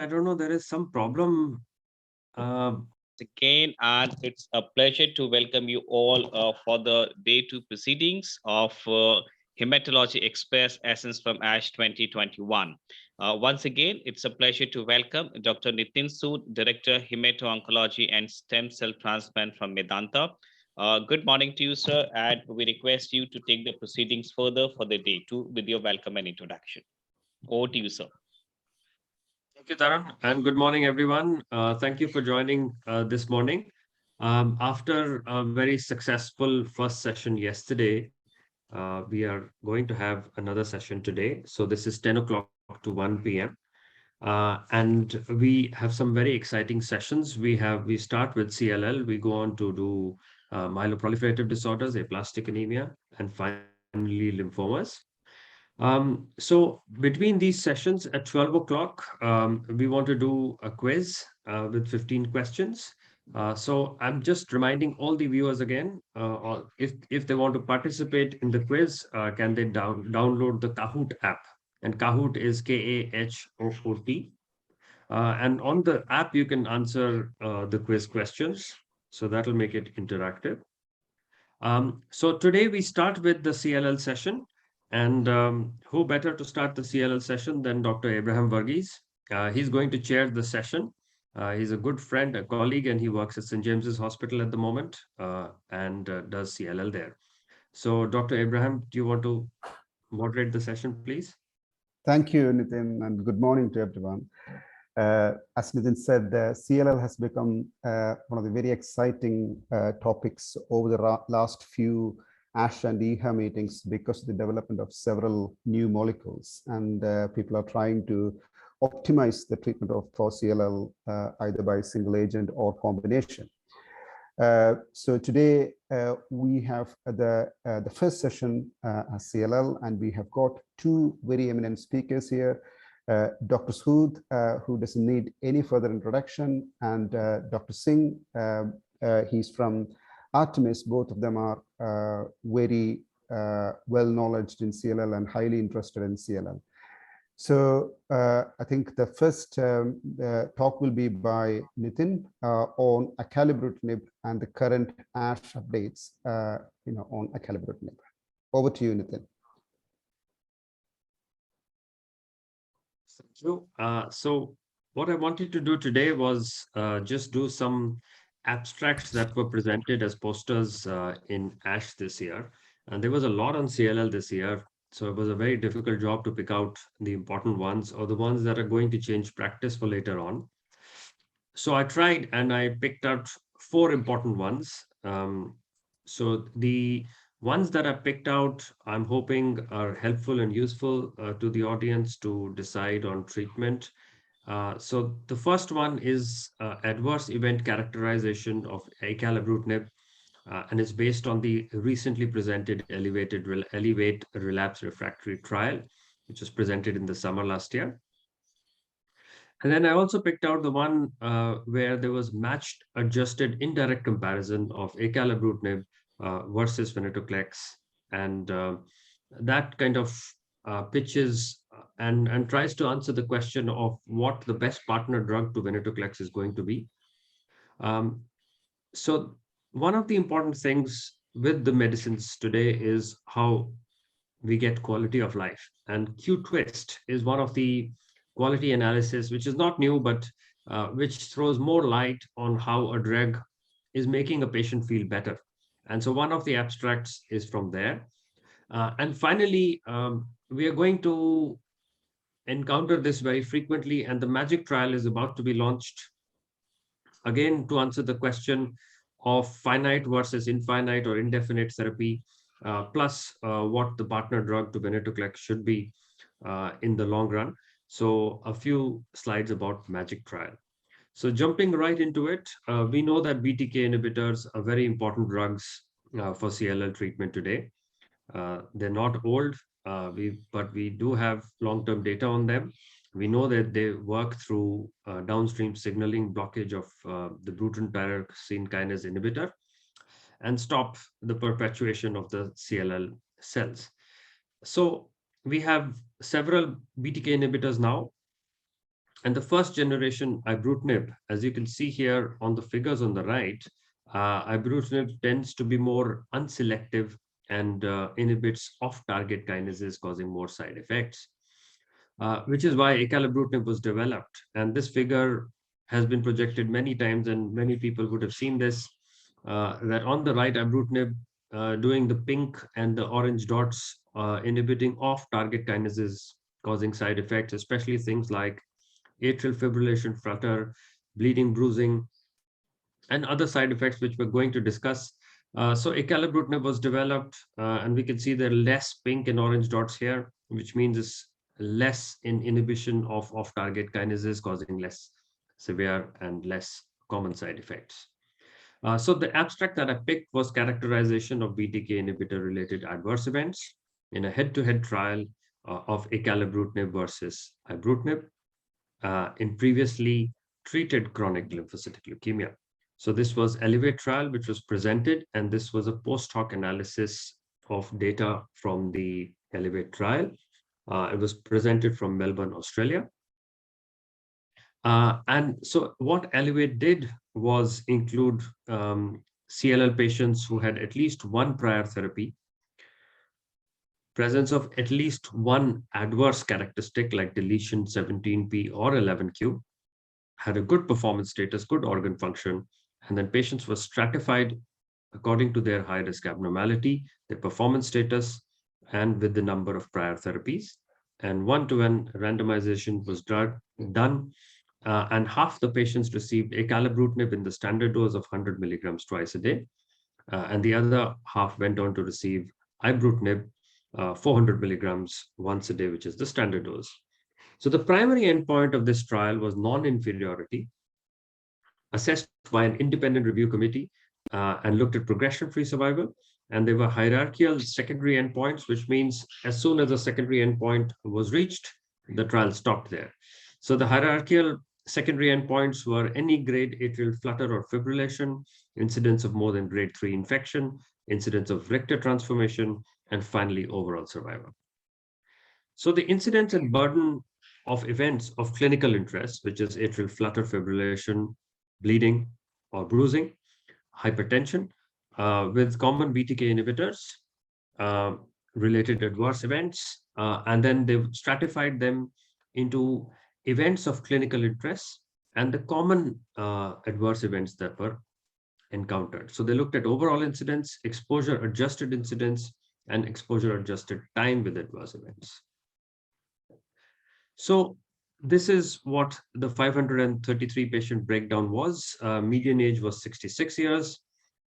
I don't know, there is some problem. Uh, Again, and it's a pleasure to welcome you all for the day two proceedings of Hematology Express Essence from ASH 2021. Once again, it's a pleasure to welcome Dr. Nitin Sood, Director, Hemato-Oncology and Stem Cell Transplant from Medanta. Good morning to you, sir, and we request you to take the proceedings further for the day two with your welcome and introduction. Over to you, sir. Thank you, Taran, and good morning, everyone. Thank you for joining this morning. After a very successful first session yesterday, we are going to have another session today. So this is 10 o'clock to 1 p.m. And we have some very exciting sessions. We start with CLL. We go on to do myeloproliferative disorders, aplastic anemia, and finally lymphomas. So between these sessions at 12 o'clock, we want to do a quiz with 15 questions. So I'm just reminding all the viewers again, if they want to participate in the quiz, can they download the Kahoot app? And Kahoot is Kahoot. And on the app, you can answer the quiz questions. So that'll make it interactive. So today we start with the CLL session. And who better to start the CLL session than Dr. Abraham Varghese? He's going to chair the session. He's a good friend, a colleague, and he works at St. James's Hospital at the moment and does CLL there. So, Dr. Abraham, do you want to moderate the session, please? Thank you, Nitin, and good morning to everyone. As Nitin said, CLL has become one of the very exciting topics over the last few ASH and EHA meetings because of the development of several new molecules, and people are trying to optimize the treatment for CLL either by single agent or combination. So today we have the first session as CLL, and we have got two very eminent speakers here. Dr. Sood, who doesn't need any further introduction, and Dr. Singh, he's from Artemis. Both of them are very well-knowledged in CLL and highly interested in CLL. So I think the first talk will be by Nitin on acalabrutinib and the current ASH updates on acalabrutinib. Over to you, Nitin. Thank you. So what I wanted to do today was just do some abstracts that were presented as posters in ASH this year. And there was a lot on CLL this year. So it was a very difficult job to pick out the important ones or the ones that are going to change practice for later on. So I tried and I picked out four important ones. So the ones that I picked out, I'm hoping are helpful and useful to the audience to decide on treatment. So the first one is adverse event characterization of acalabrutinib, and it's based on the recently presented Elevate relapse refractory trial, which was presented in the summer last year. And then I also picked out the one where there was matched adjusted indirect comparison of acalabrutinib versus venetoclax, and that kind of pitches and tries to answer the question of what the best partner drug to venetoclax is going to be. So one of the important things with the medicines today is how we get quality of life. And Q-twist is one of the quality analysis, which is not new, but which throws more light on how a drug is making a patient feel better. And so one of the abstracts is from there. And finally, we are going to encounter this very frequently, and the MAGIC trial is about to be launched again to answer the question of finite versus infinite or indefinite therapy, plus what the partner drug to venetoclax should be in the long run. So a few slides about MAGIC trial. So jumping right into it, we know that BTK inhibitors are very important drugs for CLL treatment today. They're not old, but we do have long-term data on them. We know that they work through downstream signaling blockage of the Bruton tyrosine kinase inhibitor and stop the perpetuation of the CLL cells. So we have several BTK inhibitors now. And the first generation ibrutinib, as you can see here on the figures on the right, ibrutinib tends to be more unselective and inhibits off-target kinases, causing more side effects, which is why acalabrutinib was developed. And this figure has been projected many times, and many people would have seen this, that on the right, ibrutinib doing the pink and the orange dots, inhibiting off-target kinases, causing side effects, especially things like atrial fibrillation, flutter, bleeding, bruising, and other side effects, which we're going to discuss. So acalabrutinib was developed, and we can see there are less pink and orange dots here, which means it's less in inhibition of off-target kinases, causing less severe and less common side effects. So the abstract that I picked was characterization of BTK inhibitor-related adverse events in a head-to-head trial of acalabrutinib versus ibrutinib in previously treated chronic lymphocytic leukemia. So this was Elevate trial, which was presented, and this was a post hoc analysis of data from the Elevate trial. It was presented from Melbourne, Australia. And so what Elevate did was include CLL patients who had at least one prior therapy, presence of at least one adverse characteristic like deletion 17p or 11q, had a good performance status, good organ function, and then patients were stratified according to their high-risk abnormality, their performance status, and with the number of prior therapies. And one-to-one randomization was done, and half the patients received acalabrutinib in the standard dose of 100 milligrams twice a day, and the other half went on to receive ibrutinib 400 milligrams once a day, which is the standard dose. So the primary endpoint of this trial was non-inferiority, assessed by an independent review committee, and looked at progression-free survival. And there were hierarchical secondary endpoints, which means as soon as the secondary endpoint was reached, the trial stopped there. So the hierarchical secondary endpoints were any grade atrial flutter or fibrillation, incidence of more than grade 3 infection, incidence of Richter transformation, and finally overall survival. So the incidence and burden of events of clinical interest, which is atrial flutter, fibrillation, bleeding, or bruising, hypertension, with common BTK inhibitors, related adverse events, and then they stratified them into events of clinical interest and the common adverse events that were encountered. So they looked at overall incidence, exposure-adjusted incidence, and exposure-adjusted time with adverse events. So this is what the 533 patient breakdown was. Median age was 66 years.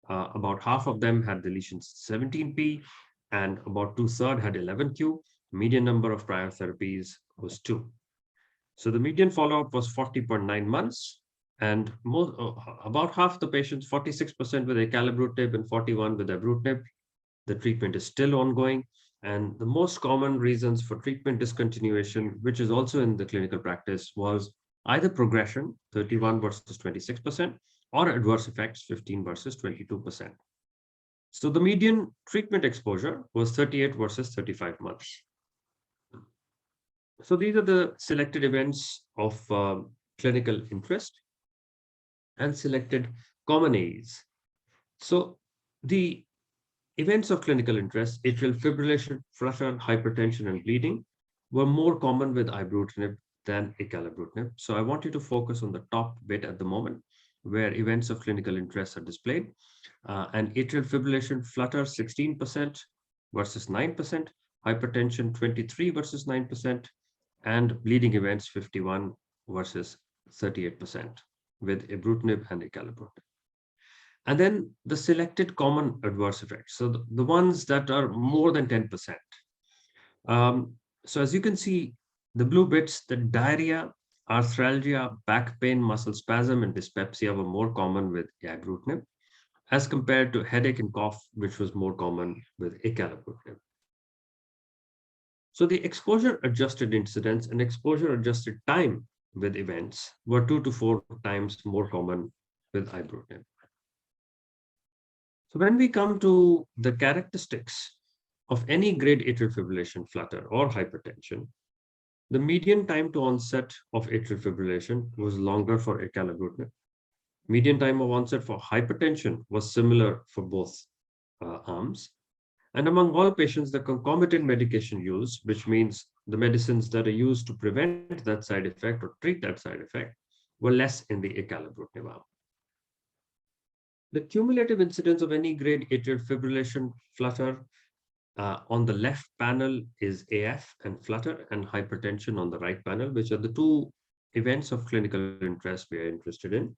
About half of them had deletion 17p, and about 2/3 had 11q. Median number of prior therapies was 2. So the median follow-up was 40.9 months, and about half the patients, 46% with acalabrutinib and 41 with ibrutinib. The treatment is still ongoing. And the most common reasons for treatment discontinuation, which is also in the clinical practice, was either progression, 31 versus 26%, or adverse effects, 15 versus 22%. So the median treatment exposure was 38 versus 35 months. So these are the selected events of clinical interest and selected common AEs. So the events of clinical interest, atrial fibrillation, flutter, hypertension, and bleeding, were more common with ibrutinib than acalabrutinib. So I want you to focus on the top bit at the moment, where events of clinical interest are displayed. And atrial fibrillation, flutter, 16% versus 9%, hypertension, 23 versus 9%, and bleeding events, 51 versus 38% with ibrutinib and acalabrutinib. And then the selected common adverse effects. So the ones that are more than 10%. So as you can see, the blue bits, the diarrhea, arthralgia, back pain, muscle spasm, and dyspepsia were more common with ibrutinib, as compared to headache and cough, which was more common with acalabrutinib. So the exposure-adjusted incidence and exposure-adjusted time with events were 2 to 4 times more common with ibrutinib. So when we come to the characteristics of any grade atrial fibrillation, flutter, or hypertension, The median time to onset of atrial fibrillation was longer for acalabrutinib. Median time of onset for hypertension was similar for both arms. And among all patients, the concomitant medication use, which means the medicines that are used to prevent that side effect or treat that side effect, were less in the acalabrutinib arm. The cumulative incidence of any grade atrial fibrillation flutter on the left panel is AF and flutter, and hypertension on the right panel, which are the two events of clinical interest we are interested in.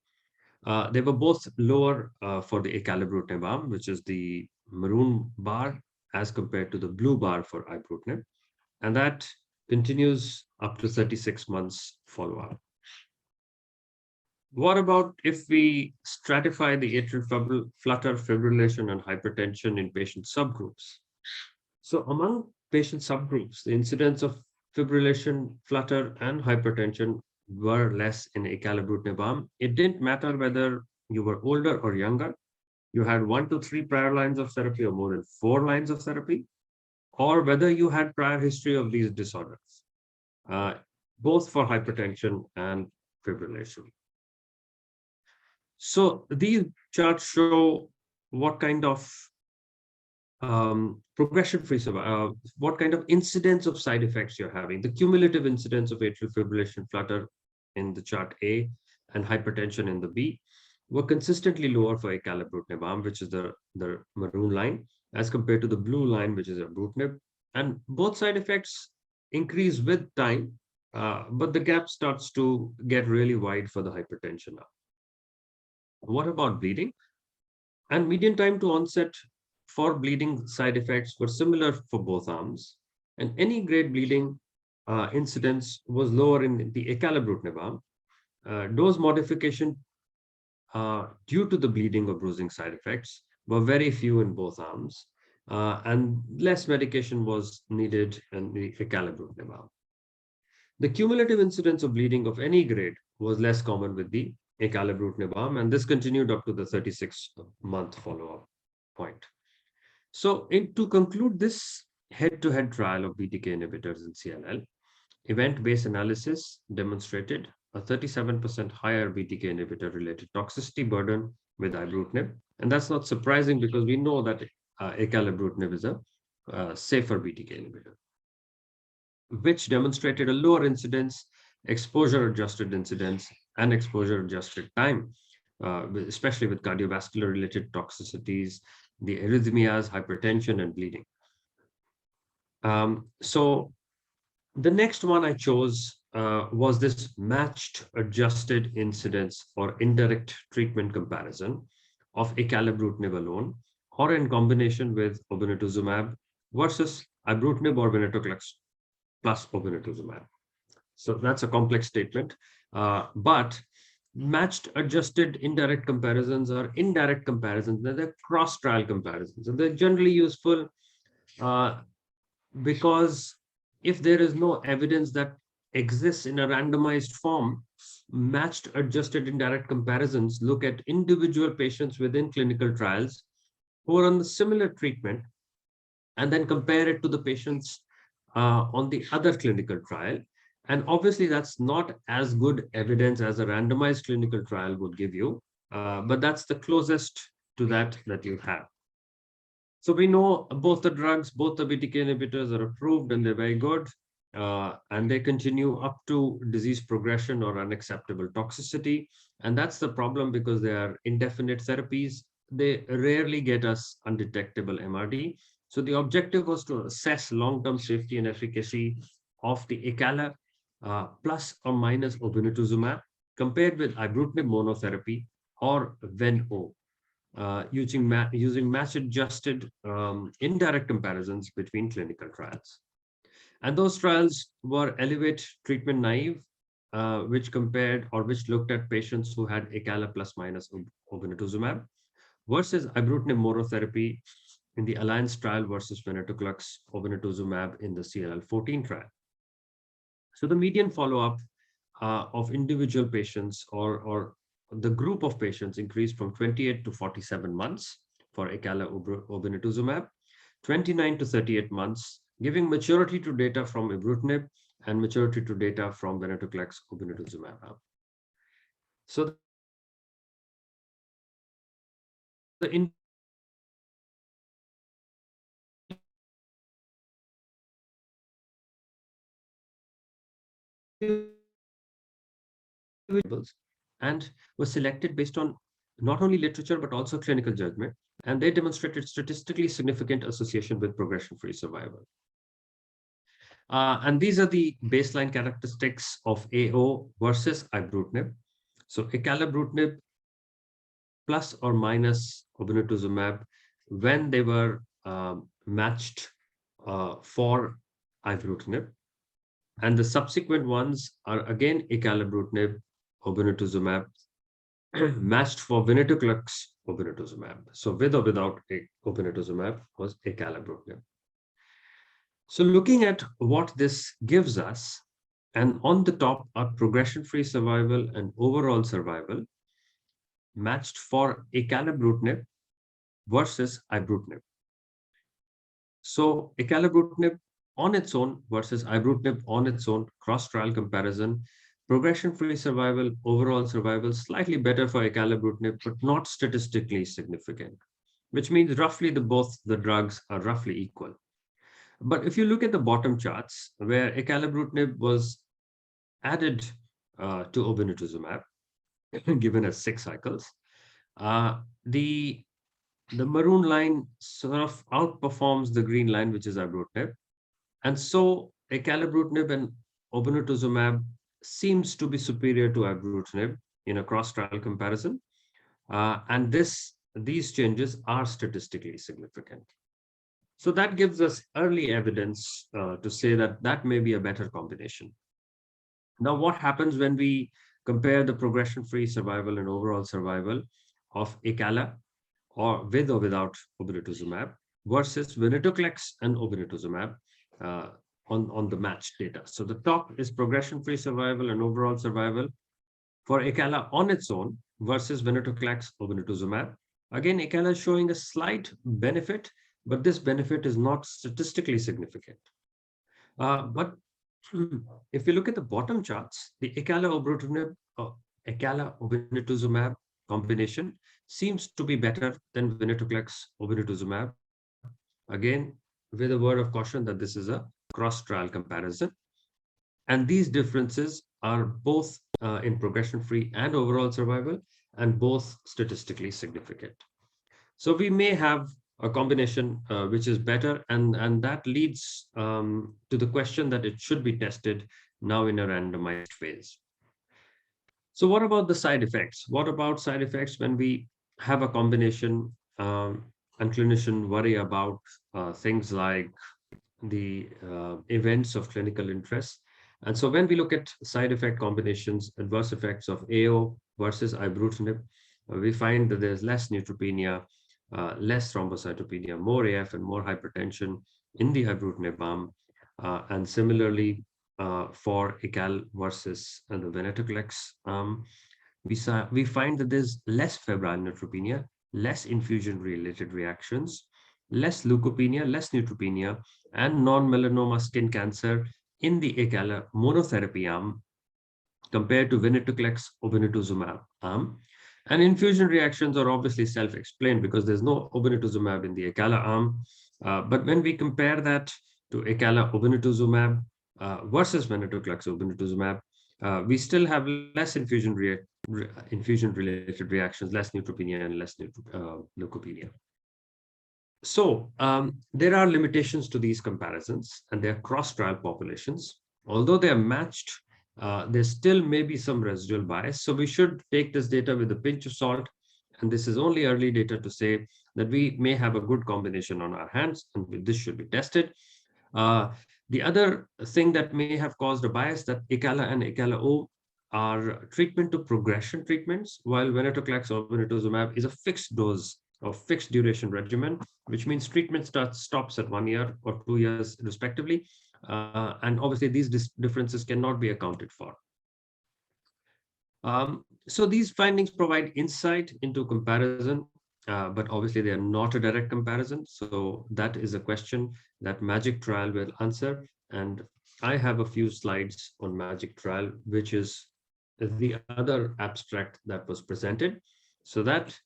They were both lower for the acalabrutinib arm, which is the maroon bar, as compared to the blue bar for ibrutinib. And that continues up to 36 months follow-up. What about if we stratify the atrial flutter, fibrillation, and hypertension in patient subgroups? So among patient subgroups, the incidence of fibrillation, flutter, and hypertension were less in acalabrutinib arm. It didn't matter whether you were older or younger. You had 1 to 3 prior lines of therapy or more than 4 lines of therapy, or whether you had prior history of these disorders, both for hypertension and fibrillation. So these charts show what kind of progression-free survival, what kind of incidence of side effects you're having. The cumulative incidence of atrial fibrillation flutter in the chart A and hypertension in the B were consistently lower for acalabrutinib arm, which is the maroon line, as compared to the blue line, which is ibrutinib. And both side effects increase with time, but the gap starts to get really wide for the hypertension now. What about bleeding? And median time to onset for bleeding side effects were similar for both arms, and any grade bleeding incidence was lower in the acalabrutinib arm. Dose modification due to the bleeding or bruising side effects were very few in both arms, and less medication was needed in the acalabrutinib arm. The cumulative incidence of bleeding of any grade was less common with the acalabrutinib arm, and this continued up to the 36-month follow-up point. So to conclude this head-to-head trial of BTK inhibitors in CLL, event-based analysis demonstrated a 37% higher BTK inhibitor-related toxicity burden with ibrutinib. And that's not surprising because we know that acalabrutinib is a safer BTK inhibitor, which demonstrated a lower incidence, exposure-adjusted incidence, and exposure-adjusted time, especially with cardiovascular-related toxicities, the arrhythmias, hypertension, and bleeding. So the next one I chose was this matched adjusted incidence or indirect treatment comparison of acalabrutinib alone or in combination with obinutuzumab versus ibrutinib or venetoclax plus obinutuzumab. So that's a complex statement, but matched adjusted indirect comparisons are indirect comparisons. They're cross-trial comparisons, and they're generally useful because if there is no evidence that exists in a randomized form, matched adjusted indirect comparisons look at individual patients within clinical trials who are on the similar treatment and then compare it to the patients on the other clinical trial. And obviously, that's not as good evidence as a randomized clinical trial would give you, but that's the closest to that you have. So we know both the drugs, both the BTK inhibitors are approved and they're very good, and they continue up to disease progression or unacceptable toxicity. And that's the problem because they are indefinite therapies. They rarely get us undetectable MRD. So the objective was to assess long-term safety and efficacy of the acala plus or minus obinutuzumab compared with ibrutinib monotherapy or Ven-O, using match-adjusted indirect comparisons between clinical trials. And those trials were Elevate treatment naive, which compared or which looked at patients who had acala plus minus obinutuzumab versus ibrutinib monotherapy in the Alliance trial versus venetoclax obinutuzumab in the CLL14 trial. So the median follow-up of individual patients or the group of patients increased from 28 to 47 months for acala obinutuzumab, 29 to 38 months, giving maturity to data from ibrutinib, and maturity to data from venetoclax obinutuzumab arm. So the and was selected based on not only literature but also clinical judgment, and they demonstrated statistically significant association with progression-free survival. And these are the baseline characteristics of AO versus ibrutinib. So acalabrutinib plus or minus obinutuzumab when they were matched for ibrutinib, and the subsequent ones are again acalabrutinib, obinutuzumab, matched for venetoclax obinutuzumab. So with or without obinutuzumab was acalabrutinib. So looking at what this gives us, and on the top are progression-free survival and overall survival matched for acalabrutinib versus ibrutinib. So acalabrutinib on its own versus ibrutinib on its own, cross-trial comparison, progression-free survival, overall survival, slightly better for acalabrutinib, but not statistically significant, which means roughly both the drugs are roughly equal. But if you look at the bottom charts, where acalabrutinib was added to obinutuzumab, given as 6 cycles, the maroon line sort of outperforms the green line, which is ibrutinib. And so acalabrutinib and obinutuzumab seems to be superior to ibrutinib in a cross-trial comparison. And these changes are statistically significant. So that gives us early evidence to say that that may be a better combination. Now, what happens when we compare the progression-free survival and overall survival of acala or without obinutuzumab versus venetoclax and obinutuzumab on the matched data? So the top is progression-free survival and overall survival for acala on its own versus venetoclax obinutuzumab. Again, acala is showing a slight benefit, but this benefit is not statistically significant. But if you look at the bottom charts, the acala obinutuzumab combination seems to be better than venetoclax obinutuzumab. Again, with a word of caution that this is a cross-trial comparison. And these differences are both in progression-free and overall survival, and both statistically significant. So we may have a combination which is better, and that leads to the question that it should be tested now in a randomized phase. So what about the side effects? What about side effects when we have a combination and clinicians worry about things like the events of clinical interest? And so when we look at side effect combinations, adverse effects of AO versus ibrutinib, we find that there's less neutropenia, less thrombocytopenia, more AF and more hypertension in the ibrutinib arm. And similarly, for acal versus the venetoclax arm, we find that there's less febrile neutropenia, less infusion-related reactions, less leukopenia, less neutropenia, and non-melanoma skin cancer in the acala monotherapy arm compared to venetoclax obinutuzumab arm. And infusion reactions are obviously self-explained because there's no obinutuzumab in the acala arm. But when we compare that to acala obinutuzumab versus venetoclax obinutuzumab, we still have less infusion-related reactions, less neutropenia, and less leukopenia. So there are limitations to these comparisons, and they're cross-trial populations. Although they are matched, there still may be some residual bias. So we should take this data with a pinch of salt. And this is only early data to say that we may have a good combination on our hands, and this should be tested. The other thing that may have caused a bias that acala and acala-O are treatment to progression treatments, while venetoclax or obinutuzumab is a fixed dose or fixed duration regimen, which means treatment stops at 1 year or 2 years respectively. And obviously these differences cannot be accounted for. So these findings provide insight into comparison, but obviously they are not a direct comparison. So that is a question that MAGIC trial will answer. And I have a few slides on magic trial, which is the other abstract that was presented. So that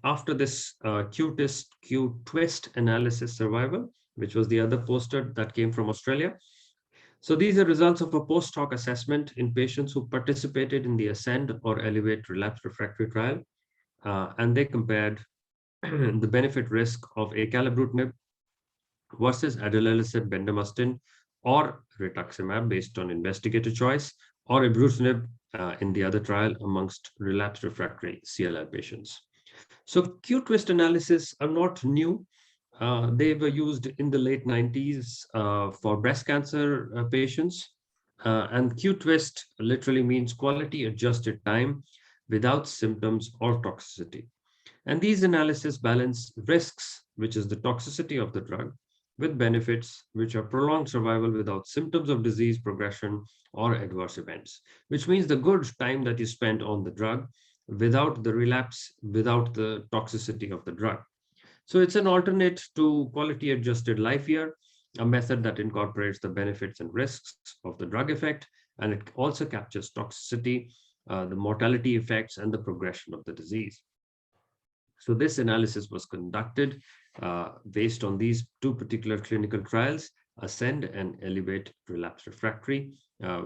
after this Q-twist analysis survival, which was the other poster that came from Australia. So these are results of a post-hoc assessment in patients who participated in the ASCEND or ELEVATE relapse refractory trial, and they compared the benefit risk of acalabrutinib versus adalimumab, bendamustine, or rituximab based on investigator choice, or ibrutinib in the other trial amongst relapsed refractory CLL patients. So Q-twist analysis are not new. They were used in the late 90s for breast cancer patients. And Q-twist literally means quality adjusted time without symptoms or toxicity. And these analyses balance risks, which is the toxicity of the drug, with benefits, which are prolonged survival without symptoms of disease progression or adverse events, which means the good time that you spent on the drug without the relapse, without the toxicity of the drug. So it's an alternate to quality adjusted life year, a method that incorporates the benefits and risks of the drug effect, and it also captures toxicity, the mortality effects, and the progression of the disease. So this analysis was conducted based on these two particular clinical trials, ASCEND and ELEVATE relapse refractory,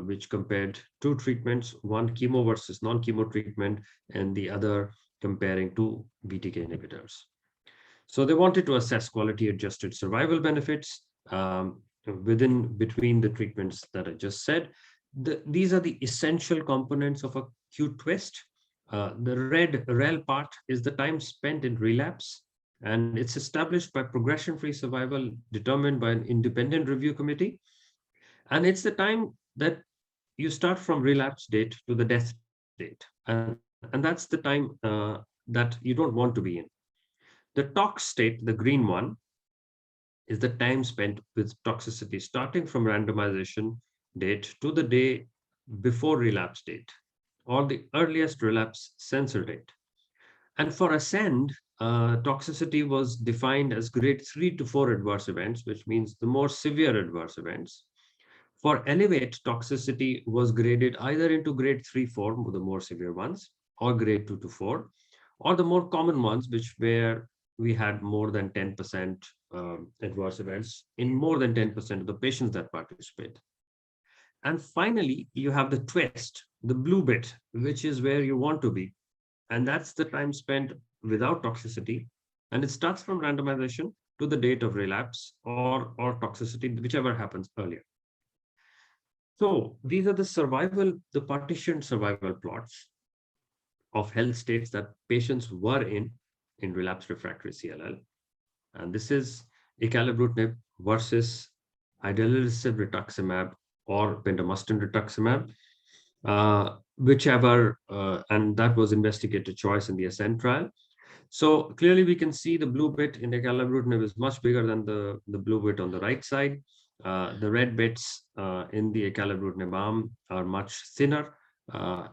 which compared two treatments, one chemo versus non-chemo treatment, and the other comparing two BTK inhibitors. So they wanted to assess quality adjusted survival benefits between the treatments that I just said. These are the essential components of a Q-twist. The red rel part is the time spent in relapse, and it's established by progression-free survival determined by an independent review committee. And it's the time that you start from relapse date to the death date. And that's the time that you don't want to be in. The tox state, the green one, is the time spent with toxicity starting from randomization date to the day before relapse date or the earliest relapse sensor date. And for ASCEND, toxicity was defined as grade 3 to 4 adverse events, which means the more severe adverse events. For ELEVATE, toxicity was graded either into grade 3, 4, the more severe ones, or grade 2 to 4, or the more common ones, which where we had more than 10% adverse events in more than 10% of the patients that participate. And finally, you have the twist, the blue bit, which is where you want to be. And that's the time spent without toxicity. And it starts from randomization to the date of relapse or toxicity, whichever happens earlier. So these are the partitioned survival plots of health states that patients were in relapse refractory CLL. And this is acalabrutinib versus idelalisib rituximab or bendamustine rituximab, and that was investigator choice in the ASCEND trial. So clearly we can see the blue bit in acalabrutinib is much bigger than the blue bit on the right side. The red bits in the acalabrutinib arm are much thinner,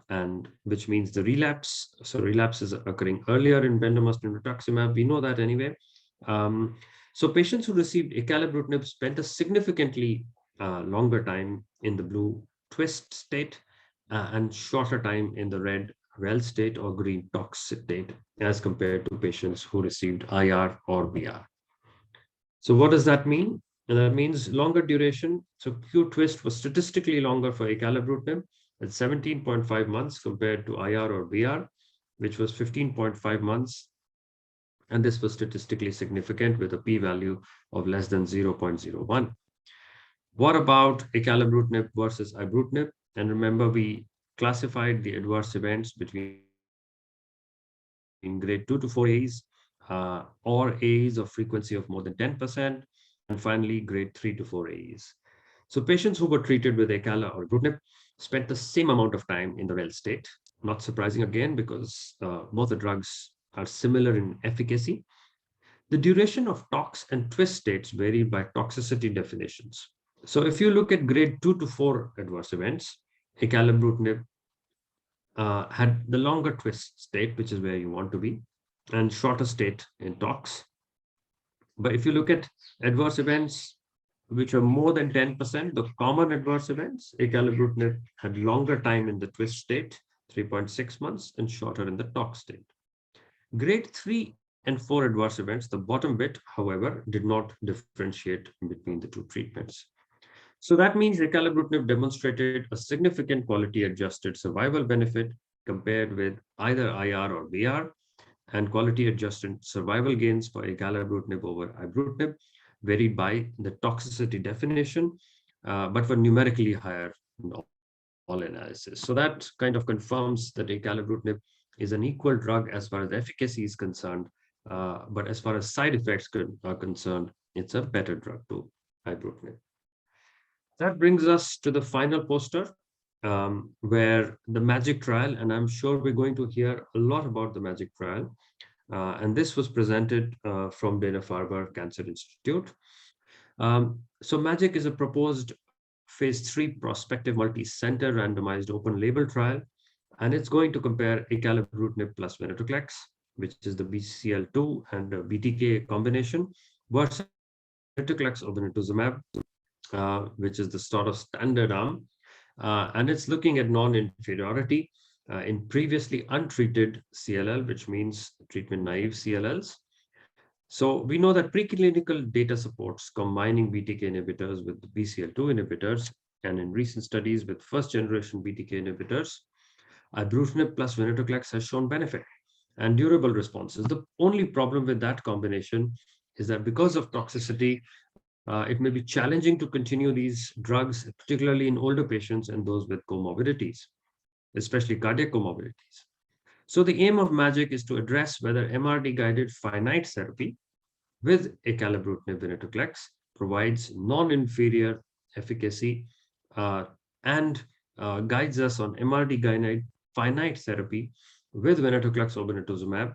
and which means the relapse. So relapse is occurring earlier in bendamustine rituximab. We know that anyway. So patients who received acalabrutinib spent a significantly longer time in the blue twist state and shorter time in the red rel state or green tox state as compared to patients who received IR or BR. So what does that mean? And that means longer duration. So Q-twist was statistically longer for acalabrutinib at 17.5 months compared to IR or BR, which was 15.5 months. And this was statistically significant with a p-value of less than 0.01. What about acalabrutinib versus ibrutinib? And remember, we classified the adverse events between grade 2 to 4 AEs or AEs of frequency of more than 10%, and finally grade 3 to 4 AEs. So patients who were treated with acala or ibrutinib spent the same amount of time in the rel state. Not surprising again, because both the drugs are similar in efficacy. The duration of tox and twist states varied by toxicity definitions. So if you look at grade 2 to 4 adverse events, acalabrutinib had the longer twist state, which is where you want to be, and shorter state in tox. But if you look at adverse events which are more than 10%, the common adverse events, acalabrutinib had longer time in the twist state, 3.6 months, and shorter in the tox state. Grade 3 and 4 adverse events, the bottom bit, however, did not differentiate between the two treatments. So that means acalabrutinib demonstrated a significant quality-adjusted survival benefit compared with either IR or BR, and quality-adjusted survival gains for acalabrutinib over ibrutinib varied by the toxicity definition, but were numerically higher in all analysis. So that kind of confirms that acalabrutinib is an equal drug as far as efficacy is concerned, but as far as side effects are concerned, it's a better drug to ibrutinib. That brings us to the final poster, where the MAGIC trial, and I'm sure we're going to hear a lot about the MAGIC trial. And this was presented from Dana-Farber Cancer Institute. So MAGIC is a proposed phase 3 prospective multi-center randomized open label trial, and it's going to compare acalabrutinib plus venetoclax, which is the BCL2 and BTK combination, versus venetoclax obinutuzumab, which is the sort of standard arm. And it's looking at non-inferiority in previously untreated CLL, which means treatment-naive CLLs. So we know that preclinical data supports combining BTK inhibitors with BCL2 inhibitors, and in recent studies with first-generation BTK inhibitors, ibrutinib plus venetoclax has shown benefit and durable responses. The only problem with that combination is that because of toxicity, it may be challenging to continue these drugs, particularly in older patients and those with comorbidities, especially cardiac comorbidities. So the aim of MAGIC is to address whether MRD-guided finite therapy with acalabrutinib venetoclax provides non-inferior efficacy and guides us on MRD-guided finite therapy with venetoclax obinutuzumab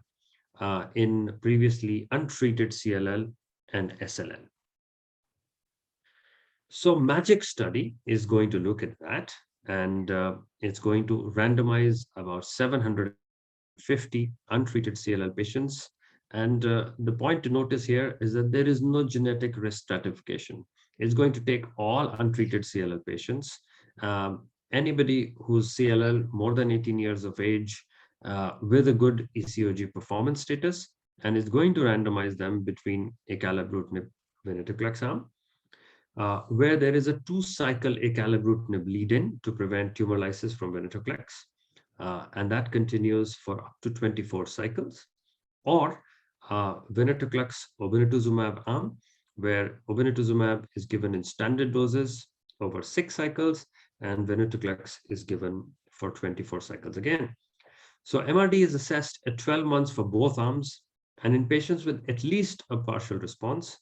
in previously untreated CLL and SLL. So MAGIC study is going to look at that, and it's going to randomize about 750 untreated CLL patients. And the point to notice here is that there is no genetic risk stratification. It's going to take all untreated CLL patients, anybody who's CLL more than 18 years of age with a good ECOG performance status, and is going to randomize them between acalabrutinib venetoclax arm, where there is a 2-cycle acalabrutinib lead-in to prevent tumor lysis from venetoclax, and that continues for up to 24 cycles, or venetoclax obinutuzumab arm, where obinutuzumab is given in standard doses over 6 cycles, and venetoclax is given for 24 cycles again. So MRD is assessed at 12 months for both arms, and in patients with at least a partial response,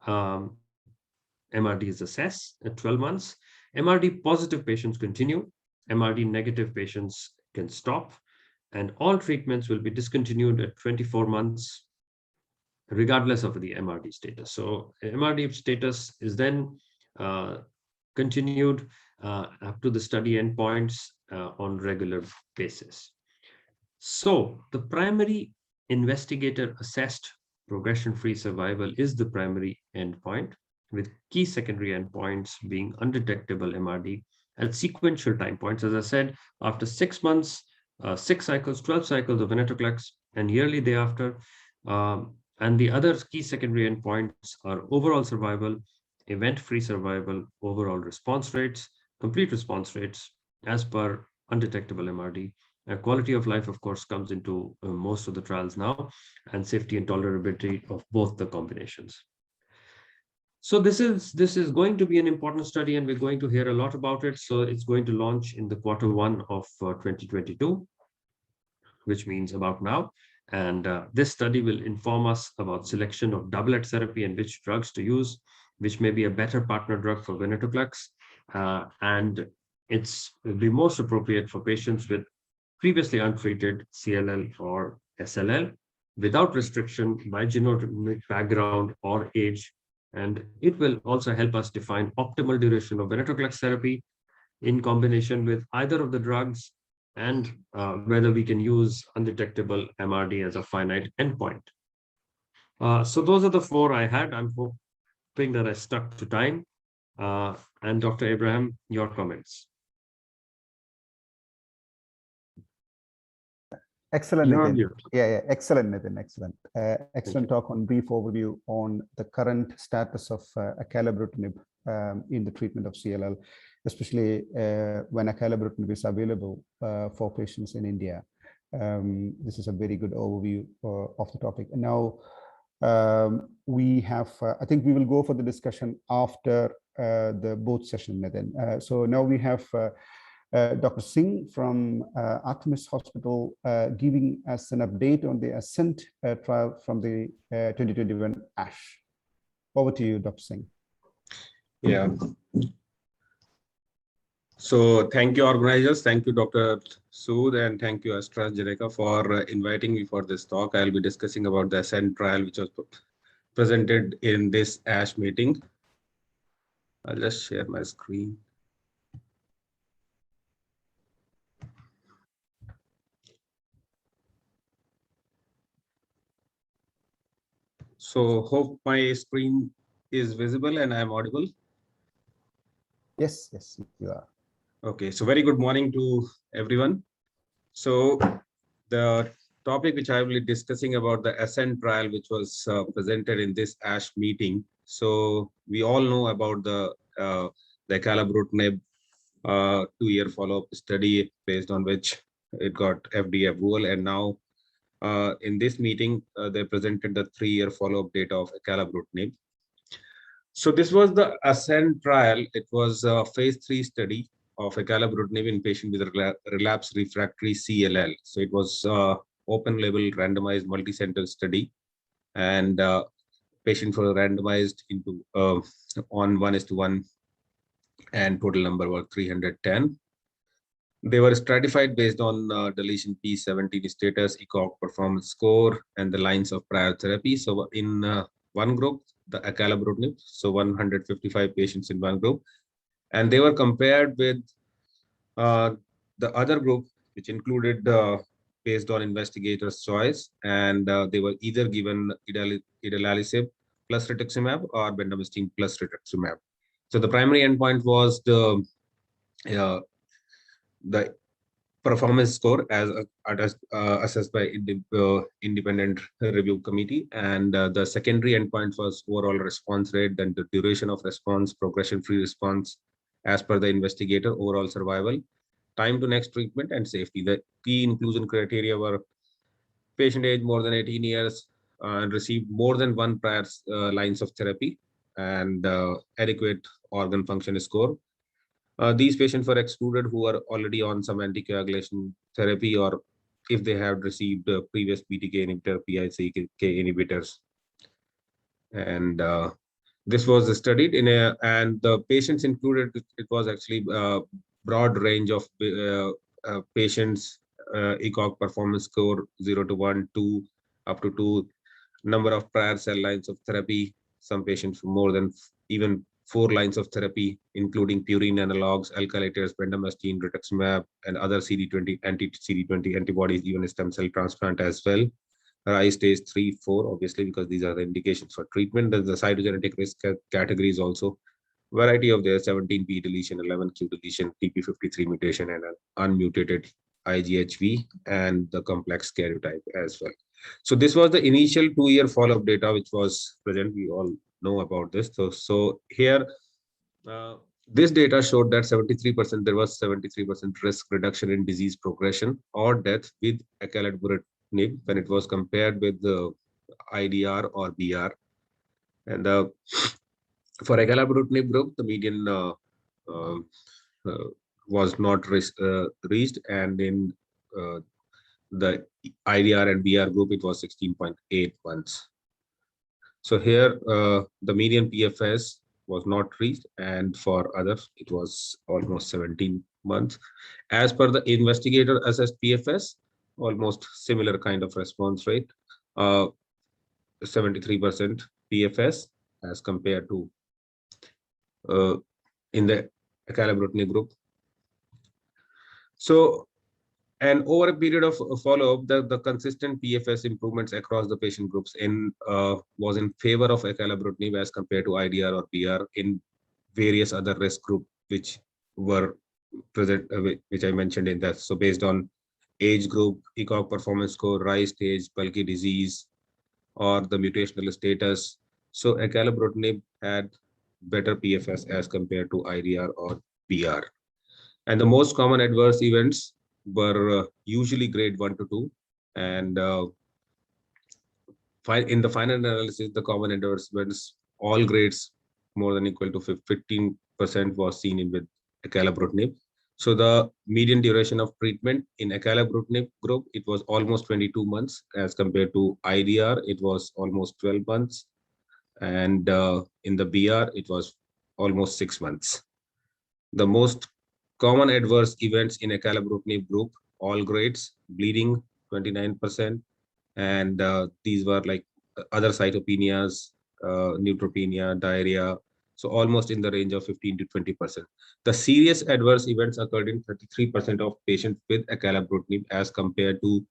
MRD is assessed at 12 months. MRD positive patients continue. MRD negative patients can stop. And all treatments will be discontinued at 24 months, regardless of the MRD status. So MRD status is then continued up to the study endpoints on regular basis. So the primary investigator-assessed progression-free survival is the primary endpoint, with key secondary endpoints being undetectable MRD at sequential time points. As I said, after 6 months, 6 cycles, 12 cycles of venetoclax, and yearly thereafter. And the other key secondary endpoints are overall survival, event-free survival, overall response rates, complete response rates as per undetectable MRD. Quality of life, of course, comes into most of the trials now, and safety and tolerability of both the combinations. So this is going to be an important study, and we're going to hear a lot about it. So it's going to launch in the Q1 of 2022, which means about now. And this study will inform us about selection of doublet therapy and which drugs to use, which may be a better partner drug for venetoclax. And will be most appropriate for patients with previously untreated CLL or SLL without restriction by genomic background or age. And it will also help us define optimal duration of venetoclax therapy in combination with either of the drugs, and whether we can use undetectable MRD as a finite endpoint. So those are the 4 I had. I'm hoping that I stuck to time. And Dr. Abraham, your comments. Excellent, You're on Nitin. mute. Yeah, excellent, Nitin. Excellent. Excellent talk on brief overview on the current status of acalabrutinib in the treatment of CLL, especially when acalabrutinib is available for patients in India. This is a very good overview of the topic. And now we have, I think we will go for the discussion after the both session, Nitin. So now we have Dr. Singh from Artemis Hospital giving us an update on the ASCENT trial from the 2021 ASH. Over to you, Dr. Singh. Yeah. So thank you, organizers. Thank you, Dr. Sood, and thank you, AstraZeneca, for inviting me for this talk. I'll be discussing about the ASCENT trial, which was presented in this ASH meeting. I'll just share my screen. So hope my screen is visible and I'm audible. Yes, you are. Okay, so very good morning to everyone. So the topic which I will be discussing about the ASCENT trial, which was presented in this ASH meeting. So we all know about the acalabrutinib 2-year follow-up study based on which it got FDA approval, and now in this meeting they presented the 3-year follow-up data of acalabrutinib. So this was the ASCENT trial. It was a phase 3 study of acalabrutinib in patient with relapsed refractory CLL. So it was open label randomized multi-center study, and patients were randomized into on 1:1, and total number were 310. They were stratified based on deletion P17 status, ECOG performance score, and the lines of prior therapy. So in one group, the acalabrutinib, so 155 patients in one group, and they were compared with the other group, which included based on investigator's choice, and they were either given idelalisib plus rituximab or bendamustine plus rituximab. So the primary endpoint was the performance score as assessed by independent review committee, and the secondary endpoint was overall response rate, then the duration of response, progression-free response as per the investigator, overall survival, time to next treatment, and safety. The key inclusion criteria were patient age more than 18 years and received more than one prior lines of therapy, and adequate organ function score. These patients were excluded who are already on some anticoagulation therapy, or if they have received previous BTK inhibitor, PI3K inhibitors. And this was studied in a, and the patients included, it was actually a broad range of patients, ECOG performance score 0 to 1, 2, up to 2, number of prior cell lines of therapy, some patients more than even 4 lines of therapy, including purine analogs, alkylators, bendamustine, rituximab, and other anti-CD20 antibodies, even stem cell transplant as well. RISE stage 3, 4, obviously, because these are the indications for treatment. The cytogenetic risk categories also. Variety of their 17p deletion, 11q deletion, TP53 mutation, and an unmutated IGHV, and the complex karyotype as well. So this was the initial 2-year follow-up data, which was present. We all know about this. So here, this data showed that 73%, there was 73% risk reduction in disease progression or death with acalabrutinib when it was compared with the IDR or BR. And for acalabrutinib group, the median was not reached, and in the IDR and BR group, it was 16.8 months. So here, the median PFS was not reached, and for others, it was almost 17 months. As per the investigator assessed PFS, almost similar kind of response rate, 73% PFS as compared to in the acalabrutinib group. So, and over a period of follow-up, the consistent PFS improvements across the patient groups was in favor of acalabrutinib as compared to IDR or BR in various other risk group which were present, which I mentioned in that. So based on age group, ECOG performance score, rise stage, bulky disease, or the mutational status. So acalabrutinib had better PFS as compared to IDR or BR. And the most common adverse events were usually grade 1 to 2. And in the final analysis, the common adverse events, all grades more than equal to 15% was seen in with acalabrutinib. So the median duration of treatment in acalabrutinib group, it was almost 22 months as compared to IDR, it was almost 12 months. And in the BR, it was almost 6 months. The most common adverse events in acalabrutinib group, all grades, bleeding 29%, and these were like other cytopenias, neutropenia, diarrhea, so almost in the range of 15 to 20%. The serious adverse events occurred in 33% of patients with acalabrutinib as compared to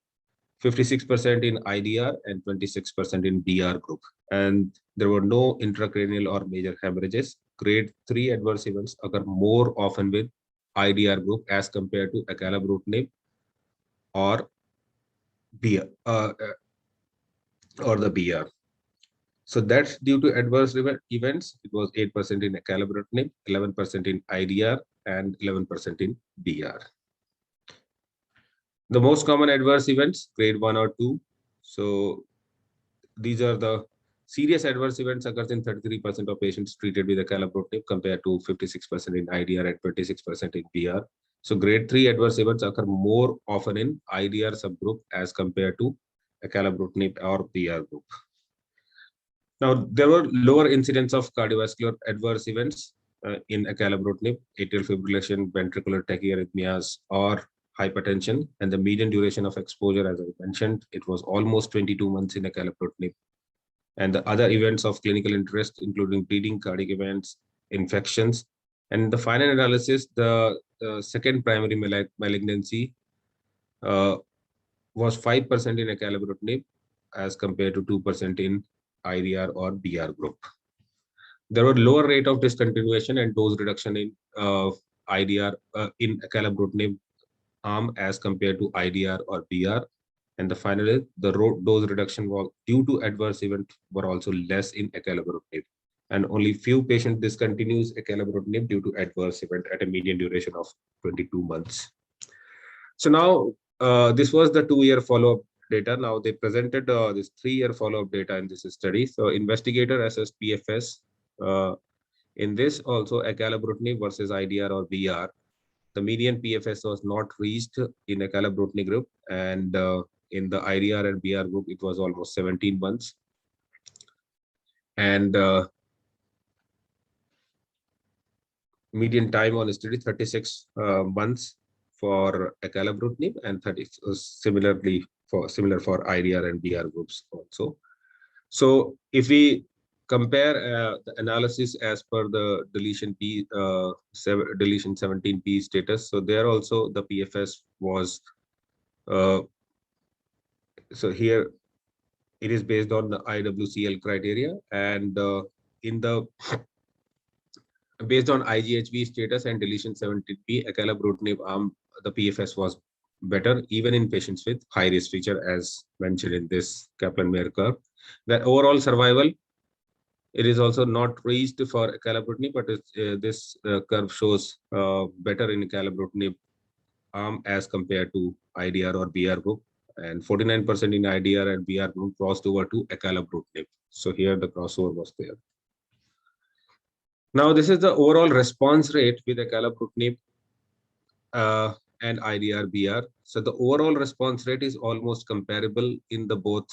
56% in IDR and 26% in BR group. And there were no intracranial or major hemorrhages. Grade 3 adverse events occur more often with IDR group as compared to acalabrutinib or BR or the BR. So that's due to adverse events. It was 8% in acalabrutinib, 11% in IDR, and 11% in BR. The most common adverse events, grade 1 or 2. So these are the serious adverse events occurs in 33% of patients treated with acalabrutinib compared to 56% in IDR and 26% in BR. So grade 3 adverse events occur more often in IDR subgroup as compared to acalabrutinib or BR group. Now, there were lower incidence of cardiovascular adverse events in acalabrutinib, atrial fibrillation, ventricular tachyarrhythmias, or hypertension, and the median duration of exposure, as I mentioned, it was almost 22 months in acalabrutinib. And the other events of clinical interest, including bleeding, cardiac events, infections, and the final analysis, the second primary malignancy was 5% in acalabrutinib as compared to 2% in IDR or BR group. There were lower rate of discontinuation and dose reduction in IDR in acalabrutinib arm as compared to IDR or BR. And the final is the dose reduction was due to adverse event were also less in acalabrutinib. And only few patients discontinues acalabrutinib due to adverse event at a median duration of 22 months. So now this was the 2-year follow-up data. Now they presented this 3-year follow-up data in this study. So investigator assessed PFS. In this also acalabrutinib versus IDR or BR. The median PFS was not reached in acalabrutinib group, and in the IDR and BR group, it was almost 17 months. And median time on study 36 months for acalabrutinib and 30 similar for IDR and BR groups also. So if we compare the analysis as per the deletion 17p status, so there also the PFS was so here it is based on the IWCL criteria, and in the based on IGHV status and deletion 17p acalabrutinib arm, the PFS was better even in patients with high risk feature as mentioned in this Kaplan-Meier curve. The overall survival, it is also not reached for acalabrutinib, but this curve shows better in acalabrutinib arm as compared to IDR or BR group, and 49% in IDR and BR group crossed over to acalabrutinib. So here the crossover was there. Now this is the overall response rate with acalabrutinib and IDR BR. So the overall response rate is almost comparable in the both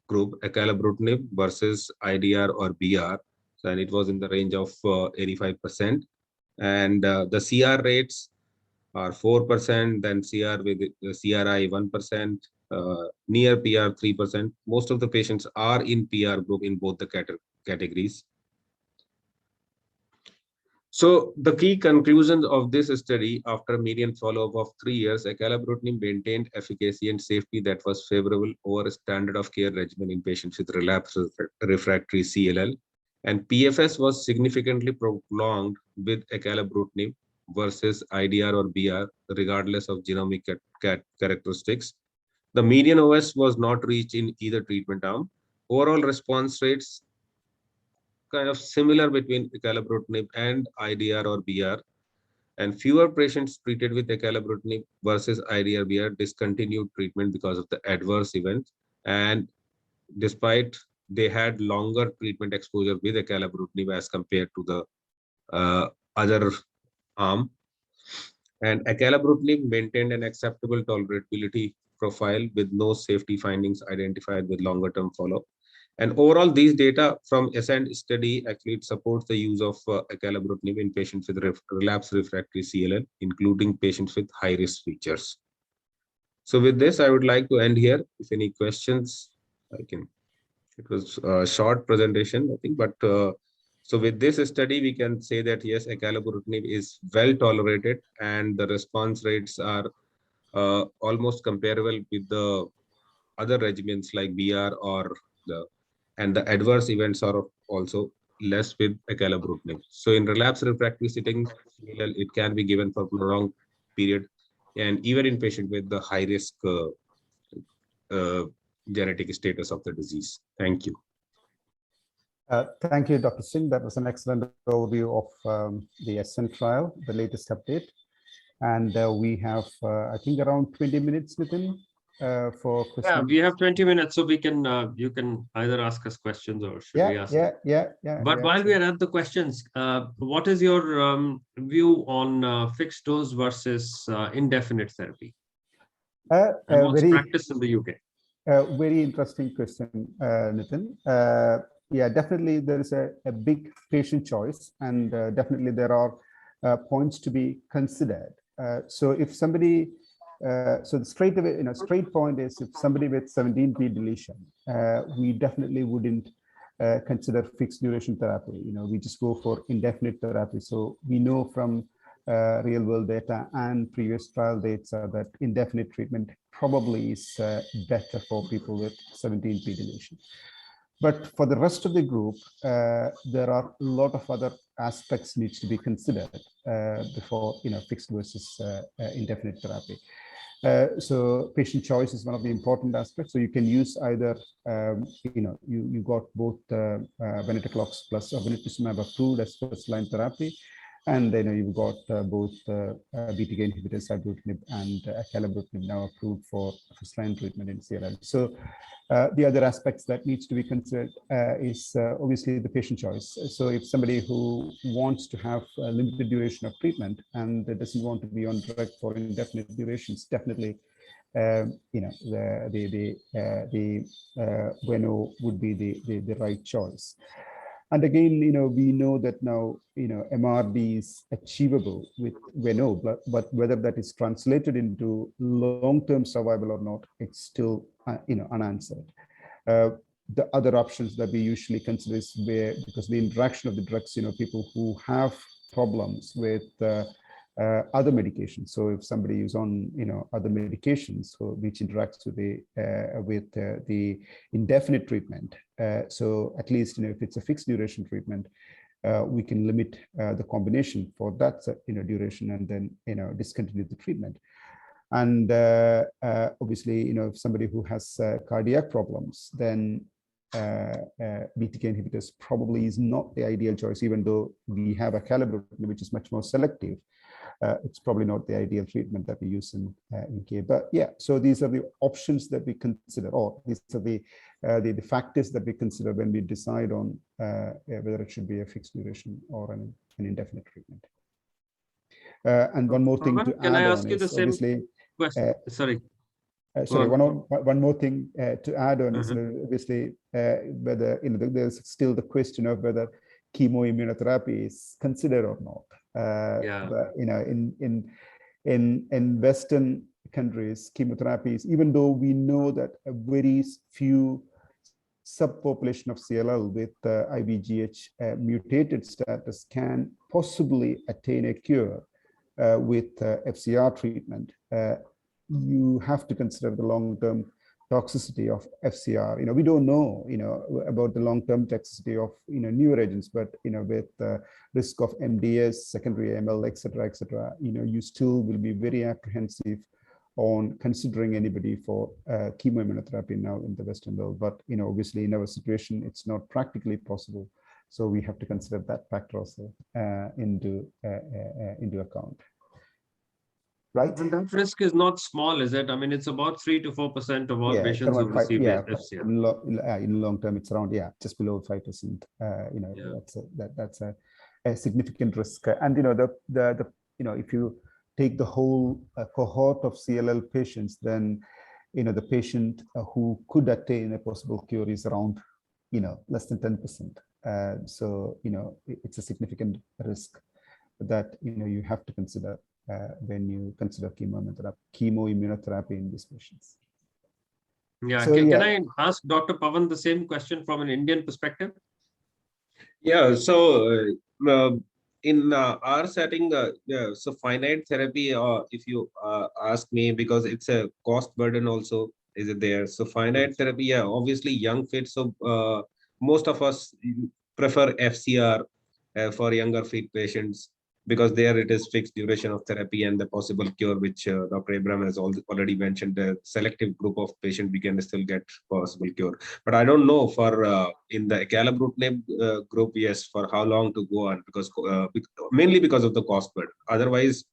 group acalabrutinib versus IDR or BR, and it was in the range of 85%. And the CR rates are 4%, then CR with CRI 1%, near PR 3%. Most of the patients are in PR group in both the categories. So the key conclusions of this study after median follow-up of 3 years, acalabrutinib maintained efficacy and safety that was favorable over a standard of care regimen in patients with relapsed refractory CLL. And PFS was significantly prolonged with acalabrutinib versus IDR or BR, regardless of genomic characteristics. The median OS was not reached in either treatment arm. Overall response rates kind of similar between acalabrutinib and IDR or BR, and fewer patients treated with acalabrutinib versus IDR BR discontinued treatment because of the adverse events. And despite they had longer treatment exposure with acalabrutinib as compared to the other arm. And acalabrutinib maintained an acceptable tolerability profile with no safety findings identified with longer term follow-up. And overall, these data from ASCEND study actually supports the use of acalabrutinib in patients with relapsed refractory CLL, including patients with high-risk features. So with this, I would like to end here. If any questions, I can. It was a short presentation, I think, but so with this study, we can say that yes, acalabrutinib is well tolerated, and the response rates are almost comparable with the other regimens like BR or and the adverse events are also less with acalabrutinib. So in relapse refractory settings, it can be given for prolonged period, and even in patient with the high risk genetic status of the disease. Thank you. Thank you, Dr. Singh. That was an excellent overview of the ASCEND trial, the latest update. And we have, I think, around 20 minutes within for questions. Yeah, we have 20 minutes, so we can you can either ask us questions or should we ask? Yeah. But while we are at the questions, what is your view on fixed dose versus indefinite therapy? And what's practiced in the UK? Very interesting question, Nitin. Yeah, definitely there is a big patient choice, and definitely there are points to be considered. So if somebody, so the straight point is if somebody with 17p deletion, we definitely wouldn't consider fixed duration therapy. We just go for indefinite therapy. So we know from real world data and previous trial data that indefinite treatment probably is better for people with 17p deletion. But for the rest of the group, there are a lot of other aspects needs to be considered before fixed versus indefinite therapy. So patient choice is one of the important aspects. So you can use either, you got both venetoclax plus obinutuzumab approved as first-line therapy, and then you've got both BTK inhibitors, ibrutinib and acalabrutinib now approved for first-line treatment in CLL. So the other aspects that needs to be considered is obviously the patient choice. So if somebody who wants to have a limited duration of treatment and doesn't want to be on drug for indefinite durations, definitely the Veno would be the right choice. And again, we know that now, MRD is achievable with Veno, but whether that is translated into long-term survival or not, it's still, unanswered. The other options that we usually consider is because the interaction of the drugs, people who have problems with other medications. So if somebody is on, other medications, which interacts with the indefinite treatment, so at least, if it's a fixed duration treatment, we can limit the combination for that, duration, and then, discontinue the treatment. And obviously, if somebody who has cardiac problems, then BTK inhibitors probably is not the ideal choice, even though we have acalabrutinib, which is much more selective. It's probably not the ideal treatment that we use in K. But yeah, so these are the options that we consider, or these are the factors that we consider when we decide on whether it should be a fixed duration or an indefinite treatment. And one more thing to add on is obviously, sorry. Sorry, one more thing to add on is obviously whether there's still the question of whether chemoimmunotherapy is considered or not. But, in Western countries, chemotherapies, even though we know that a very few subpopulation of CLL with IBGH mutated status can possibly attain a cure with FCR treatment, you have to consider the long-term toxicity of FCR. We don't know, about the long-term toxicity of, newer agents, but, with risk of MDS, secondary AML, et cetera, you still will be very apprehensive on considering anybody for chemoimmunotherapy now in the Western world. But, obviously in our situation, it's not practically possible. So we have to consider that factor also into account. Right. And that risk is not small, is it? I mean, it's about 3 to 4% of all patients who receive FCR. In long term, it's around just below 5%. That's a significant risk. And if you take the whole cohort of CLL patients, then the patient who could attain a possible cure is around less than 10%. So it's a significant risk that you have to consider when you consider chemoimmunotherapy in these patients. Yeah. So, can I ask Dr. Pavan the same question from an Indian perspective? Yeah. So in our setting, so finite therapy, if you ask me, because it's a cost burden also, is it there? So finite therapy, obviously young fit. So most of us prefer FCR for younger fit patients, because there it is fixed duration of therapy and the possible cure, which Dr. Abraham has already mentioned. The selective group of patient we can still get possible cure. But I don't know for in the acalabrutinib group, yes, for how long to go on, because mainly because of the cost burden. Otherwise,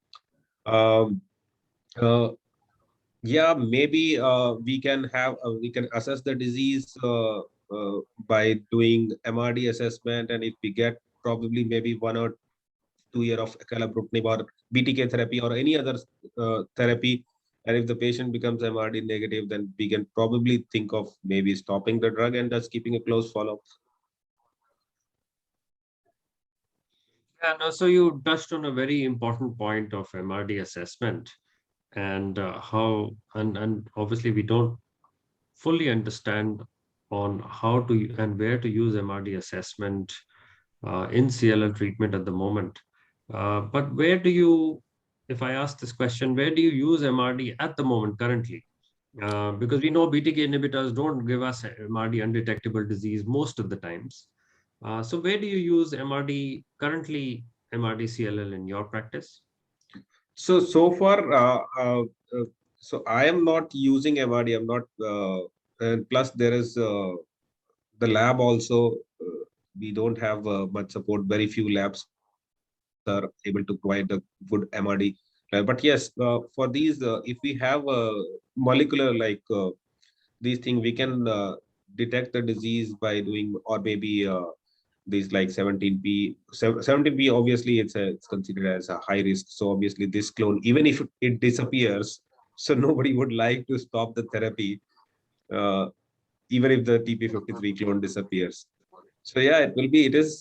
maybe we can assess the disease by doing MRD assessment, and if we get probably maybe 1 or 2 years of acalabrutinib or BTK therapy or any other therapy, and if the patient becomes MRD negative, then we can probably think of maybe stopping the drug and just keeping a close follow-up. Yeah, no, so you touched on a very important point of MRD assessment, and and obviously we don't fully understand on how to and where to use MRD assessment in CLL treatment at the moment. But where do you, if I ask this question, where do you use MRD at the moment currently? Because we know BTK inhibitors don't give us MRD undetectable disease most of the times. So where do you use MRD currently, MRD CLL in your practice? So far, so I am not using MRD. I'm not, and plus there is the lab also. We don't have much support. Very few labs are able to provide a good MRD. But yes, for these, if we have a molecular like these things, we can detect the disease by doing, or maybe these like 17p. 17p, obviously it's considered as a high risk. So obviously this clone, even if it disappears, so nobody would like to stop the therapy, even if the TP53 clone disappears. So yeah, it is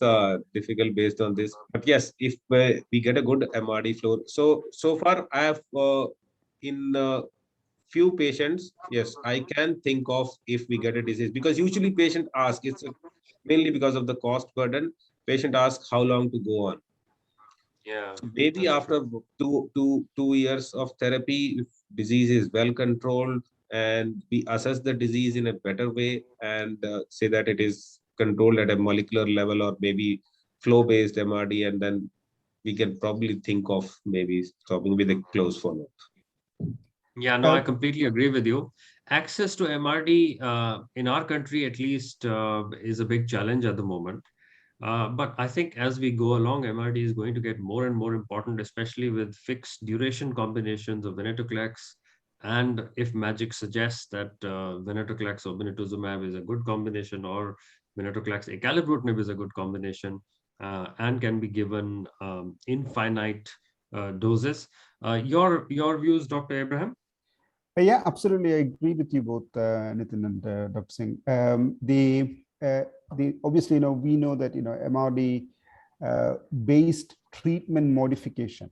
difficult based on this. But yes, if we get a good MRD flow. So far I have in few patients, yes, I can think of if we get a disease, because usually patient ask, it's mainly because of the cost burden. Patient asks how long to go on. Yeah. So maybe after two years of therapy, if disease is well controlled and we assess the disease in a better way and say that it is controlled at a molecular level or maybe flow-based MRD, and then we can probably think of maybe stopping with a close follow-up. Yeah, no, I completely agree with you. Access to MRD in our country, at least, is a big challenge at the moment. But I think as we go along, MRD is going to get more and more important, especially with fixed duration combinations of venetoclax. And if magic suggests that venetoclax or obinutuzumab is a good combination, or venetoclax acalabrutinib is a good combination, and can be given in finite doses. Your views, Dr. Abraham? Yeah, absolutely. I agree with you both, Nitin and Dr. Singh. Obviously, we know that MRD based treatment modification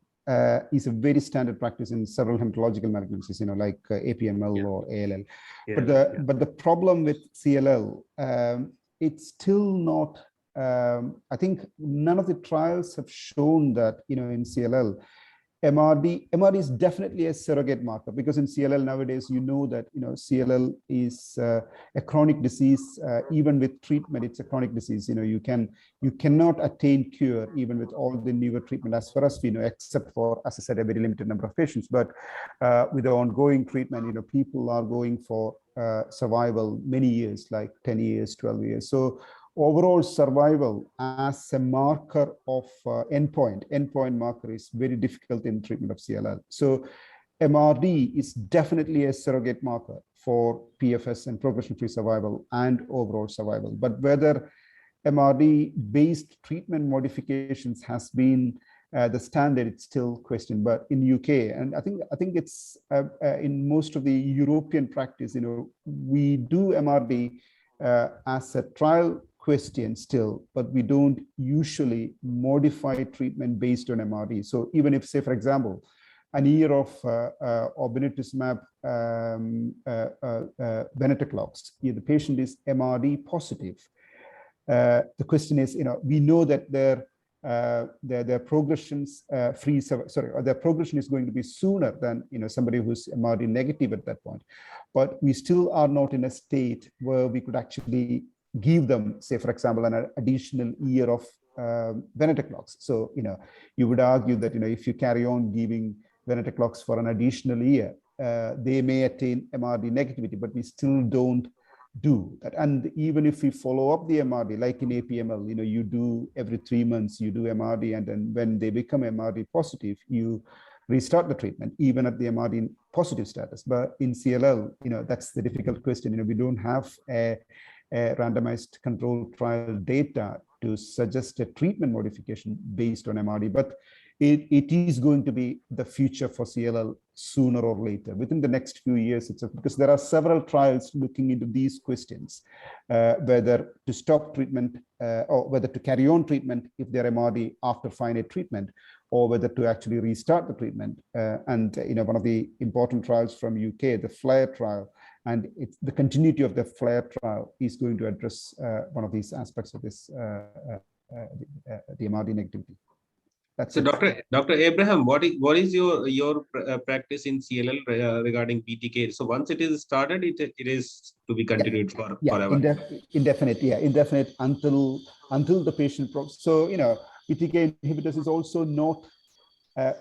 is a very standard practice in several hematological malignancies, like APML or ALL. Yeah, but the problem with CLL, it's still not. I think none of the trials have shown that in CLL, MRD is definitely a surrogate marker, because in CLL nowadays, you know that CLL is a chronic disease. Even with treatment, it's a chronic disease. You cannot attain cure even with all the newer treatment, as far as we know, except for, as I said, a very limited number of patients. But with the ongoing treatment, people are going for survival many years, like 10 years, 12 years. So overall survival as a marker of endpoint marker is very difficult in treatment of CLL. So MRD is definitely a surrogate marker for PFS and progression-free survival and overall survival. But whether MRD-based treatment modifications has been the standard, it's still questioned. But in UK, and I think it's in most of the European practice, we do MRD as a trial question still, but we don't usually modify treatment based on MRD. So even if, say, for example, an year of obinutuzumab venetoclax, the patient is MRD positive, the question is, we know that their progressions their progression is going to be sooner than somebody who's MRD negative at that point, but we still are not in a state where we could actually give them, say, for example, an additional year of venetoclax. So you would argue that if you carry on giving venetoclax for an additional year, they may attain MRD negativity, but we still don't do that. And even if we follow up the MRD, like in APML, you do every 3 months, you do MRD, and then when they become MRD positive, you restart the treatment, even at the MRD positive status. But in CLL, that's the difficult question. We don't have a randomized controlled trial data to suggest a treatment modification based on MRD, but it is going to be the future for CLL sooner or later, within the next few years itself, because there are several trials looking into these questions, whether to stop treatment or whether to carry on treatment if they're MRD after finite treatment, or whether to actually restart the treatment. And one of the important trials from UK, the FLAIR trial, and it's the continuity of the FLAIR trial is going to address one of these aspects of this, the MRD negativity. That's so, Dr. Abraham, what is your practice in CLL regarding BTK? So once it is started, it is to be continued for forever. Indefinite until the patient. So BTK inhibitors is also not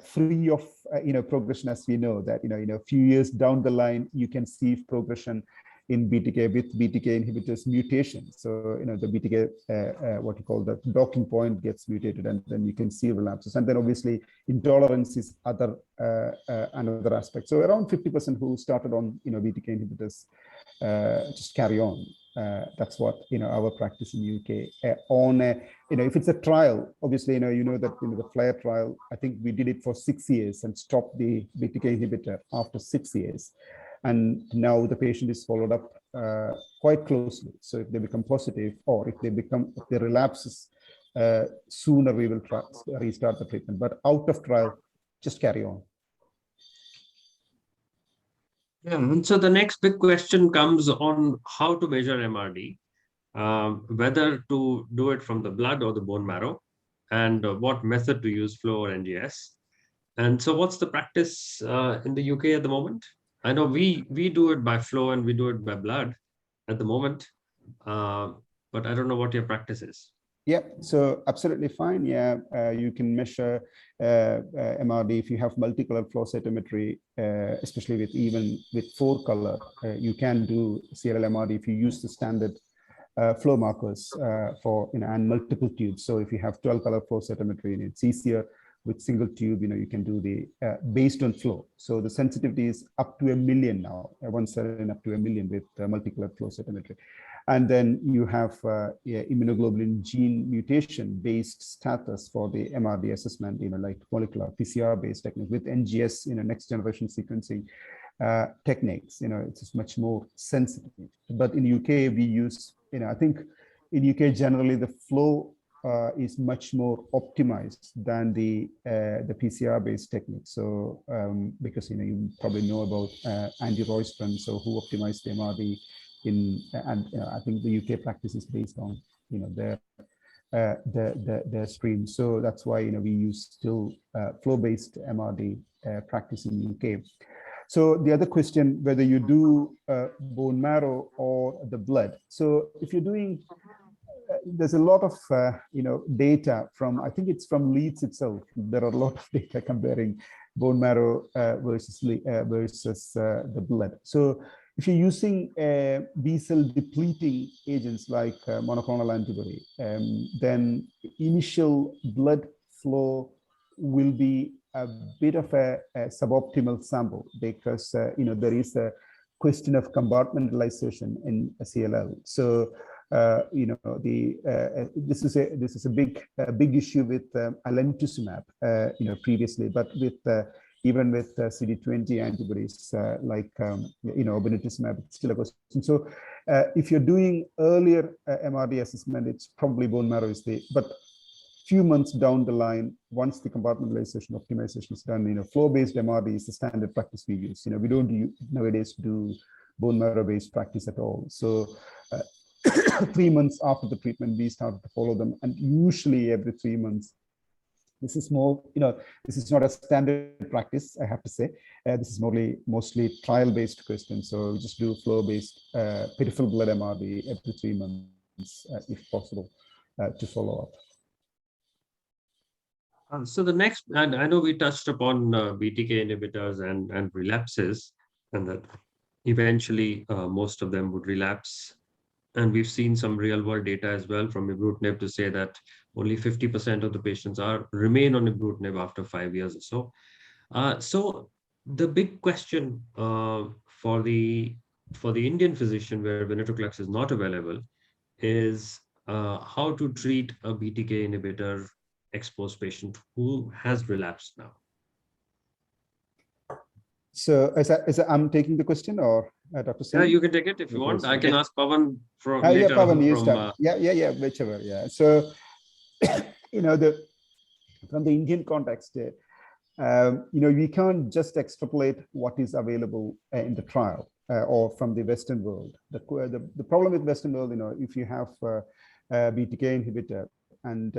free of progression, as we know that a few years down the line you can see progression in BTK with BTK inhibitors mutation. So the BTK what you call the docking point gets mutated, and then you can see relapses. And then obviously intolerance is another aspect. So around 50% who started on BTK inhibitors just carry on. That's what our practice in UK on if it's a trial, obviously that the FLAIR trial, I think we did it for 6 years and stopped the BTK inhibitor after 6 years, and now the patient is followed up quite closely. So if they become positive, or if they relapses sooner, we will restart the treatment. But out of trial, just carry on. Yeah, and so the next big question comes on how to measure MRD, whether to do it from the blood or the bone marrow, and what method to use, flow or NGS. And so what's the practice in the UK at the moment? I know we do it by flow and we do it by blood at the moment, but I don't know what your practice is. Yeah, so absolutely fine. Yeah, you can measure MRD if you have multicolor flow cytometry, especially with 4-color. You can do CLL MRD if you use the standard flow markers for and multiple tubes. So if you have 12-color flow cytometry, it's easier. With single tube, you can do the based on flow. So the sensitivity is up to 1 million now, 1 cell in up to 1 million with multicolor flow cytometry. And then you have immunoglobulin gene mutation based status for the MRD assessment, like molecular PCR based technique with NGS, next generation sequencing techniques. It's much more sensitive. But in UK, we use, I think in UK generally the flow is much more optimized than the PCR based technique. So because you probably know about Andy Royston, so who optimized the MRD and I think the UK practice is based on their the stream. So that's why we use still flow-based MRD practice in UK. So the other question, whether you do bone marrow or the blood. So if you're doing, there's a lot of data from, I think it's from Leeds itself. There are a lot of data comparing bone marrow versus the blood. So if you're using B-cell depleting agents like monoclonal antibody, then initial blood flow will be a bit of a suboptimal sample because there is a question of compartmentalization in CLL. So this is a big issue with alemtuzumab previously, but with even with CD20 antibodies like obinutuzumab, it's still a question. So if you're doing earlier MRD assessment, it's probably bone marrow is but few months down the line, once the compartmentalization optimization is done, flow-based MRD is the standard practice we use. We don't nowadays do bone marrow-based practice at all. So 3 months after the treatment, we started to follow them, and usually every 3 months. This is more, this is not a standard practice, I have to say. This is mostly trial-based question. So we just do flow-based peripheral blood MRD every 3 months, if possible, to follow up. So the next, and I know we touched upon BTK inhibitors and relapses, and that eventually most of them would relapse. And we've seen some real-world data as well from ibrutinib to say that only 50% of the patients remain on ibrutinib after 5 years or so. So the big question for the Indian physician where venetoclax is not available is how to treat a BTK inhibitor exposed patient who has relapsed now. So I'm taking the question, or Dr. Singh? Yeah, you can take it if you want. I can ask Pavan from later. Yeah, Pavan, you from, start. Yeah, whichever. Yeah. So, from the Indian context, we can't just extrapolate what is available in the trial or from the Western world. The problem with Western world, if you have a BTK inhibitor and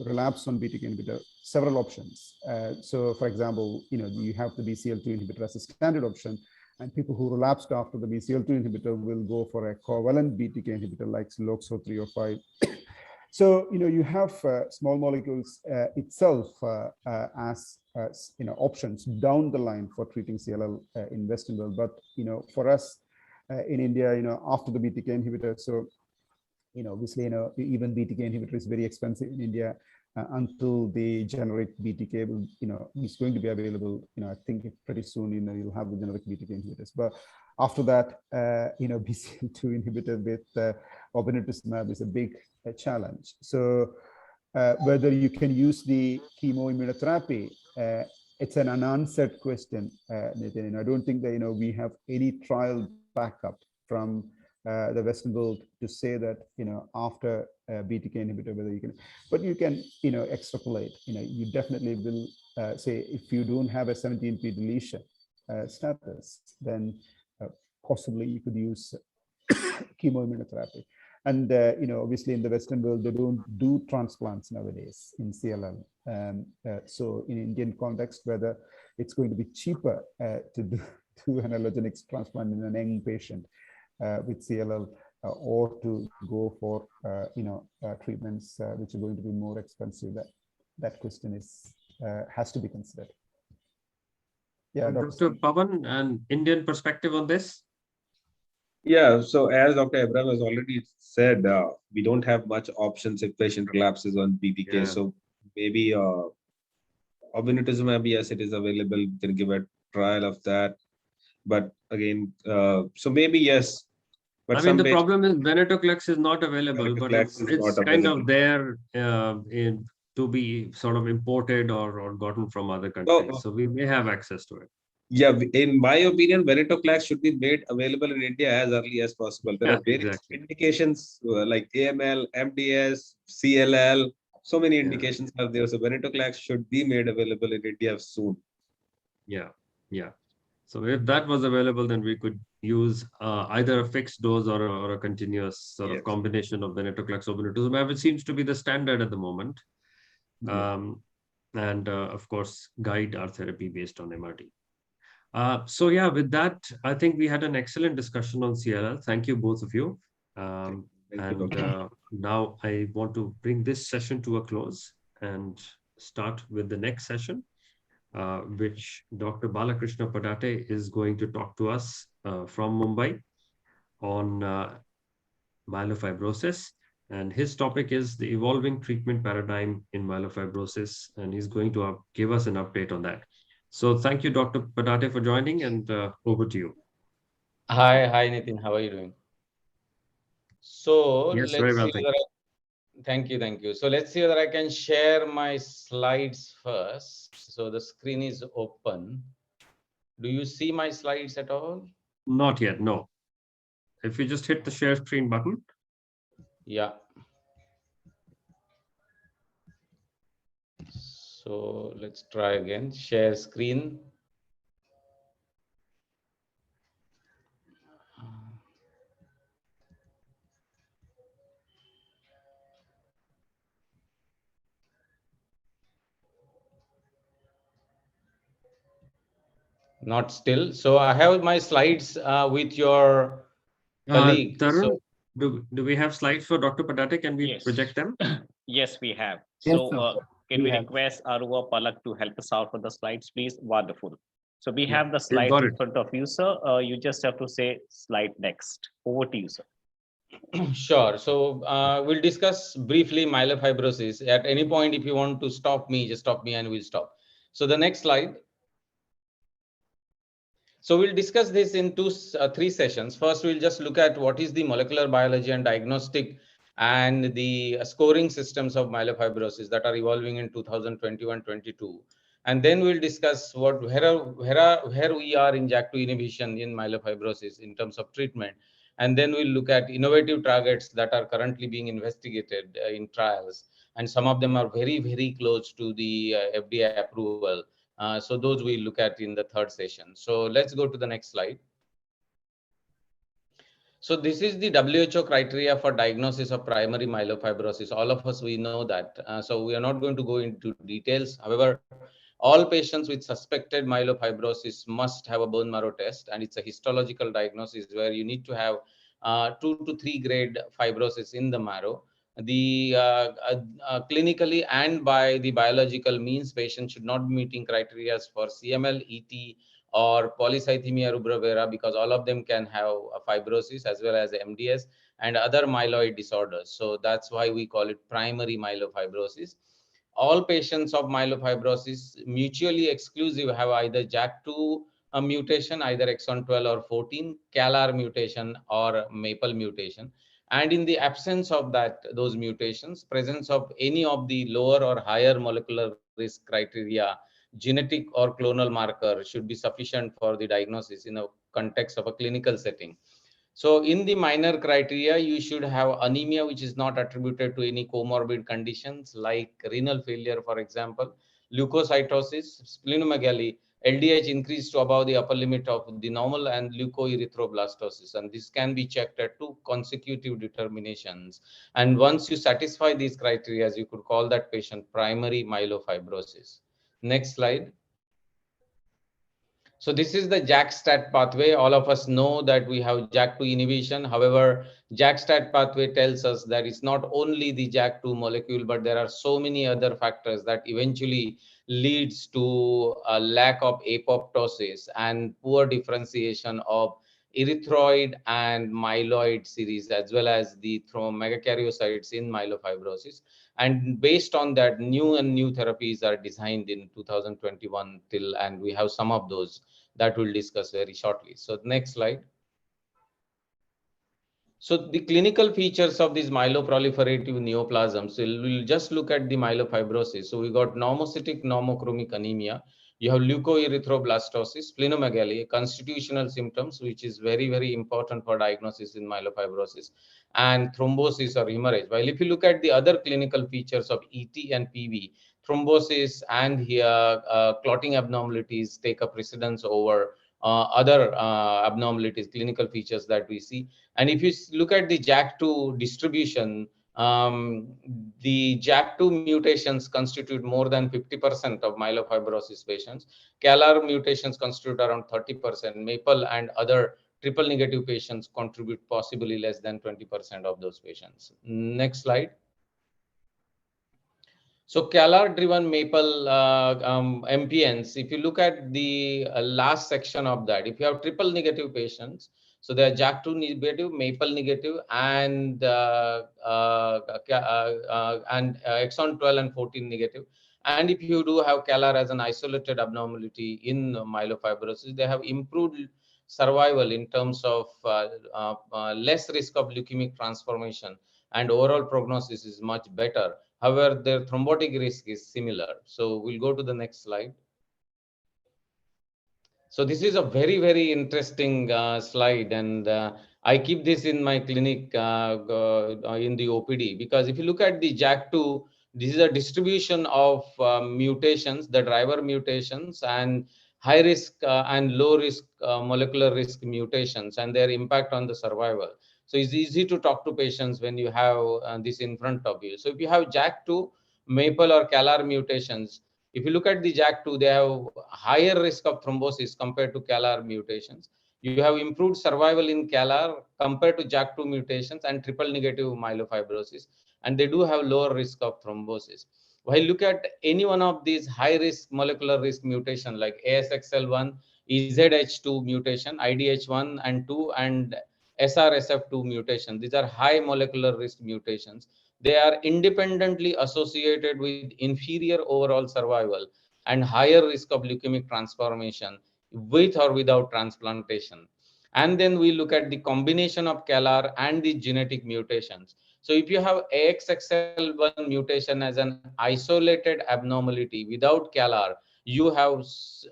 relapse on BTK inhibitor, several options. So, for example, you have the BCL2 inhibitor as a standard option, and people who relapsed after the BCL2 inhibitor will go for a covalent BTK inhibitor like Loxo 305. So, you have small molecules itself as options down the line for treating CLL in Western world. But, for us in India, after the BTK inhibitor, so, obviously, even BTK inhibitor is very expensive in India until the generic BTK will, is going to be available. I think pretty soon, you'll have the generic BTK inhibitors. But after that, BCL2 inhibitor with obinutuzumab is a big challenge. So whether you can use the chemoimmunotherapy, it's an unanswered question, Nitin. I don't think that, we have any trial backup from the Western world to say that, after BTK inhibitor, whether you can, but you can, extrapolate, you definitely will say if you don't have a 17p deletion status, then possibly you could use chemoimmunotherapy. And, obviously in the Western world, they don't do transplants nowadays in CLL. So in Indian context, whether it's going to be cheaper to do an allogeneic transplant in an young patient with CLL or to go for, treatments which are going to be more expensive, that question is has to be considered. Yeah, Dr. Pavan, an Indian perspective on this? Yeah, so as Dr. Abraham has already said, we don't have much options if patient relapses on BTK. Yeah. So maybe obinutuzumab, yes, it is available. You can give a trial of that. But again, so maybe yes. But I mean, the problem is venetoclax is not available, but it's kind of there to be sort of imported or gotten from other countries. So we may have access to it. Yeah, in my opinion, venetoclax should be made available in India as early as possible. There are various indications like AML, MDS, CLL, so many indications are there. So venetoclax should be made available in India soon. Yeah. So if that was available, then we could use either a fixed dose or a continuous sort of Yes. combination of venetoclax or obinutuzumab, which seems to be the standard at the moment. Yeah. And of course, guide our therapy based on MRD. So yeah, with that, I think we had an excellent discussion on CLL. Thank you, both of you. Thank you, And Dr. now I want to bring this session to a close and start with the next session, which Dr. Balakrishna Padate is going to talk to us from Mumbai on myelofibrosis. And his topic is the evolving treatment paradigm in myelofibrosis. And he's going to give us an update on that. So thank you, Dr. Padate, for joining, and over to you. Hi, Nitin. How are you doing? So Yes, very let's well, see thank whether thank you. So let's see whether I can share my slides first. So the screen is open. Do you see my slides at all? you. Not yet, no. If you just hit the share screen button. Yeah. So let's try again. Share screen. Not still. So I have my slides with your colleague. Tarun, So do we have slides for Dr. Padate? Can we Yes. project them? Yes, we have. Yes, So sir. can We we have. request Aruba Palak to help us out with the slides, please? Wonderful. So we Yeah, have the we've slides got in it. front of you, sir. You just have to say slide next. Over to you, sir. sure. So we'll discuss briefly myelofibrosis. At any point, if you want to stop me, just stop me and we'll stop. So the next slide. So we'll discuss this in three sessions. First, we'll just look at what is the molecular biology and diagnostic and the scoring systems of myelofibrosis that are evolving in 2021-22. And then we'll discuss where we are in JAK2 inhibition in myelofibrosis in terms of treatment. And then we'll look at innovative targets that are currently being investigated in trials. And some of them are very, very close to the FDA approval. So those we'll look at in the third session. So let's go to the next slide. So this is the WHO criteria for diagnosis of primary myelofibrosis. All of us, we know that. So we are not going to go into details. However, all patients with suspected myelofibrosis must have a bone marrow test, and it's a histological diagnosis where you need to have 2 to 3 grade fibrosis in the marrow. The clinically and by the biological means, patients should not be meeting criteria for CML, ET, or polycythemia rubra vera, because all of them can have a fibrosis as well as MDS and other myeloid disorders. So that's why we call it primary myelofibrosis. All patients of myelofibrosis mutually exclusive have either JAK2 mutation, either exon 12 or 14, CALR mutation or MAPLE mutation. And in the absence of those mutations, presence of any of the lower or higher molecular risk criteria, genetic or clonal marker should be sufficient for the diagnosis in a context of a clinical setting. So in the minor criteria, you should have anemia, which is not attributed to any comorbid conditions like renal failure, for example, leukocytosis, splenomegaly, LDH increased to above the upper limit of the normal, and leukoerythroblastosis. And this can be checked at 2 consecutive determinations. And once you satisfy these criteria, you could call that patient primary myelofibrosis. Next slide. So this is the JAK-STAT pathway. All of us know that we have JAK2 inhibition. However, JAK-STAT pathway tells us that it's not only the JAK2 molecule, but there are so many other factors that eventually leads to a lack of apoptosis and poor differentiation of erythroid and myeloid series, as well as the megakaryocytes in myelofibrosis. And based on that, new therapies are designed in 2021 till, and we have some of those that we'll discuss very shortly. So next slide. So the clinical features of these myeloproliferative neoplasms, so we'll just look at the myelofibrosis. So we got normocytic normochromic anemia. You have leukoerythroblastosis, splenomegaly, constitutional symptoms, which is very, very important for diagnosis in myelofibrosis, and thrombosis or hemorrhage. While if you look at the other clinical features of ET and PV, thrombosis and here clotting abnormalities take a precedence over other abnormalities, clinical features that we see. And if you look at the JAK2 distribution, the JAK2 mutations constitute more than 50% of myelofibrosis patients. CALR mutations constitute around 30%. MAPLE and other triple negative patients contribute possibly less than 20% of those patients. Next slide. So CALR-driven MAPLE MPNs, if you look at the last section of that, if you have triple negative patients, so they are JAK2 negative, MAPLE negative, and exon 12 and 14 negative. And if you do have CALR as an isolated abnormality in myelofibrosis, they have improved survival in terms of less risk of leukemic transformation, and overall prognosis is much better. However, their thrombotic risk is similar. So we'll go to the next slide. So this is a very, very interesting slide, and I keep this in my clinic in the OPD, because if you look at the JAK2, this is a distribution of mutations, the driver mutations, and high risk and low risk molecular risk mutations, and their impact on the survival. So it's easy to talk to patients when you have this in front of you. So if you have JAK2, MAPLE or CALR mutations, if you look at the JAK2, they have higher risk of thrombosis compared to CALR mutations. You have improved survival in CALR compared to JAK2 mutations and triple negative myelofibrosis, and they do have lower risk of thrombosis. While look at any one of these high risk molecular risk mutation like ASXL1, EZH2 mutation, IDH1 and 2, and SRSF2 mutation, these are high molecular risk mutations. They are independently associated with inferior overall survival and higher risk of leukemic transformation with or without transplantation. And then we look at the combination of CALR and the genetic mutations. So if you have AXXL1 mutation as an isolated abnormality without CALR, you have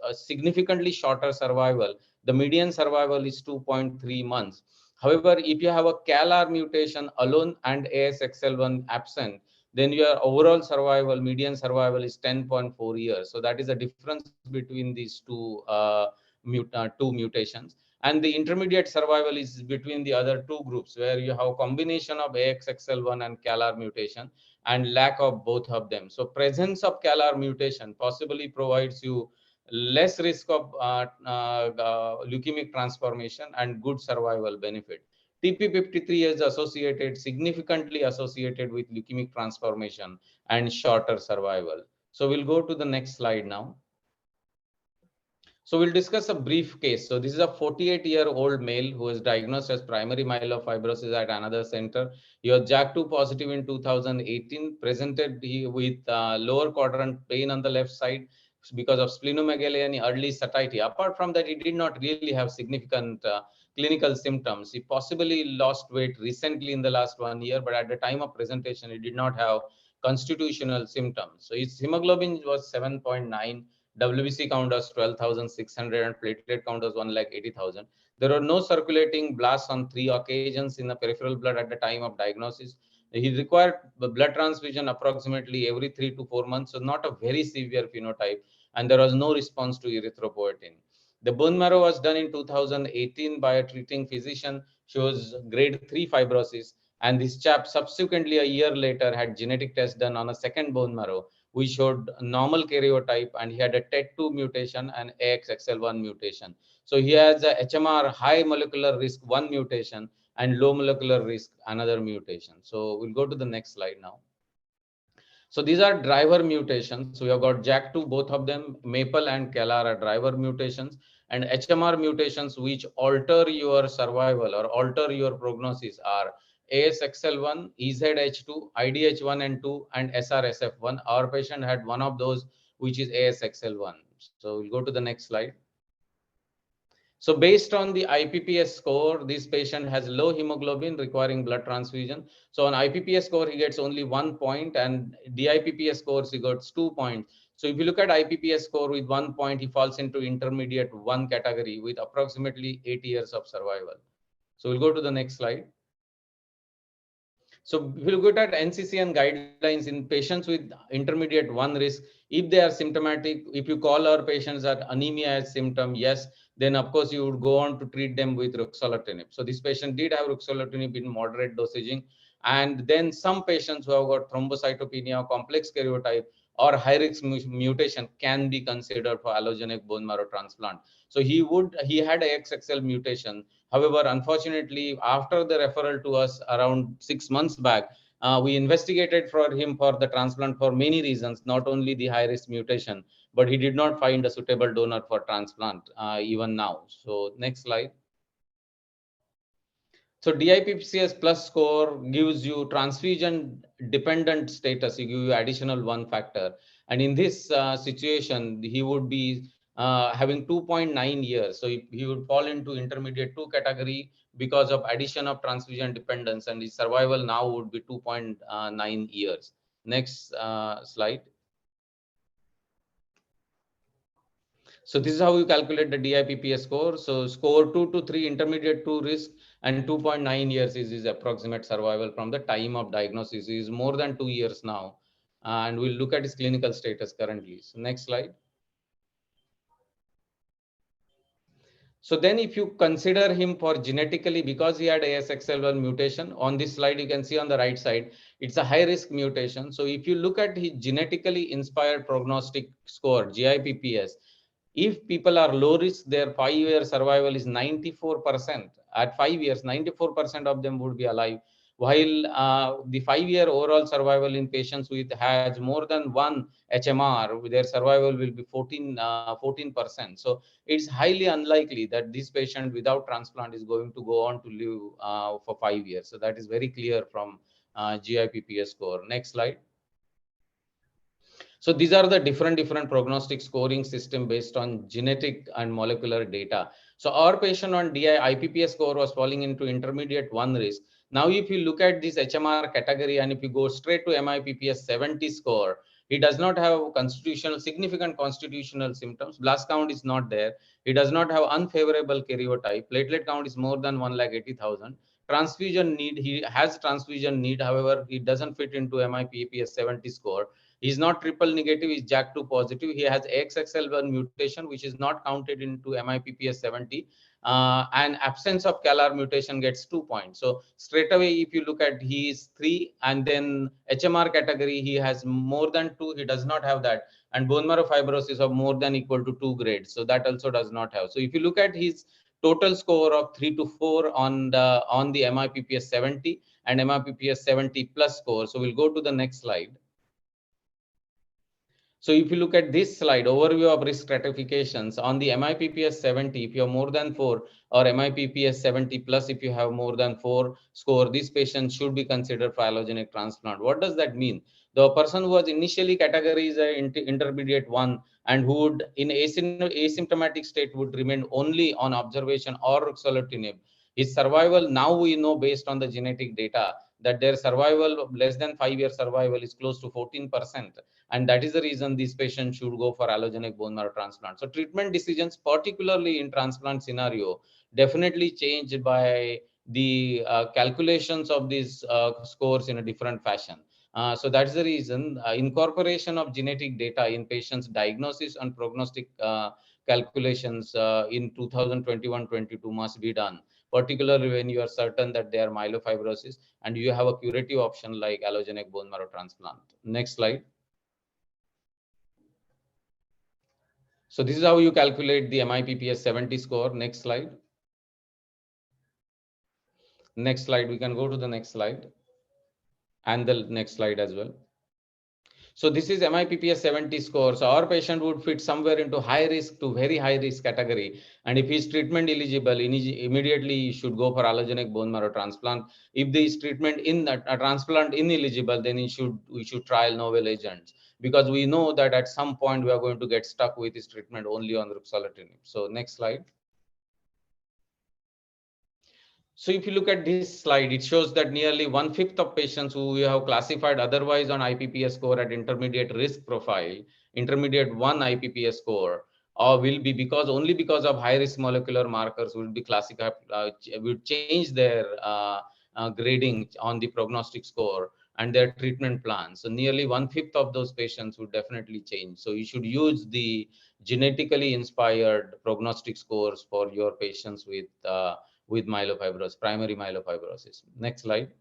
a significantly shorter survival. The median survival is 2.3 months. However, if you have a CALR mutation alone and ASXL1 absent, then your overall survival, median survival is 10.4 years. So that is the difference between these two mutations. And the intermediate survival is between the other two groups, where you have combination of AXXL1 and CALR mutation and lack of both of them. So presence of CALR mutation possibly provides you less risk of leukemic transformation and good survival benefit. TP53 is associated, significantly associated with leukemic transformation and shorter survival. So we'll go to the next slide now. So we'll discuss a brief case. So this is a 48-year-old male who was diagnosed as primary myelofibrosis at another center. He was JAK2 positive in 2018, presented with lower quadrant pain on the left side because of splenomegaly and early satiety. Apart from that, he did not really have significant clinical symptoms. He possibly lost weight recently in the last 1 year, but at the time of presentation, he did not have constitutional symptoms. So his hemoglobin was 7.9. WBC count was 12,600 and platelet count was 1,80,000. There were no circulating blasts on 3 occasions in the peripheral blood at the time of diagnosis. He required blood transfusion approximately every 3 to 4 months, so not a very severe phenotype, and there was no response to erythropoietin. The bone marrow was done in 2018 by a treating physician, shows grade 3 fibrosis, and this chap subsequently a year later had genetic test done on a second bone marrow. We showed normal karyotype, and he had a TET2 mutation and AXXL1 mutation. So he has a HMR high molecular risk 1 mutation and low molecular risk another mutation. So we'll go to the next slide now. So these are driver mutations. So we have got JAK2, both of them, MAPLE and CALR are driver mutations, and HMR mutations which alter your survival or alter your prognosis are ASXL1, EZH2, IDH1 and 2, and SRSF1. Our patient had one of those, which is ASXL1. So we'll go to the next slide. So based on the IPPS score, this patient has low hemoglobin requiring blood transfusion. So on IPPS score, he gets only 1 point, and DIPPS scores, he gets 2 points. So if you look at IPPS score with 1 point, he falls into intermediate 1 category with approximately 8 years of survival. So we'll go to the next slide. So we'll look at NCCN guidelines in patients with intermediate 1 risk. If they are symptomatic, if you call our patients that anemia as symptom, yes, then of course you would go on to treat them with ruxolitinib. So this patient did have ruxolitinib in moderate dosaging. And then some patients who have got thrombocytopenia, complex karyotype, or high risk mutation can be considered for allogeneic bone marrow transplant. So he had a XXL mutation. However, unfortunately, after the referral to us around 6 months back, we investigated for him for the transplant for many reasons, not only the high risk mutation, but he did not find a suitable donor for transplant even now. So next slide. So DIPPCS plus score gives you transfusion dependent status. You give you additional one factor. And in this situation, he would be having 2.9 years. So he would fall into intermediate 2 category because of addition of transfusion dependence, and his survival now would be 2.9 years. Next slide. So this is how you calculate the DIPPS score. So score 2 to 3, intermediate 2 risk, and 2.9 years is his approximate survival from the time of diagnosis. He is more than 2 years now. And we'll look at his clinical status currently. So next slide. So then if you consider him for genetically, because he had ASXL1 mutation, on this slide, you can see on the right side, it's a high risk mutation. So if you look at his genetically inspired prognostic score, GIPPS, if people are low risk, their 5-year survival is 94%. At 5 years, 94% of them would be alive, while the 5-year overall survival in patients with has more than one HMR, their survival will be 14%. So it's highly unlikely that this patient without transplant is going to go on to live for 5 years. So that is very clear from GIPPS score. Next slide. So these are the different prognostic scoring system based on genetic and molecular data. So our patient on DI-IPPS score was falling into intermediate 1 risk. Now, if you look at this HMR category, and if you go straight to MIPPS 70 score, he does not have significant constitutional symptoms. Blast count is not there. He does not have unfavorable karyotype. Platelet count is more than 180,000. Transfusion need, he has transfusion need. However, he doesn't fit into MIPPS 70 score. He's not triple negative, he's JAK2 positive. He has XXL1 mutation, which is not counted into MIPPS 70. And absence of CALR mutation gets 2 points. So straight away, if you look at, he is 3, and then HMR category, he has more than 2. He does not have that. And bone marrow fibrosis of more than equal to 2 grades. So that also does not have. So if you look at his total score of 3 to 4 on the MIPPS 70 and MIPPS 70 plus score. So we'll go to the next slide. So if you look at this slide, overview of risk stratifications on the MIPPS 70, if you have more than 4, or MIPPS 70 plus, if you have more than 4 score, this patient should be considered for allogenic transplant. What does that mean? The person who was initially categorized as intermediate 1 and who would in asymptomatic state would remain only on observation or ruxolitinib. His survival, now we know based on the genetic data that their survival, less than 5-year survival, is close to 14%. And that is the reason these patients should go for allogenic bone marrow transplant. So treatment decisions, particularly in transplant scenario, definitely changed by the calculations of these scores in a different fashion. So that's the reason incorporation of genetic data in patients' diagnosis and prognostic calculations in 2021-22 must be done, particularly when you are certain that they are myelofibrosis and you have a curative option like allogenic bone marrow transplant. Next slide. So this is how you calculate the MIPPS 70 score. Next slide. Next slide. We can go to the next slide and the next slide as well. So this is MIPPS 70 score. So our patient would fit somewhere into high risk to very high risk category. And if he's treatment eligible, immediately he should go for allogenic bone marrow transplant. If there is treatment in a transplant ineligible, then we should trial novel agents, because we know that at some point we are going to get stuck with this treatment only on ruxolitinib. So next slide. So if you look at this slide, it shows that nearly 1/5 of patients who we have classified otherwise on IPPS score at intermediate risk profile, intermediate 1 IPPS score, or will be only because of high risk molecular markers will be classified, will change their grading on the prognostic score and their treatment plans. So nearly 1/5 of those patients would definitely change. So you should use the genetically inspired prognostic scores for your patients with myelofibrosis, primary myelofibrosis. Next slide.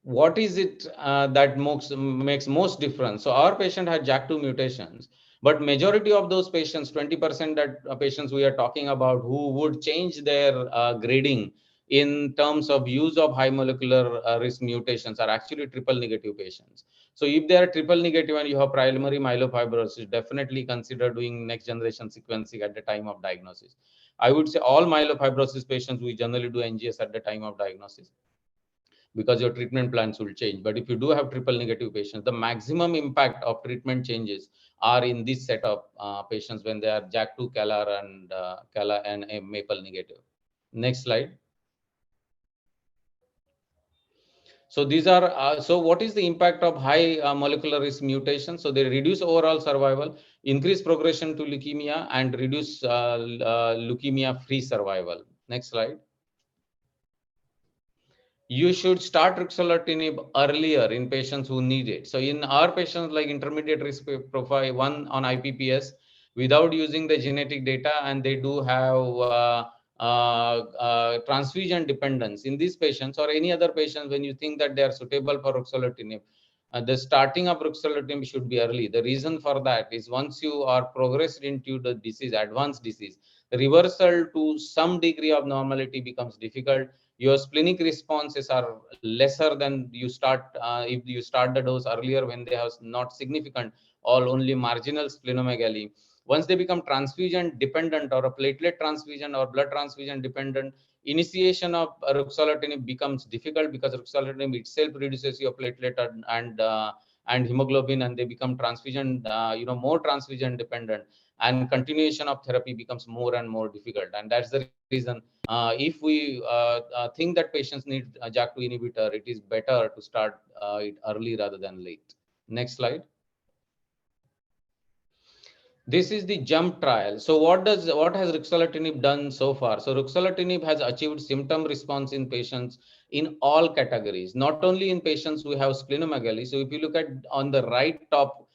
What is it that makes most difference? So our patient had JAK2 mutations, but majority of those patients, 20% that patients we are talking about who would change their grading in terms of use of high molecular risk mutations are actually triple negative patients. So if they are triple negative and you have primary myelofibrosis, definitely consider doing next generation sequencing at the time of diagnosis. I would say all myelofibrosis patients, we generally do NGS at the time of diagnosis, because your treatment plans will change. But if you do have triple negative patients, the maximum impact of treatment changes are in this set of patients when they are JAK2, CALR and a MAPLE negative. Next slide. So these are, so what is the impact of high molecular risk mutations? So they reduce overall survival, increase progression to leukemia, and reduce leukemia-free survival. Next slide. You should start ruxolitinib earlier in patients who need it. So in our patients like intermediate risk profile, one on IPPS, without using the genetic data, and they do have transfusion dependence in these patients or any other patients, when you think that they are suitable for ruxolitinib, the starting of ruxolitinib should be early. The reason for that is once you are progressed into the disease, advanced disease, reversal to some degree of normality becomes difficult. Your splenic responses are lesser than you start if you start the dose earlier when they have not significant or only marginal splenomegaly. Once they become transfusion dependent or a platelet transfusion or blood transfusion dependent, initiation of ruxolitinib becomes difficult because ruxolitinib itself reduces your platelet and hemoglobin, and they become transfusion more transfusion dependent, and continuation of therapy becomes more and more difficult. And that's the reason if we think that patients need a JAK2 inhibitor, it is better to start it early rather than late. Next slide. This is the JUMP trial. So what has ruxolitinib done so far? So ruxolitinib has achieved symptom response in patients in all categories, not only in patients who have splenomegaly. So if you look at on the right top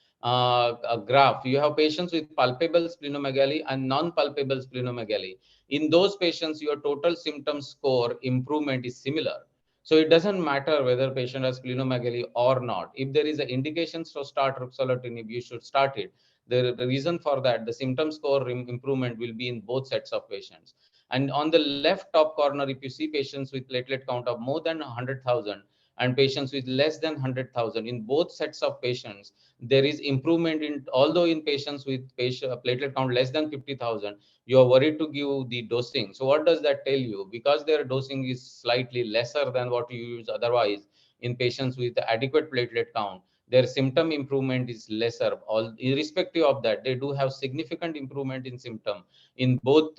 graph, you have patients with palpable splenomegaly and non-palpable splenomegaly. In those patients, your total symptom score improvement is similar. So it doesn't matter whether patient has splenomegaly or not. If there is an indication to start ruxolitinib, you should start it. The reason for that, the symptom score improvement will be in both sets of patients. And on the left top corner, if you see patients with platelet count of more than 100,000 and patients with less than 100,000, in both sets of patients, there is improvement in, although in patients with platelet count less than 50,000, you are worried to give the dosing. So what does that tell you? Because their dosing is slightly lesser than what you use otherwise in patients with adequate platelet count, their symptom improvement is lesser. All irrespective of that, they do have significant improvement in symptom in both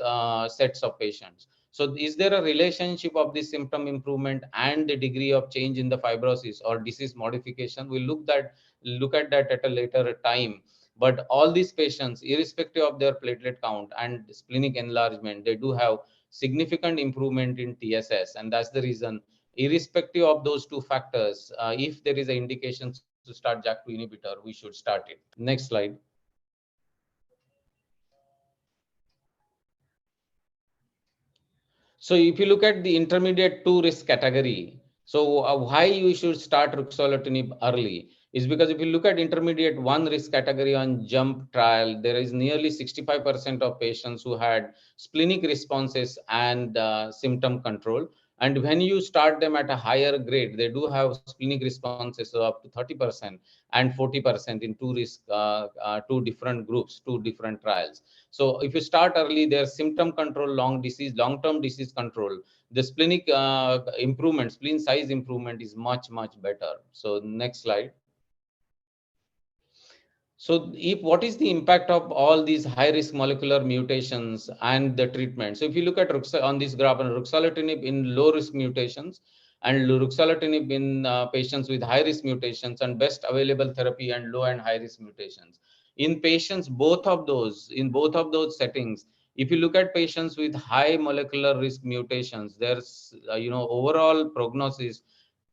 sets of patients. So is there a relationship of this symptom improvement and the degree of change in the fibrosis or disease modification? We'll look at that at a later time. But all these patients, irrespective of their platelet count and splenic enlargement, they do have significant improvement in TSS, and that's the reason, irrespective of those two factors, if there is an indication to start JAK2 inhibitor, we should start it. Next slide. So if you look at the intermediate 2 risk category, so why you should start ruxolitinib early is because if you look at intermediate 1 risk category on JUMP trial, there is nearly 65% of patients who had splenic responses and symptom control. And when you start them at a higher grade, they do have splenic responses of up to 30% and 40% in two different groups, 2 different trials. So if you start early, their symptom control, long-term disease control, the splenic improvement, spleen size improvement is much, much better. So next slide. So what is the impact of all these high-risk molecular mutations and the treatment? So if you look at on this graph, ruxolitinib in low-risk mutations and ruxolitinib in patients with high-risk mutations, and best available therapy and low and high-risk mutations. In patients, in both of those settings, if you look at patients with high molecular risk mutations, there's overall prognosis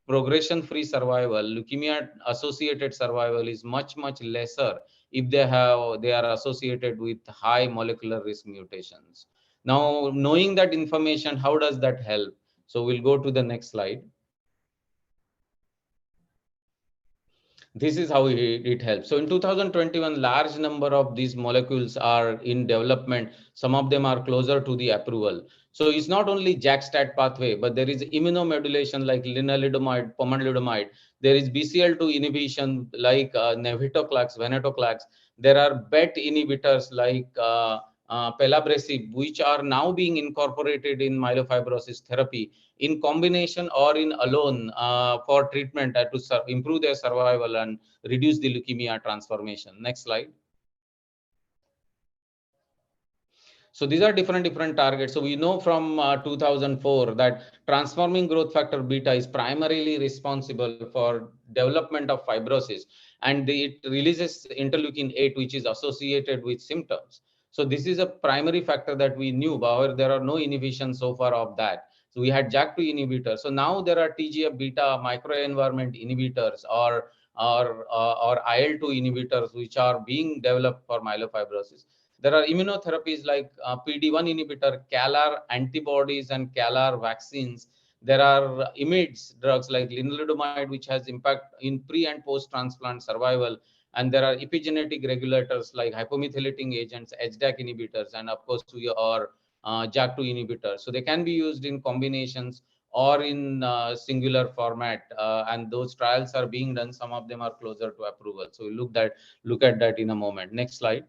progression-free survival, leukemia-associated survival is much, much lesser if they are associated with high molecular risk mutations. Now, knowing that information, how does that help? So we'll go to the next slide. This is how it helps. So in 2021, large number of these molecules are in development. Some of them are closer to the approval. So it's not only JAK-STAT pathway, but there is immunomodulation like lenalidomide, pomalidomide. There is BCL2 inhibition like navitoclax, venetoclax. There are BET inhibitors like pelabresib, which are now being incorporated in myelofibrosis therapy in combination or in alone for treatment to improve their survival and reduce the leukemia transformation. Next slide. So these are different targets. So we know from 2004 that transforming growth factor beta is primarily responsible for development of fibrosis, and it releases interleukin 8, which is associated with symptoms. So this is a primary factor that we knew, however, there are no inhibitions so far of that. So we had JAK2 inhibitors. So now there are TGF beta microenvironment inhibitors or IL-2 inhibitors, which are being developed for myelofibrosis. There are immunotherapies like PD-1 inhibitor, CALR antibodies, and CALR vaccines. There are IMiDs drugs like lenalidomide, which has impact in pre and post-transplant survival. And there are epigenetic regulators like hypomethylating agents, HDAC inhibitors, and of course, we are JAK2 inhibitors. So they can be used in combinations or in singular format, and those trials are being done. Some of them are closer to approval. So we look at that in a moment. Next slide.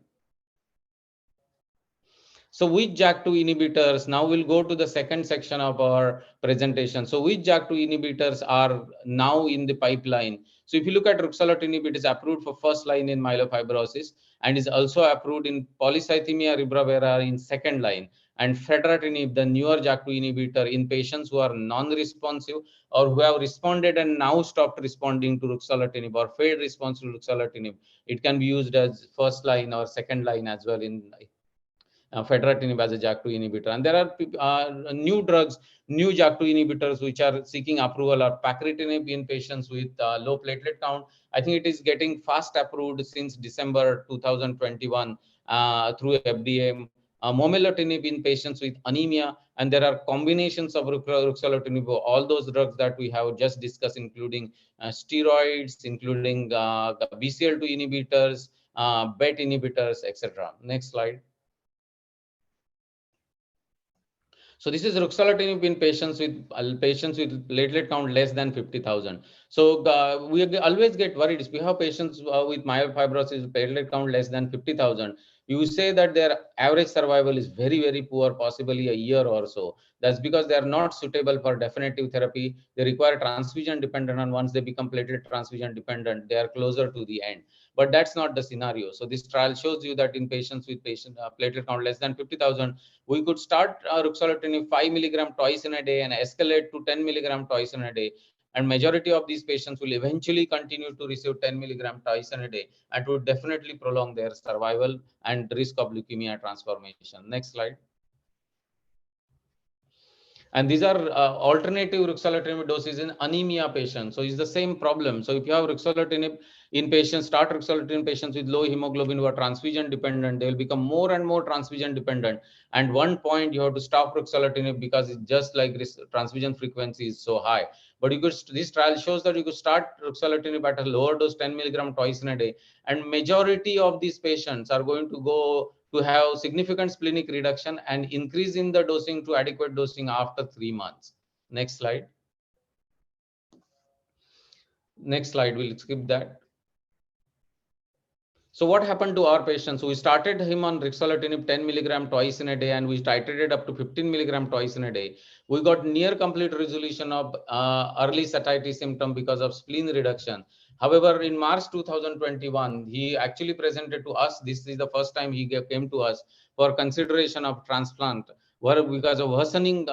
So with JAK2 inhibitors, now we'll go to the second section of our presentation. So with JAK2 inhibitors are now in the pipeline. So if you look at ruxolitinib, it is approved for first line in myelofibrosis and is also approved in polycythemia rubra vera in second line. And fedratinib, the newer JAK2 inhibitor in patients who are non-responsive or who have responded and now stopped responding to ruxolitinib or failed response to ruxolitinib, it can be used as first line or second line as well in fedratinib as a JAK2 inhibitor. And there are new drugs, new JAK2 inhibitors, which are seeking approval, or pacritinib in patients with low platelet count. I think it is getting fast approved since December 2021 through FDA. Momelotinib in patients with anemia, and there are combinations of ruxolitinib, all those drugs that we have just discussed, including steroids, including BCL2 inhibitors, BET inhibitors, etc. Next slide. So this is ruxolitinib in patients with platelet count less than 50,000. So we always get worried if we have patients with myelofibrosis platelet count less than 50,000. You say that their average survival is very, very poor, possibly a year or so. That's because they are not suitable for definitive therapy. They require transfusion dependent, and once they become platelet transfusion dependent, they are closer to the end. But that's not the scenario. So this trial shows you that in patients with platelet count less than 50,000, we could start ruxolitinib 5 milligram twice in a day and escalate to 10 milligram twice in a day. And majority of these patients will eventually continue to receive 10 milligram twice in a day, and would definitely prolong their survival and risk of leukemia transformation. Next slide. And these are alternative ruxolitinib doses in anemia patients. So it's the same problem. So if you have ruxolitinib in patients, start ruxolitinib patients with low hemoglobin who are transfusion dependent, they will become more and more transfusion dependent. And one point you have to stop ruxolitinib because it's just like this transfusion frequency is so high. But you could, this trial shows that you could start ruxolitinib at a lower dose, 10 milligram twice in a day. And majority of these patients are going to go to have significant splenic reduction and increase in the dosing to adequate dosing after 3 months. Next slide. Next slide, we'll skip that. So what happened to our patient? So we started him on ruxolitinib 10 milligram twice in a day, and we titrated up to 15 milligram twice in a day. We got near complete resolution of early satiety symptom because of spleen reduction. However, in March 2021, he actually presented to us. This is the first time he came to us for consideration of transplant, where because of worsening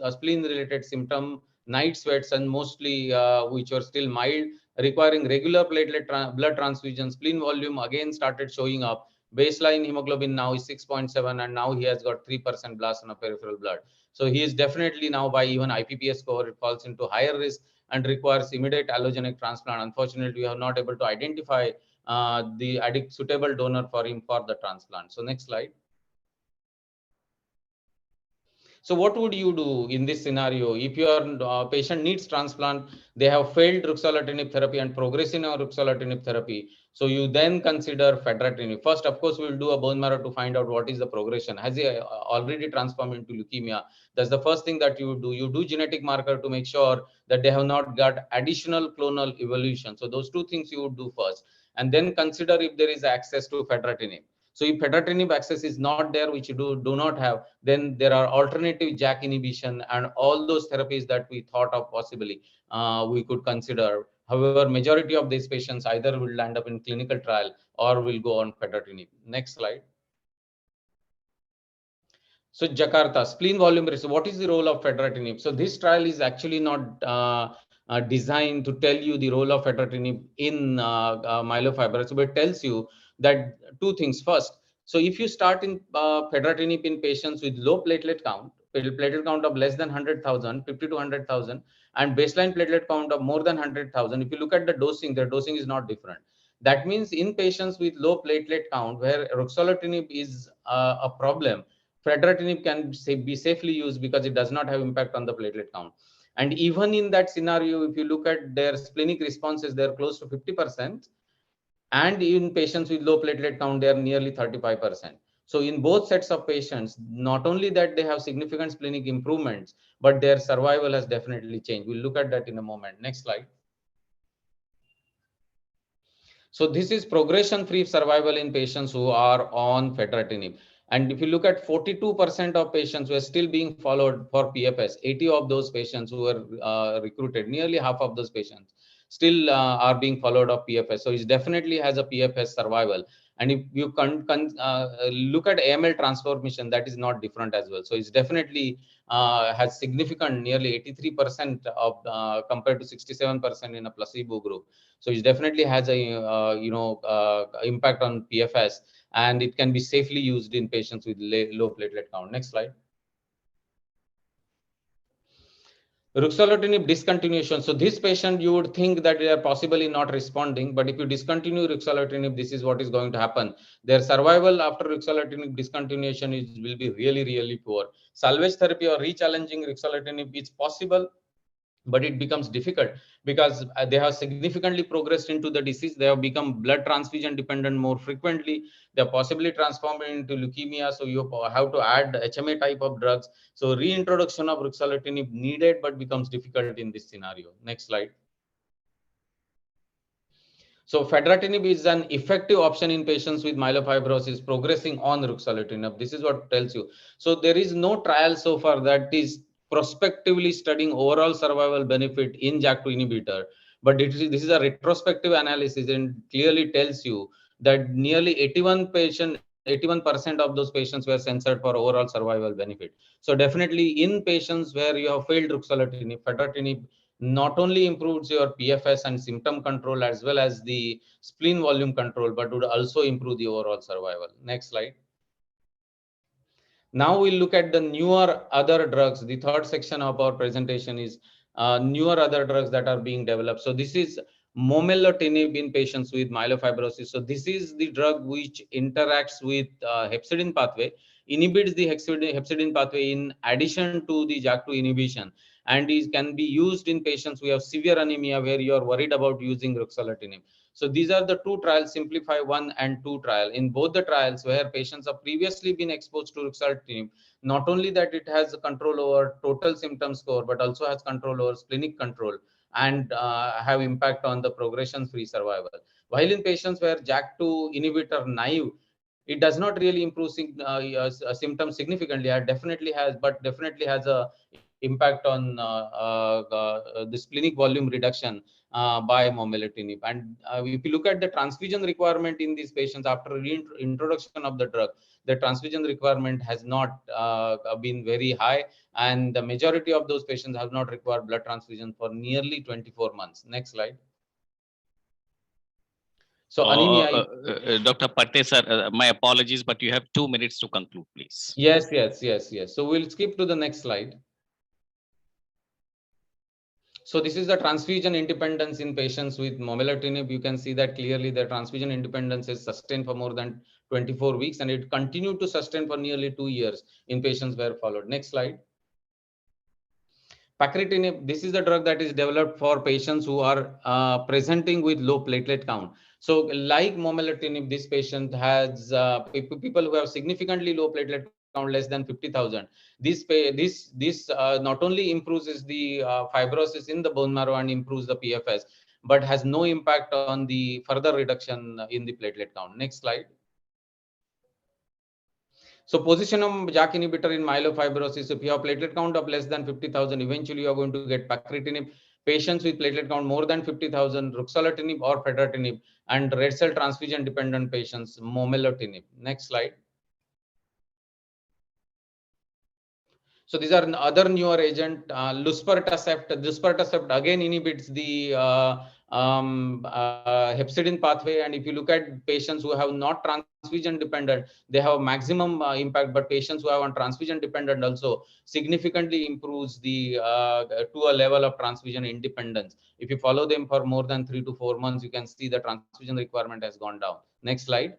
spleen-related symptom, night sweats, and mostly which were still mild, requiring regular platelet blood transfusion. Spleen volume again started showing up. Baseline hemoglobin now is 6.7, and now he has got 3% blast on a peripheral blood. So he is definitely now by even IPPS score, it falls into higher risk and requires immediate allogenic transplant. Unfortunately, we are not able to identify the suitable donor for him for the transplant. So next slide. So what would you do in this scenario? If your patient needs transplant, they have failed ruxolitinib therapy and progressing on ruxolitinib therapy. So you then consider fedratinib. First, of course, we'll do a bone marrow to find out what is the progression. Has he already transformed into leukemia? That's the first thing that you do. You do genetic marker to make sure that they have not got additional clonal evolution. So those two things you would do first. And then consider if there is access to fedratinib. So if fedratinib access is not there, which you do not have, then there are alternative JAK inhibition and all those therapies that we thought of possibly we could consider. However, majority of these patients either will land up in clinical trial or will go on fedratinib. Next slide. So Jakarta, spleen volume restriction. What is the role of fedratinib? So this trial is actually not designed to tell you the role of fedratinib in myelofibrosis, but it tells you that two things. First, so if you start in fedratinib in patients with low platelet count of less than 100,000, 50 to 100,000, and baseline platelet count of more than 100,000, if you look at the dosing, their dosing is not different. That means in patients with low platelet count, where ruxolitinib is a problem, fedratinib can be safely used because it does not have impact on the platelet count. And even in that scenario, if you look at their splenic responses, they're close to 50%. And in patients with low platelet count, they are nearly 35%. So in both sets of patients, not only that they have significant splenic improvements, but their survival has definitely changed. We'll look at that in a moment. Next slide. So this is progression-free survival in patients who are on fedratinib. And if you look at 42% of patients who are still being followed for PFS, 80 of those patients who were recruited, nearly half of those patients still are being followed up PFS. So it definitely has a PFS survival. And if you look at AML transformation, that is not different as well. So it's definitely has significant, nearly 83% of compared to 67% in a placebo group. So it definitely has a impact on PFS, and it can be safely used in patients with low platelet count. Next slide. Ruxolitinib discontinuation. So this patient, you would think that they are possibly not responding, but if you discontinue ruxolitinib, this is what is going to happen. Their survival after ruxolitinib discontinuation will be really, really poor. Salvage therapy or re-challenging ruxolitinib is possible, but it becomes difficult because they have significantly progressed into the disease. They have become blood transfusion dependent more frequently. They are possibly transformed into leukemia. So you have to add HMA type of drugs. So reintroduction of ruxolitinib needed, but becomes difficult in this scenario. Next slide. So fedratinib is an effective option in patients with myelofibrosis progressing on ruxolitinib. This is what tells you. So there is no trial so far that is prospectively studying overall survival benefit in JAK2 inhibitor, but this is a retrospective analysis and clearly tells you that nearly 81% of those patients were censored for overall survival benefit. So definitely in patients where you have failed ruxolitinib, fedratinib not only improves your PFS and symptom control as well as the spleen volume control, but would also improve the overall survival. Next slide. Now we'll look at the newer other drugs. The third section of our presentation is newer other drugs that are being developed. So this is momelotinib in patients with myelofibrosis. So this is the drug which interacts with hepcidin pathway, inhibits the hepcidin pathway in addition to the JAK2 inhibition, and it can be used in patients who have severe anemia where you are worried about using ruxolitinib. So these are the two trials, Simplify 1 and 2 trial. In both the trials where patients have previously been exposed to ruxolitinib, not only that it has control over total symptom score, but also has control over splenic control and have impact on the progression-free survival. While in patients where JAK2 inhibitor naive, it does not really improve symptoms significantly. It definitely has a impact on the splenic volume reduction by momelotinib. And if you look at the transfusion requirement in these patients after introduction of the drug, the transfusion requirement has not been very high, and the majority of those patients have not required blood transfusion for nearly 24 months. Next slide. So anemia. Dr. Patte, sir, my apologies, but you have 2 minutes to conclude, please. Yes. So we'll skip to the next slide. So this is the transfusion independence in patients with momelotinib. You can see that clearly the transfusion independence is sustained for more than 24 weeks, and it continued to sustain for nearly 2 years in patients were followed. Next slide. Pacritinib, this is the drug that is developed for patients who are presenting with low platelet count. So like momelotinib, this patient has people who have significantly low platelet count less than 50,000. This not only improves the fibrosis in the bone marrow and improves the PFS, but has no impact on the further reduction in the platelet count. Next slide. So position of JAK inhibitor in myelofibrosis, if you have platelet count of less than 50,000, eventually you are going to get pacritinib. Patients with platelet count more than 50,000, ruxolitinib or fedratinib, and red cell transfusion dependent patients, momelotinib. Next slide. So these are other newer agent, luspatercept. Luspatercept again inhibits the hepcidin pathway, and if you look at patients who have not transfusion dependent, they have maximum impact, but patients who have on transfusion dependent also significantly improves the to a level of transfusion independence. If you follow them for more than 3 to 4 months, you can see the transfusion requirement has gone down. Next slide.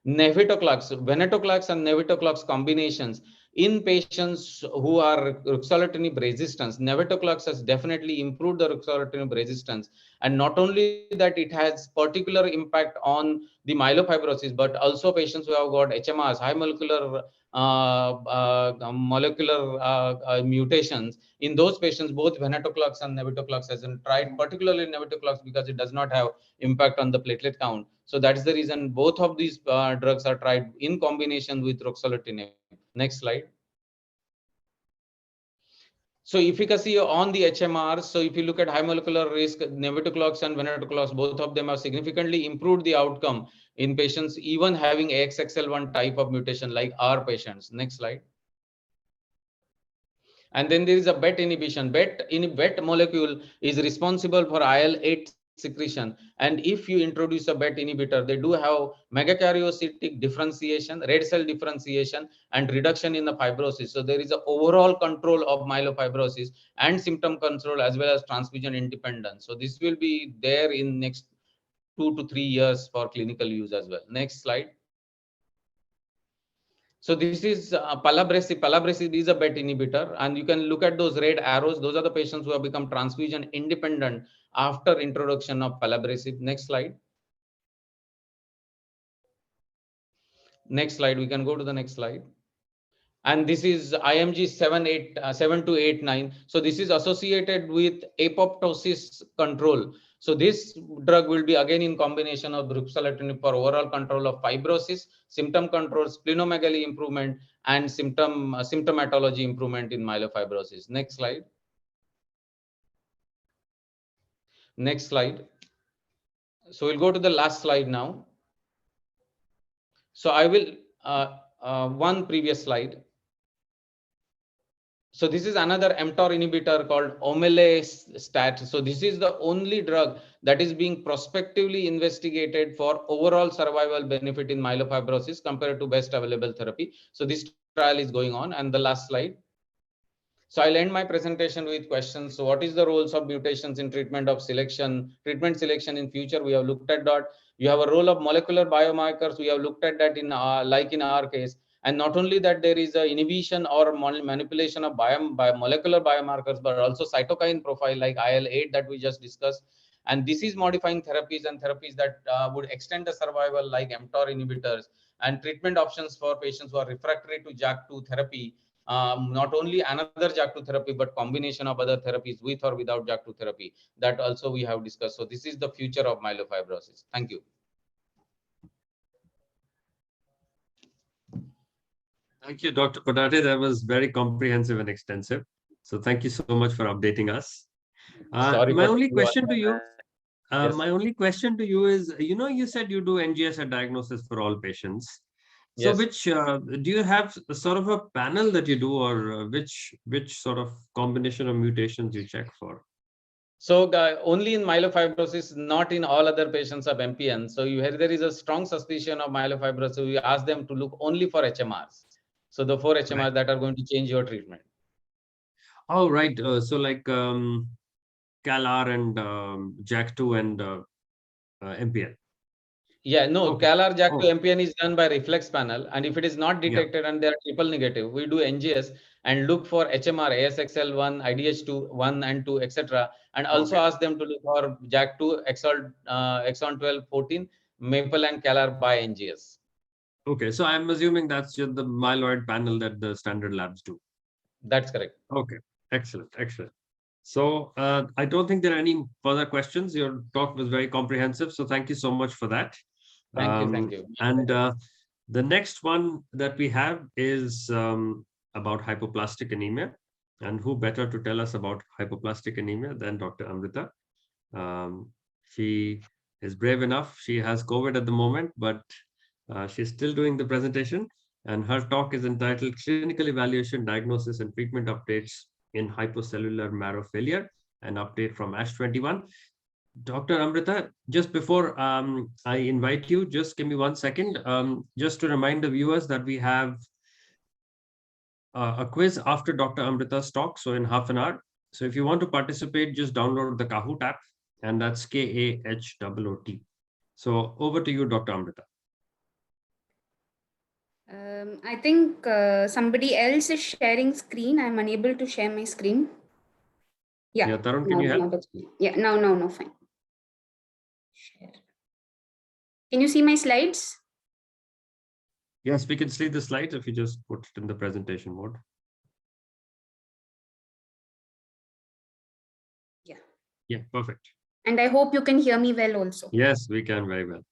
Navitoclax, venetoclax and navitoclax combinations in patients who are ruxolitinib resistance. Navitoclax has definitely improved the ruxolitinib resistance, and not only that, it has particular impact on the myelofibrosis, but also patients who have got HMRs, high molecular mutations. In those patients, both venetoclax and navitoclax has been tried, particularly navitoclax because it does not have impact on the platelet count. So that is the reason both of these drugs are tried in combination with ruxolitinib. Next slide. So efficacy on the HMRs. So if you look at high molecular risk, navitoclax and venetoclax, both of them have significantly improved the outcome in patients even having AXXL1 type of mutation like our patients. Next slide. And then there is a BET inhibition. BET molecule is responsible for IL-8 secretion, and if you introduce a BET inhibitor, they do have megakaryocytic differentiation, red cell differentiation, and reduction in the fibrosis. So there is an overall control of myelofibrosis and symptom control as well as transfusion independence. So this will be there in next 2 to 3 years for clinical use as well. Next slide. So this is pelabresib. Pelabresib is a BET inhibitor, and you can look at those red arrows. Those are the patients who have become transfusion independent after introduction of pelabresib. Next slide. Next slide. We can go to the next slide. And this is IMG 7289. So this is associated with apoptosis control. So this drug will be again in combination of ruxolitinib for overall control of fibrosis, symptom control, splenomegaly improvement, and symptomatology improvement in myelofibrosis. Next slide. Next slide. So we'll go to the last slide now. So I will one previous slide. So this is another mTOR inhibitor called omelestat. So this is the only drug that is being prospectively investigated for overall survival benefit in myelofibrosis compared to best available therapy. So this trial is going on. And the last slide. So I'll end my presentation with questions. So what is the roles of mutations in treatment selection in future? We have looked at that. You have a role of molecular biomarkers. We have looked at that in like in our case. And not only that, there is a inhibition or manipulation of molecular biomarkers, but also cytokine profile like IL-8 that we just discussed. And this is modifying therapies and therapies that would extend the survival like mTOR inhibitors, and treatment options for patients who are refractory to JAK2 therapy. Not only another JAK2 therapy, but combination of other therapies with or without JAK2 therapy. That also we have discussed. So this is the future of myelofibrosis. Thank you. Thank you, Dr. Kodate. That was very comprehensive and extensive. So thank you so much for updating us. My only question to you, Yes. my only question to you is, you said you do NGS diagnosis for all patients. So Yes. which do you have sort of a panel that you do, or which sort of combination of mutations you check for? So only in myelofibrosis, not in all other patients of MPN. So there is a strong suspicion of myelofibrosis. We ask them to look only for HMRs. So the 4 HMRs that are going to change your treatment. Oh, right. So like CALR and JAK2 and MPN. Yeah, no, Okay. CALR JAK2 Oh, MPN is done by reflex panel. And if it is not yeah. detected and they are triple negative, we do NGS and look for HMR, ASXL1, IDH2, 1 and 2, etc. And also Okay. ask them to look for JAK2, exon 12, 14, MAPLE and CALR by NGS. Okay. So I'm assuming that's just the myeloid panel that the standard labs do. That's correct. Okay. Excellent. Excellent. So I don't think there are any further questions. Your talk was very comprehensive. So thank you so much for that. Thank you. Thank you. And the next one that we have is about hypoplastic anemia. And who better to tell us about hypoplastic anemia than Dr. Amrita? She is brave enough. She has COVID at the moment, but she's still doing the presentation. And her talk is entitled Clinical Evaluation, Diagnosis, and Treatment Updates in Hypocellular Marrow Failure, an update from ASH 21. Dr. Amrita, just before I invite you, just give me 1 second, just to remind the viewers that we have a quiz after Dr. Amrita's talk, so in half an hour. So if you want to participate, just download the Kahoot app, and that's KAHOOT. So over to you, Dr. Amrita. I think somebody else is sharing screen. I'm unable to share my screen. Yeah, Tarun, can you help? Yeah, no, fine. Share. Can you see my slides? Yes, we can see the slides if you just put it in the presentation mode. Yeah. Yeah, perfect. And I hope you can hear me well also. Yes, we can very well.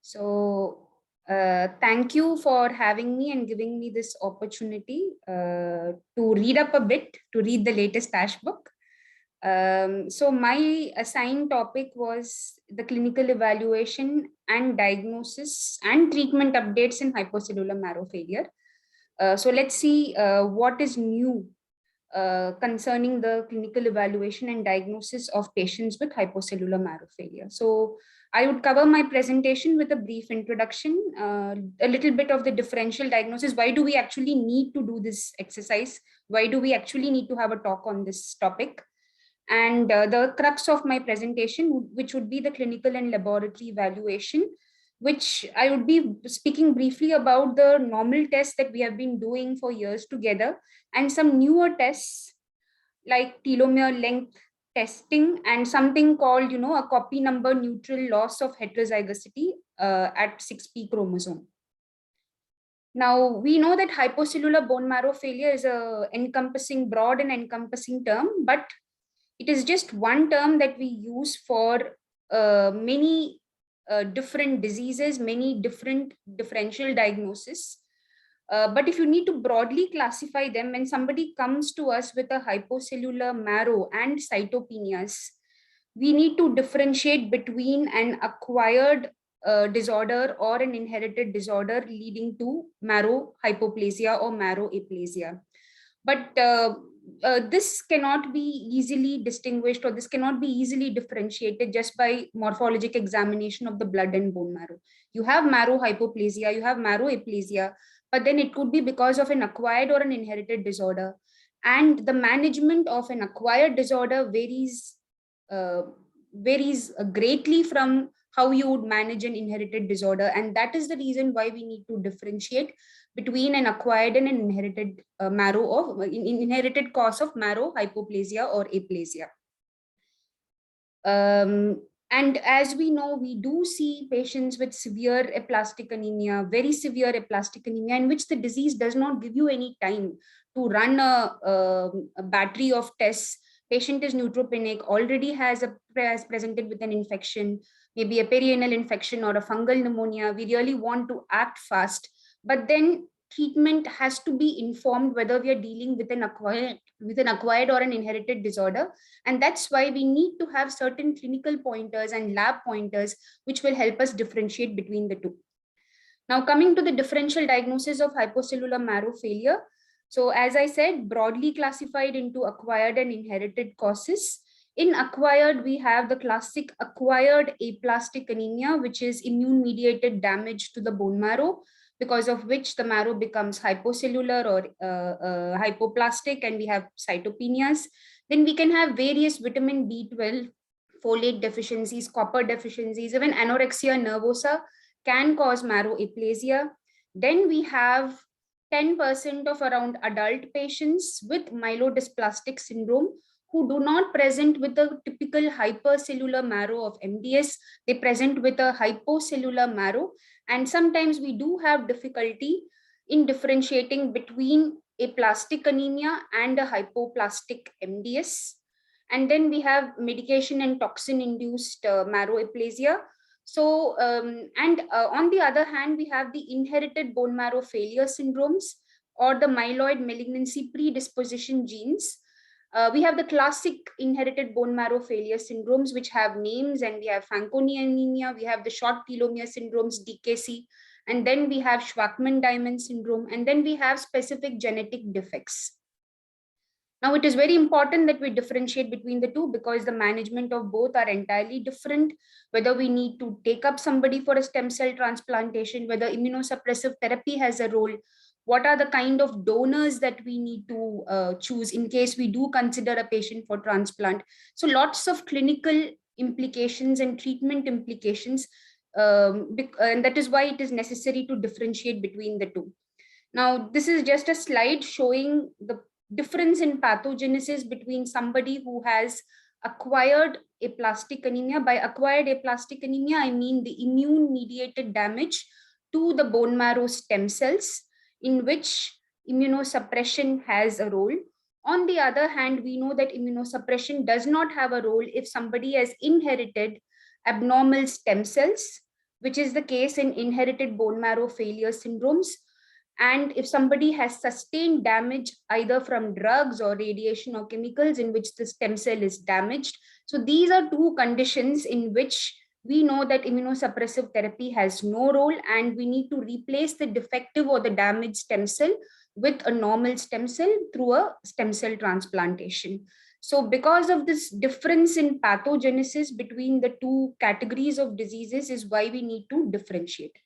So thank you for having me and giving me this opportunity to read up a bit, to read the latest ASH book. So my assigned topic was the clinical evaluation and diagnosis and treatment updates in hypocellular marrow failure. So let's see what is new concerning the clinical evaluation and diagnosis of patients with hypocellular marrow failure. So I would cover my presentation with a brief introduction, a little bit of the differential diagnosis. Why do we actually need to do this exercise? Why do we actually need to have a talk on this topic? And the crux of my presentation, which would be the clinical and laboratory evaluation, which I would be speaking briefly about the normal tests that we have been doing for years together, and some newer tests like telomere length testing and something called, a copy number neutral loss of heterozygosity at 6p chromosome. Now, we know that hypocellular bone marrow failure is a broad and encompassing term, but it is just one term that we use for many different diseases, many different differential diagnoses. But if you need to broadly classify them, when somebody comes to us with a hypocellular marrow and cytopenias, we need to differentiate between an acquired disorder or an inherited disorder leading to marrow hypoplasia or marrow aplasia. But this cannot be easily distinguished, or this cannot be easily differentiated just by morphologic examination of the blood and bone marrow. You have marrow hypoplasia, you have marrow aplasia, but then it could be because of an acquired or an inherited disorder. And the management of an acquired disorder varies greatly from how you would manage an inherited disorder. And that is the reason why we need to differentiate between an acquired and an inherited inherited cause of marrow hypoplasia or aplasia. And as we know, we do see patients with severe aplastic anemia, very severe aplastic anemia, in which the disease does not give you any time to run a battery of tests. Patient is neutropenic, already has presented with an infection, maybe a perianal infection or a fungal pneumonia. We really want to act fast, but then treatment has to be informed whether we are dealing with an acquired or an inherited disorder. And that's why we need to have certain clinical pointers and lab pointers which will help us differentiate between the two. Now, coming to the differential diagnosis of hypocellular marrow failure. So as I said, broadly classified into acquired and inherited causes. In acquired, we have the classic acquired aplastic anemia, which is immune-mediated damage to the bone marrow, because of which the marrow becomes hypocellular or hypoplastic, and we have cytopenias. Then we can have various vitamin B12, folate deficiencies, copper deficiencies, even anorexia nervosa can cause marrow aplasia. Then we have 10% of around adult patients with myelodysplastic syndrome who do not present with the typical hypercellular marrow of MDS. They present with a hypocellular marrow. And sometimes we do have difficulty in differentiating between aplastic anemia and a hypoplastic MDS. And then we have medication and toxin induced marrow aplasia. So, on the other hand, we have the inherited bone marrow failure syndromes or the myeloid malignancy predisposition genes. We have the classic inherited bone marrow failure syndromes, which have names, and we have Fanconi anemia, we have the short telomere syndromes, DKC, and then we have Schwachman-Diamond syndrome, and then we have specific genetic defects. Now, it is very important that we differentiate between the two because the management of both are entirely different. Whether we need to take up somebody for a stem cell transplantation, whether immunosuppressive therapy has a role, what are the kind of donors that we need to choose in case we do consider a patient for transplant. So lots of clinical implications and treatment implications, and that is why it is necessary to differentiate between the two. Now, this is just a slide showing the difference in pathogenesis between somebody who has acquired aplastic anemia. By acquired aplastic anemia, I mean the immune-mediated damage to the bone marrow stem cells, in which immunosuppression has a role. On the other hand, we know that immunosuppression does not have a role if somebody has inherited abnormal stem cells, which is the case in inherited bone marrow failure syndromes. And if somebody has sustained damage either from drugs or radiation or chemicals in which the stem cell is damaged. So these are two conditions in which we know that immunosuppressive therapy has no role, and we need to replace the defective or the damaged stem cell with a normal stem cell through a stem cell transplantation. So because of this difference in pathogenesis between the two categories of diseases is why we need to differentiate.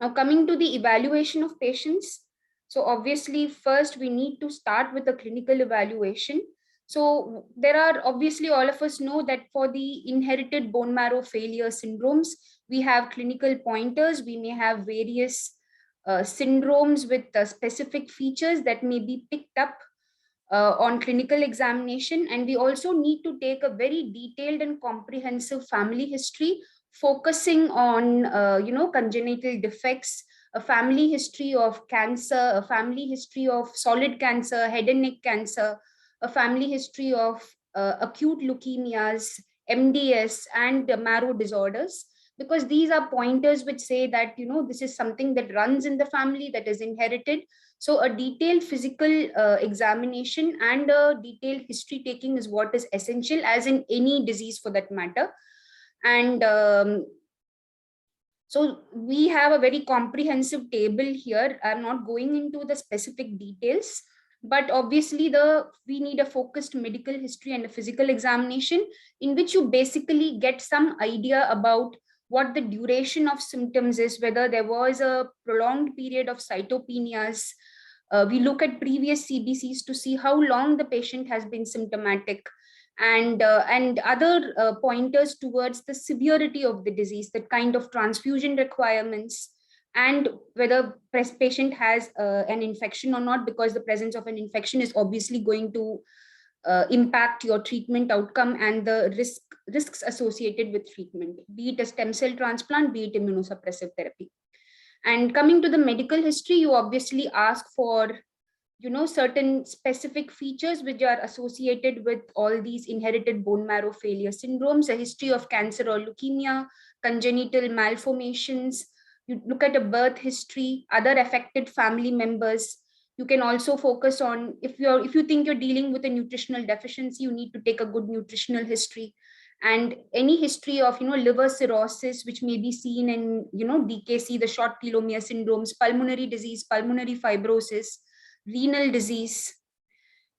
Now, coming to the evaluation of patients. So obviously, first we need to start with a clinical evaluation. So there are, obviously, all of us know that for the inherited bone marrow failure syndromes, we have clinical pointers. We may have various syndromes with specific features that may be picked up on clinical examination. And we also need to take a very detailed and comprehensive family history, focusing on congenital defects, a family history of cancer, a family history of solid cancer, head and neck cancer, a family history of acute leukemias, MDS, and marrow disorders, because these are pointers which say that this is something that runs in the family, that is inherited. So a detailed physical examination and a detailed history taking is what is essential, as in any disease for that matter. And so we have a very comprehensive table here. I'm not going into the specific details, but obviously we need a focused medical history and a physical examination in which you basically get some idea about what the duration of symptoms is, whether there was a prolonged period of cytopenias. We look at previous CBCs to see how long the patient has been symptomatic, and other pointers towards the severity of the disease, the kind of transfusion requirements, and whether patient has an infection or not, because the presence of an infection is obviously going to impact your treatment outcome and the risks associated with treatment, be it a stem cell transplant, be it immunosuppressive therapy. And coming to the medical history, you obviously ask for certain specific features which are associated with all these inherited bone marrow failure syndromes, a history of cancer or leukemia, congenital malformations. You look at a birth history, other affected family members. You can also focus on, if you think you're dealing with a nutritional deficiency, you need to take a good nutritional history, and any history of liver cirrhosis, which may be seen in DKC, the short telomere syndromes, pulmonary disease, pulmonary fibrosis, renal disease.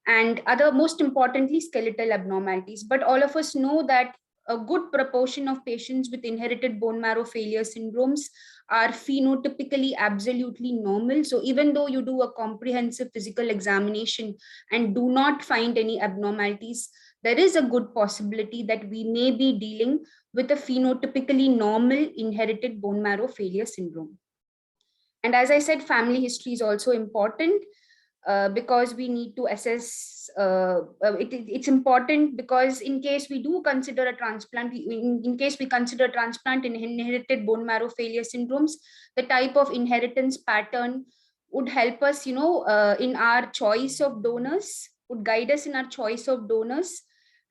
and other, most importantly, skeletal abnormalities. But all of us know that a good proportion of patients with inherited bone marrow failure syndromes are phenotypically absolutely normal. So even though you do a comprehensive physical examination and do not find any abnormalities, there is a good possibility that we may be dealing with a phenotypically normal inherited bone marrow failure syndrome. And as I said, family history is also important. Because we need to assess, it's important because in case we do consider a transplant, in case we consider transplant in inherited bone marrow failure syndromes, the type of inheritance pattern would help us, in our choice of donors, would guide us in our choice of donors,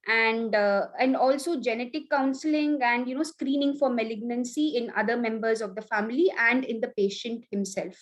and also genetic counseling and screening for malignancy in other members of the family and in the patient himself.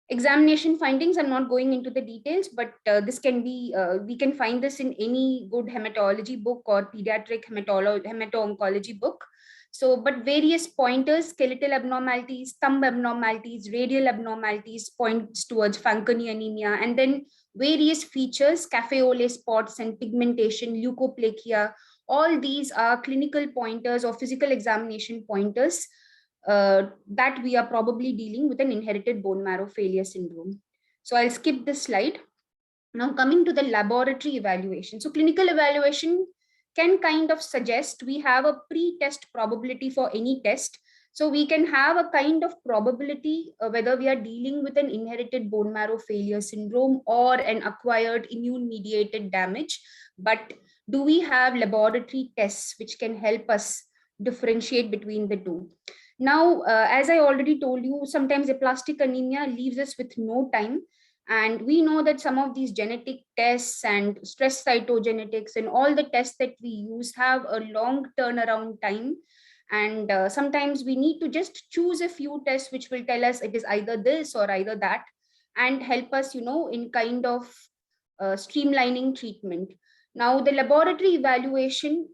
Examination findings, I'm not going into the details, but this can be, we can find this in any good hematology book or pediatric hemato-oncology book. So, but various pointers, skeletal abnormalities, thumb abnormalities, radial abnormalities points towards Fanconi anemia, and then various features, cafe au lait spots and pigmentation, leukoplakia, all these are clinical pointers or physical examination pointers that we are probably dealing with an inherited bone marrow failure syndrome. So I'll skip this slide. Now coming to the laboratory evaluation. So clinical evaluation can kind of suggest we have a pre-test probability for any test. So we can have a kind of probability whether we are dealing with an inherited bone marrow failure syndrome or an acquired immune-mediated damage. But do we have laboratory tests which can help us differentiate between the two? Now, as I already told you, sometimes aplastic anemia leaves us with no time. And we know that some of these genetic tests and stress cytogenetics and all the tests that we use have a long turnaround time. And sometimes we need to just choose a few tests which will tell us it is either this or either that, and help us, in kind of streamlining treatment. Now, the laboratory evaluation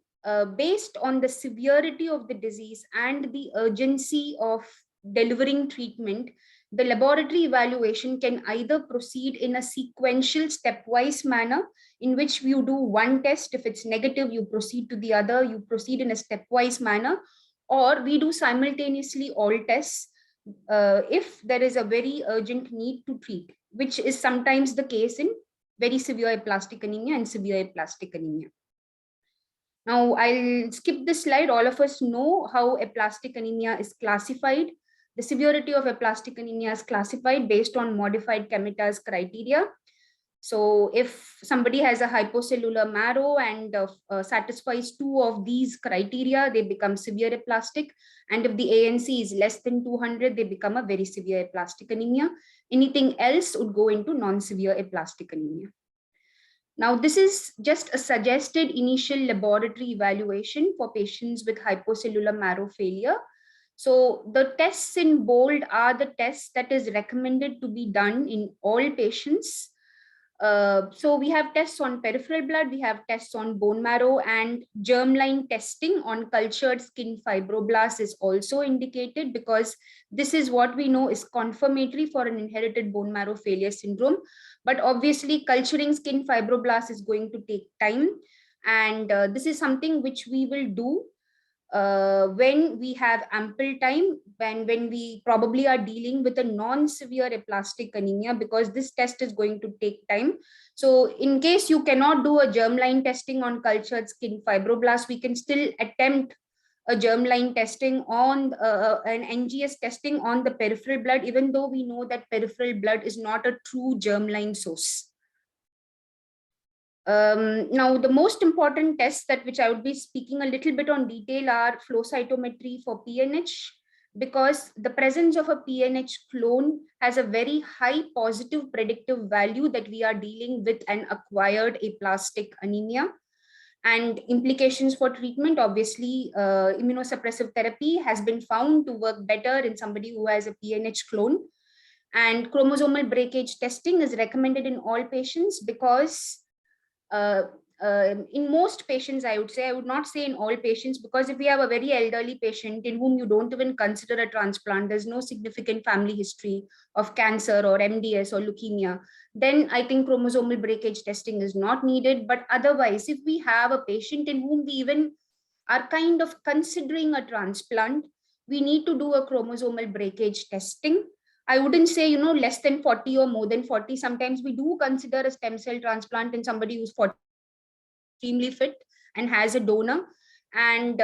based on the severity of the disease and the urgency of delivering treatment, the laboratory evaluation can either proceed in a sequential stepwise manner in which you do one test. If it's negative, you proceed to the other, you proceed in a stepwise manner, or we do simultaneously all tests if there is a very urgent need to treat, which is sometimes the case in very severe aplastic anemia and severe aplastic anemia. Now, I'll skip this slide. All of us know how aplastic anemia is classified. The severity of aplastic anemia is classified based on modified Kemeta's criteria. So if somebody has a hypocellular marrow and satisfies two of these criteria, they become severe aplastic. And if the ANC is less than 200, they become a very severe aplastic anemia. Anything else would go into non-severe aplastic anemia. Now, this is just a suggested initial laboratory evaluation for patients with hypocellular marrow failure. So the tests in bold are the tests that is recommended to be done in all patients. So we have tests on peripheral blood, we have tests on bone marrow, and germline testing on cultured skin fibroblasts is also indicated because this is what we know is confirmatory for an inherited bone marrow failure syndrome. But obviously culturing skin fibroblasts is going to take time, and this is something which we will do when we have ample time, when we probably are dealing with a non-severe aplastic anemia, because this test is going to take time. So in case you cannot do a germline testing on cultured skin fibroblasts, we can still attempt a germline testing on an NGS testing on the peripheral blood, even though we know that peripheral blood is not a true germline source. Now, the most important tests that which I would be speaking a little bit on detail are flow cytometry for PNH, because the presence of a PNH clone has a very high positive predictive value that we are dealing with an acquired aplastic anemia. And implications for treatment, obviously, immunosuppressive therapy has been found to work better in somebody who has a PNH clone. And chromosomal breakage testing is recommended in all patients because in most patients, I would say, I would not say in all patients, because if we have a very elderly patient in whom you don't even consider a transplant, there's no significant family history of cancer or MDS or leukemia, then I think chromosomal breakage testing is not needed. But otherwise, if we have a patient in whom we even are kind of considering a transplant, we need to do a chromosomal breakage testing. I wouldn't say, less than 40 or more than 40. Sometimes we do consider a stem cell transplant in somebody who's 40, extremely fit and has a donor, and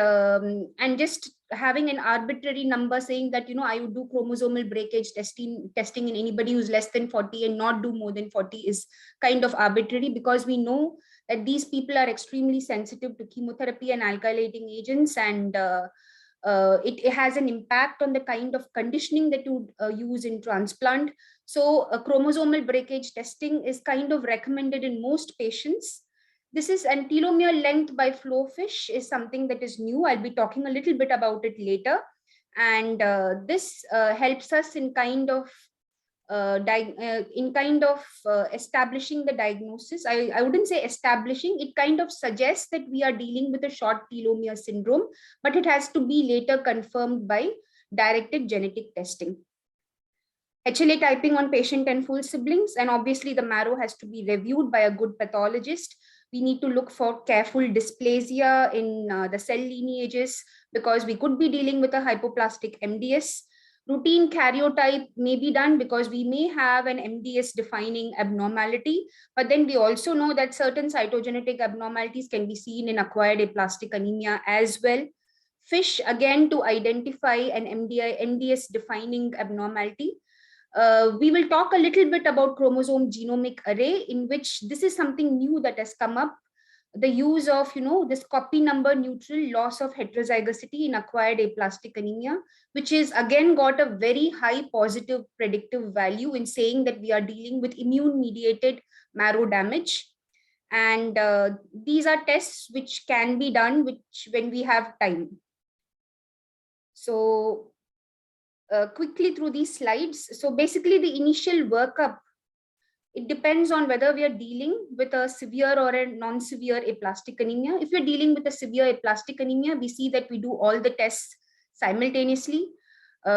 just having an arbitrary number saying that I would do chromosomal breakage testing in anybody who's less than 40 and not do more than 40 is kind of arbitrary, because we know that these people are extremely sensitive to chemotherapy and alkylating agents, and it has an impact on the kind of conditioning that you use in transplant. So chromosomal breakage testing is kind of recommended in most patients. This is, and telomere length by flow fish is something that is new. I'll be talking a little bit about it later. And this helps us in kind of establishing the diagnosis. I wouldn't say establishing, it kind of suggests that we are dealing with a short telomere syndrome, but it has to be later confirmed by directed genetic testing. HLA typing on patient and full siblings, and obviously the marrow has to be reviewed by a good pathologist. We need to look for careful dysplasia in the cell lineages, because we could be dealing with a hypoplastic MDS. Routine karyotype may be done because we may have an MDS defining abnormality, but then we also know that certain cytogenetic abnormalities can be seen in acquired aplastic anemia as well. FISH, again, to identify an MDS defining abnormality. We will talk a little bit about chromosome genomic array, in which this is something new that has come up. The use of, this copy number neutral loss of heterozygosity in acquired aplastic anemia, which is again got a very high positive predictive value in saying that we are dealing with immune mediated marrow damage. And these are tests which can be done when we have time. So quickly through these slides. So basically the initial workup, it depends on whether we are dealing with a severe or a non-severe aplastic anemia. If you're dealing with a severe aplastic anemia, we see that we do all the tests simultaneously.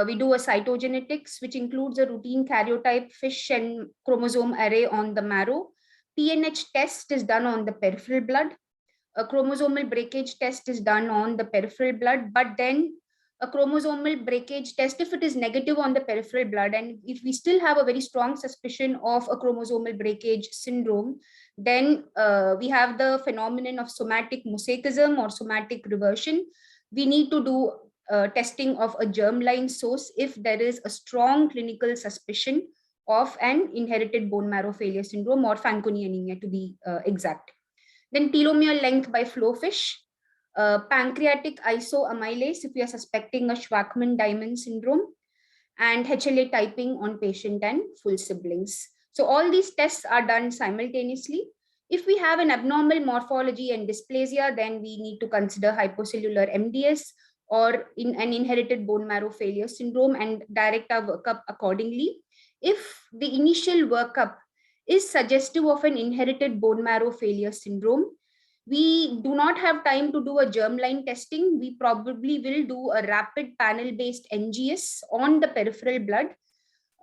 We do a cytogenetics, which includes a routine karyotype, FISH, and chromosome array on the marrow. PNH test is done on the peripheral blood. A chromosomal breakage test is done on the peripheral blood, but then a chromosomal breakage test, if it is negative on the peripheral blood, and if we still have a very strong suspicion of a chromosomal breakage syndrome, then we have the phenomenon of somatic mosaicism or somatic reversion. We need to do testing of a germline source if there is a strong clinical suspicion of an inherited bone marrow failure syndrome, or Fanconi anemia to be exact. Then telomere length by flow fish. Pancreatic isoamylase if we are suspecting a Schwachman-Diamond syndrome, and HLA typing on patient and full siblings. So all these tests are done simultaneously. If we have an abnormal morphology and dysplasia, then we need to consider hypocellular MDS or in an inherited bone marrow failure syndrome and direct our workup accordingly. If the initial workup is suggestive of an inherited bone marrow failure syndrome, we do not have time to do a germline testing. We probably will do a rapid panel-based NGS on the peripheral blood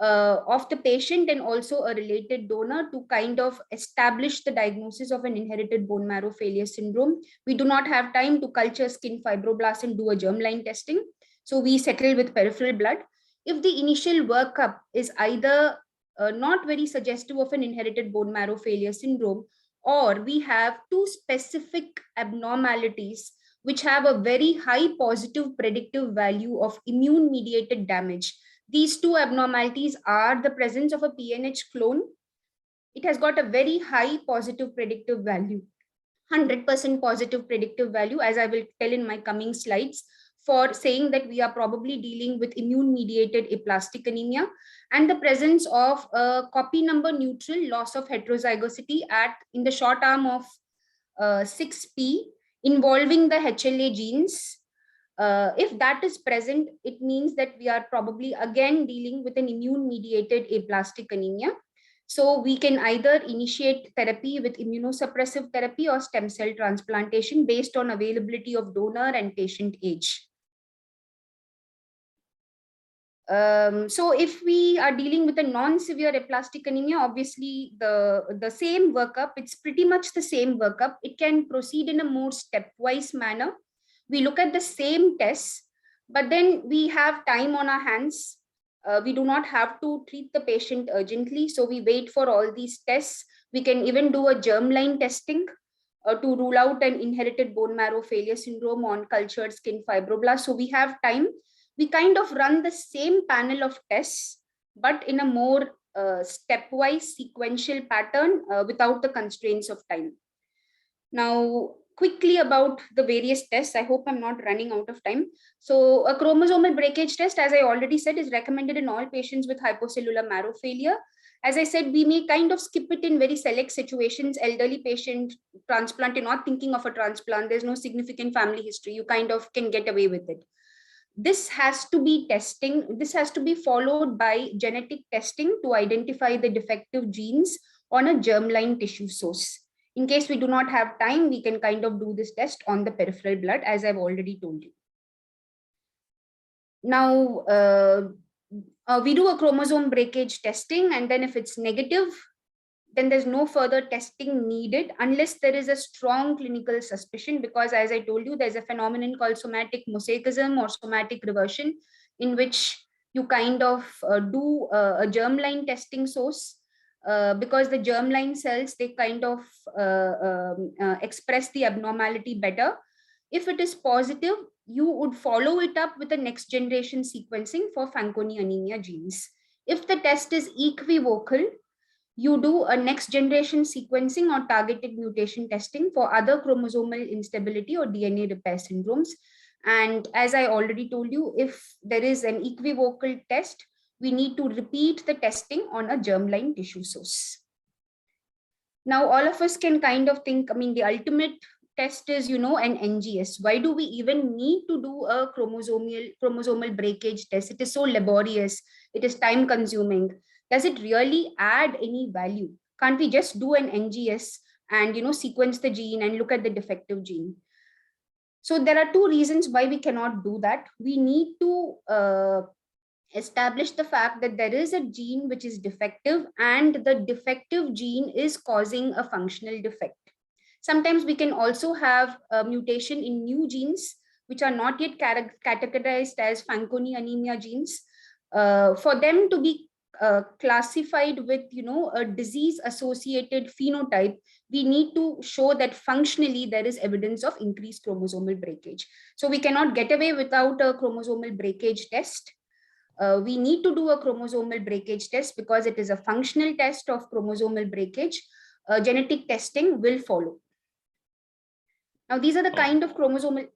of the patient and also a related donor to kind of establish the diagnosis of an inherited bone marrow failure syndrome. We do not have time to culture skin fibroblasts and do a germline testing. So we settle with peripheral blood. If the initial workup is either not very suggestive of an inherited bone marrow failure syndrome, or we have two specific abnormalities which have a very high positive predictive value of immune mediated damage. These two abnormalities are the presence of a PNH clone. It has got a very high positive predictive value, 100% positive predictive value, as I will tell in my coming slides, for saying that we are probably dealing with immune mediated aplastic anemia, and the presence of a copy number neutral loss of heterozygosity in the short arm of 6p involving the HLA genes. If that is present, it means that we are probably again dealing with an immune mediated aplastic anemia. So we can either initiate therapy with immunosuppressive therapy or stem cell transplantation based on availability of donor and patient age. So if we are dealing with a non-severe aplastic anemia, obviously the same workup, it's pretty much the same workup. It can proceed in a more stepwise manner. We look at the same tests, but then we have time on our hands. We do not have to treat the patient urgently. So we wait for all these tests. We can even do a germline testing to rule out an inherited bone marrow failure syndrome on cultured skin fibroblasts. So we have time. We kind of run the same panel of tests, but in a more stepwise sequential pattern without the constraints of time. Now, quickly about the various tests. I hope I'm not running out of time. So a chromosomal breakage test, as I already said, is recommended in all patients with hypocellular marrow failure. As I said, we may kind of skip it in very select situations. Elderly patient, transplant, you're not thinking of a transplant, there's no significant family history, you kind of can get away with it. This has to be followed by genetic testing to identify the defective genes on a germline tissue source. In case we do not have time, we can kind of do this test on the peripheral blood, as I've already told you. Now, we do a chromosome breakage testing, and then if it's negative, then there's no further testing needed unless there is a strong clinical suspicion, because as I told you, there's a phenomenon called somatic mosaicism or somatic reversion, in which you kind of do a germline testing source because the germline cells, they kind of express the abnormality better. If it is positive, you would follow it up with a next generation sequencing for Fanconi anemia genes. If the test is equivocal, you do a next generation sequencing or targeted mutation testing for other chromosomal instability or DNA repair syndromes. And as I already told you, if there is an equivocal test, we need to repeat the testing on a germline tissue source. Now, all of us can kind of think, I mean, the ultimate test is, an NGS. Why do we even need to do a chromosomal breakage test? It is so laborious. It is time consuming. Does it really add any value? Can't we just do an NGS and sequence the gene and look at the defective gene? So there are two reasons why we cannot do that. We need to establish the fact that there is a gene which is defective and the defective gene is causing a functional defect. Sometimes we can also have a mutation in new genes which are not yet categorized as Fanconi anemia genes. For them to be classified with a disease associated phenotype, we need to show that functionally there is evidence of increased chromosomal breakage. So we cannot get away without a chromosomal breakage test. We need to do a chromosomal breakage test because it is a functional test of chromosomal breakage. Genetic testing will follow. Now, these are the kind of chromosomal.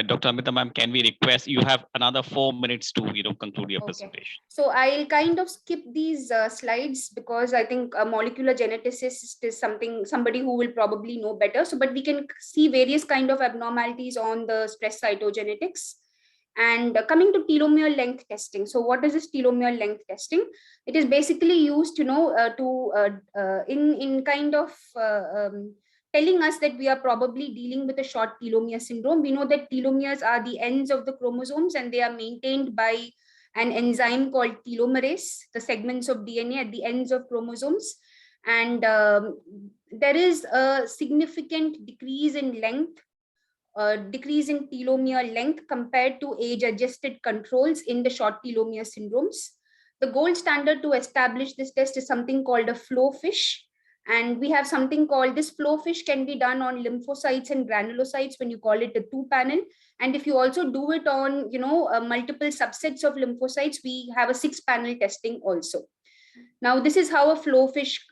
Dr. Amita ma'am, can we request you have another 4 minutes to conclude your presentation? So I'll kind of skip these slides because I think a molecular geneticist is somebody who will probably know better. So, but we can see various kind of abnormalities on the stress cytogenetics. And coming to telomere length testing. So what is this telomere length testing? It is basically used, in kind of telling us that we are probably dealing with a short telomere syndrome. We know that telomeres are the ends of the chromosomes and they are maintained by an enzyme called telomerase, the segments of DNA at the ends of chromosomes. And there is a significant decrease in length, decrease in telomere length compared to age-adjusted controls in the short telomere syndromes. The gold standard to establish this test is something called a flow fish. And we have something called this flow fish can be done on lymphocytes and granulocytes when you call it a 2-panel. And if you also do it on, multiple subsets of lymphocytes, we have a 6-panel testing also. Now, this is how a flow fish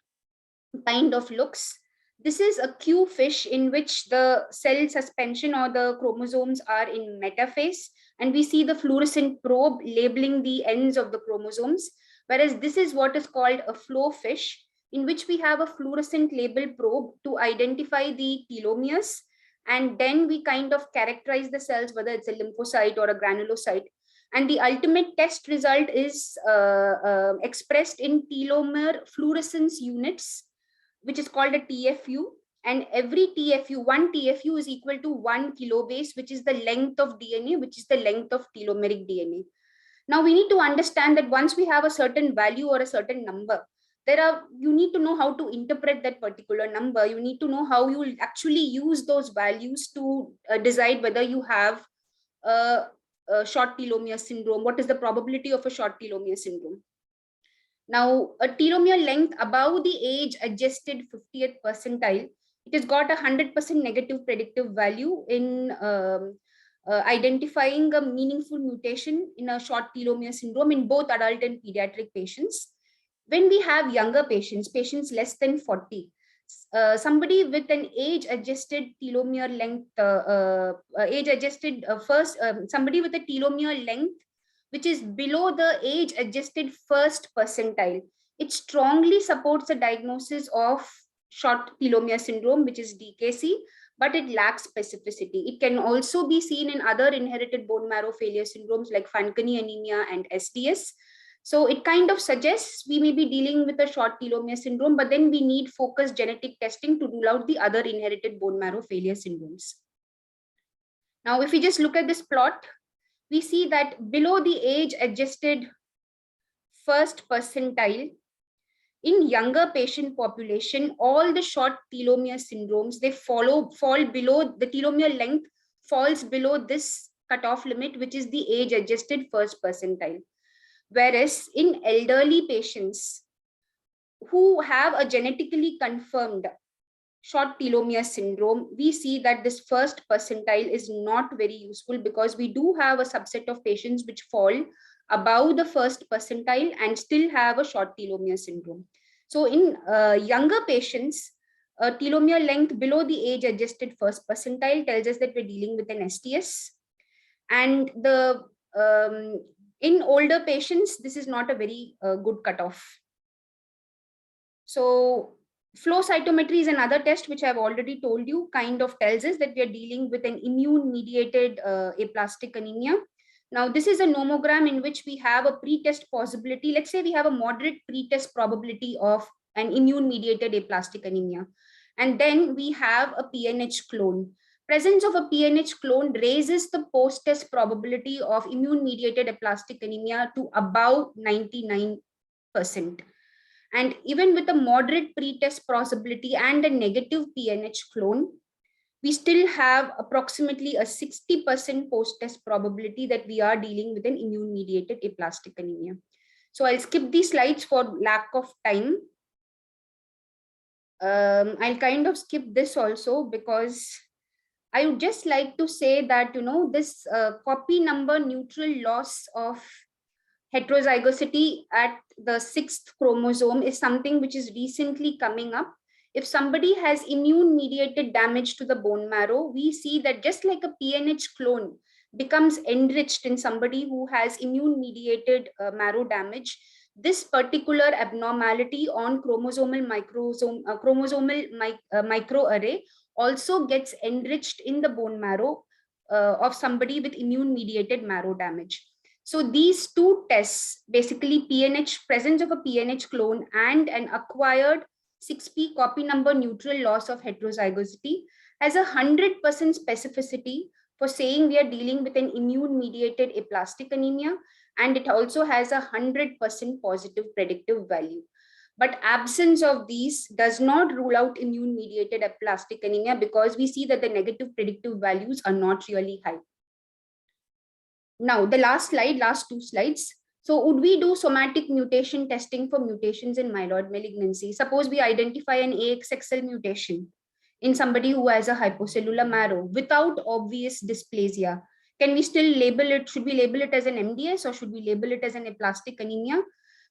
kind of looks. This is a Q fish in which the cell suspension or the chromosomes are in metaphase, and we see the fluorescent probe labeling the ends of the chromosomes, whereas this is what is called a flow fish, in which we have a fluorescent label probe to identify the telomeres, and then we kind of characterize the cells, whether it's a lymphocyte or a granulocyte. And the ultimate test result is expressed in telomere fluorescence units, which is called a TFU. And every TFU, one TFU is equal to 1 kilobase, which is the length of DNA, which is the length of telomeric DNA. Now we need to understand that once we have a certain value or a certain number, you need to know how to interpret that particular number. You need to know how you will actually use those values to decide whether you have a short telomere syndrome. What is the probability of a short telomere syndrome? Now, a telomere length above the age-adjusted 50th percentile, it has got 100% negative predictive value in identifying a meaningful mutation in a short telomere syndrome in both adult and pediatric patients. When we have younger patients, patients less than 40, somebody with an age-adjusted telomere length, somebody with a telomere length which is below the age-adjusted first percentile, it strongly supports a diagnosis of short telomere syndrome, which is DKC, but it lacks specificity. It can also be seen in other inherited bone marrow failure syndromes like Fanconi anemia and SDS. So it kind of suggests we may be dealing with a short telomere syndrome, but then we need focused genetic testing to rule out the other inherited bone marrow failure syndromes. Now, if we just look at this plot, we see that below the age-adjusted first percentile, in younger patient population, all the short telomere syndromes, they fall below, the telomere length falls below this cutoff limit, which is the age-adjusted first percentile. Whereas in elderly patients who have a genetically confirmed short telomere syndrome, we see that this first percentile is not very useful because we do have a subset of patients which fall above the first percentile and still have a short telomere syndrome. So in younger patients, telomere length below the age-adjusted first percentile tells us that we're dealing with an STS. And in older patients, this is not a very good cutoff. So flow cytometry is another test which I've already told you, kind of tells us that we are dealing with an immune-mediated aplastic anemia. Now, this is a nomogram in which we have a pretest possibility. Let's say we have a moderate pretest probability of an immune-mediated aplastic anemia. And then we have a PNH clone. Presence of a PNH clone raises the post-test probability of immune-mediated aplastic anemia to above 99%. And even with a moderate pretest possibility and a negative PNH clone, we still have approximately a 60% post-test probability that we are dealing with an immune-mediated aplastic anemia. So I'll skip these slides for lack of time. I'll kind of skip this also because I would just like to say that, this copy number neutral loss of heterozygosity at the 6th chromosome is something which is recently coming up. If somebody has immune-mediated damage to the bone marrow, we see that just like a PNH clone becomes enriched in somebody who has immune-mediated marrow damage, this particular abnormality on chromosomal microarray also gets enriched in the bone marrow of somebody with immune-mediated marrow damage. So these two tests, basically presence of a PNH clone and an acquired 6p copy number neutral loss of heterozygosity, has 100% specificity for saying we are dealing with an immune-mediated aplastic anemia, and it also has 100% positive predictive value. But absence of these does not rule out immune-mediated aplastic anemia because we see that the negative predictive values are not really high. Now, the last two slides. So would we do somatic mutation testing for mutations in myeloid malignancy? Suppose we identify an AXXL mutation in somebody who has a hypocellular marrow without obvious dysplasia. Can we still label it? Should we label it as an MDS or should we label it as an aplastic anemia?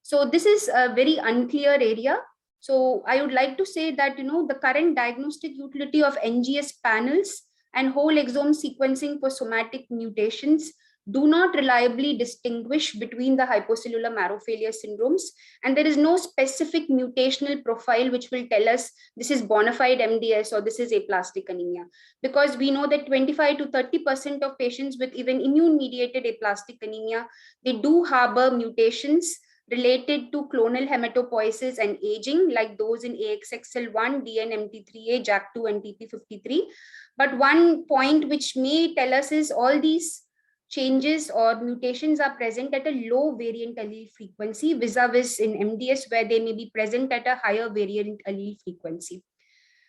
So this is a very unclear area. So I would like to say that, the current diagnostic utility of NGS panels and whole exome sequencing for somatic mutations do not reliably distinguish between the hypocellular marrow failure syndromes, and there is no specific mutational profile which will tell us this is bona fide MDS or this is aplastic anemia, because we know that 25 to 30% of patients with even immune mediated aplastic anemia, they do harbor mutations related to clonal hematopoiesis and aging, like those in AXXL1, DNMT3A, JAK2, and TP53. But one point which may tell us is all these changes or mutations are present at a low variant allele frequency vis-a-vis in MDS, where they may be present at a higher variant allele frequency.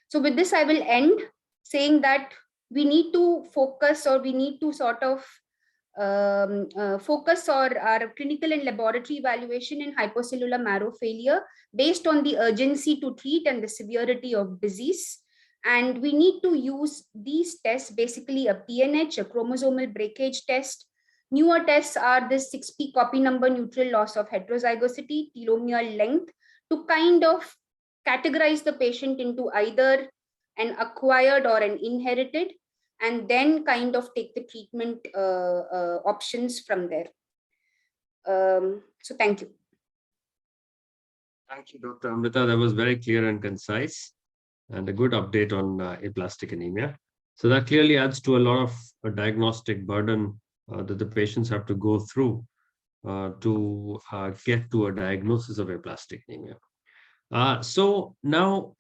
So with this, I will end saying that we need to focus, or we need to sort of focus our clinical and laboratory evaluation in hypocellular marrow failure based on the urgency to treat and the severity of disease. And we need to use these tests, basically a PNH, a chromosomal breakage test. Newer tests are this 6p copy number neutral loss of heterozygosity, telomere length, to kind of categorize the patient into either an acquired or an inherited, and then kind of take the treatment options from there. So thank you. Thank you, Dr. Amrita. That was very clear and concise, and a good update on aplastic anemia. So that clearly adds to a lot of diagnostic burden that the patients have to go through to get to a diagnosis of aplastic anemia. So now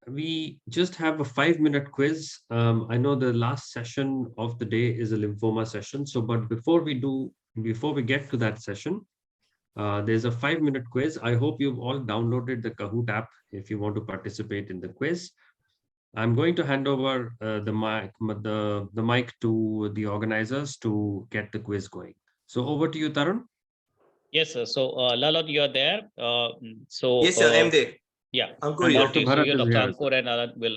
we just have a 5-minute quiz. I know the last session of the day is a lymphoma session. So, but before we get to that session, there's a 5-minute quiz. I hope you've all downloaded the Kahoot app if you want to participate in the quiz. I'm going to hand over the mic to the organizers to get the quiz going. So over to you, Tarun. Yes, sir. So Lalot, you are there. So yes, sir, I'm there. Yeah, Ankur, Dr. Dr. Bharat is here as Ankur and Alan will,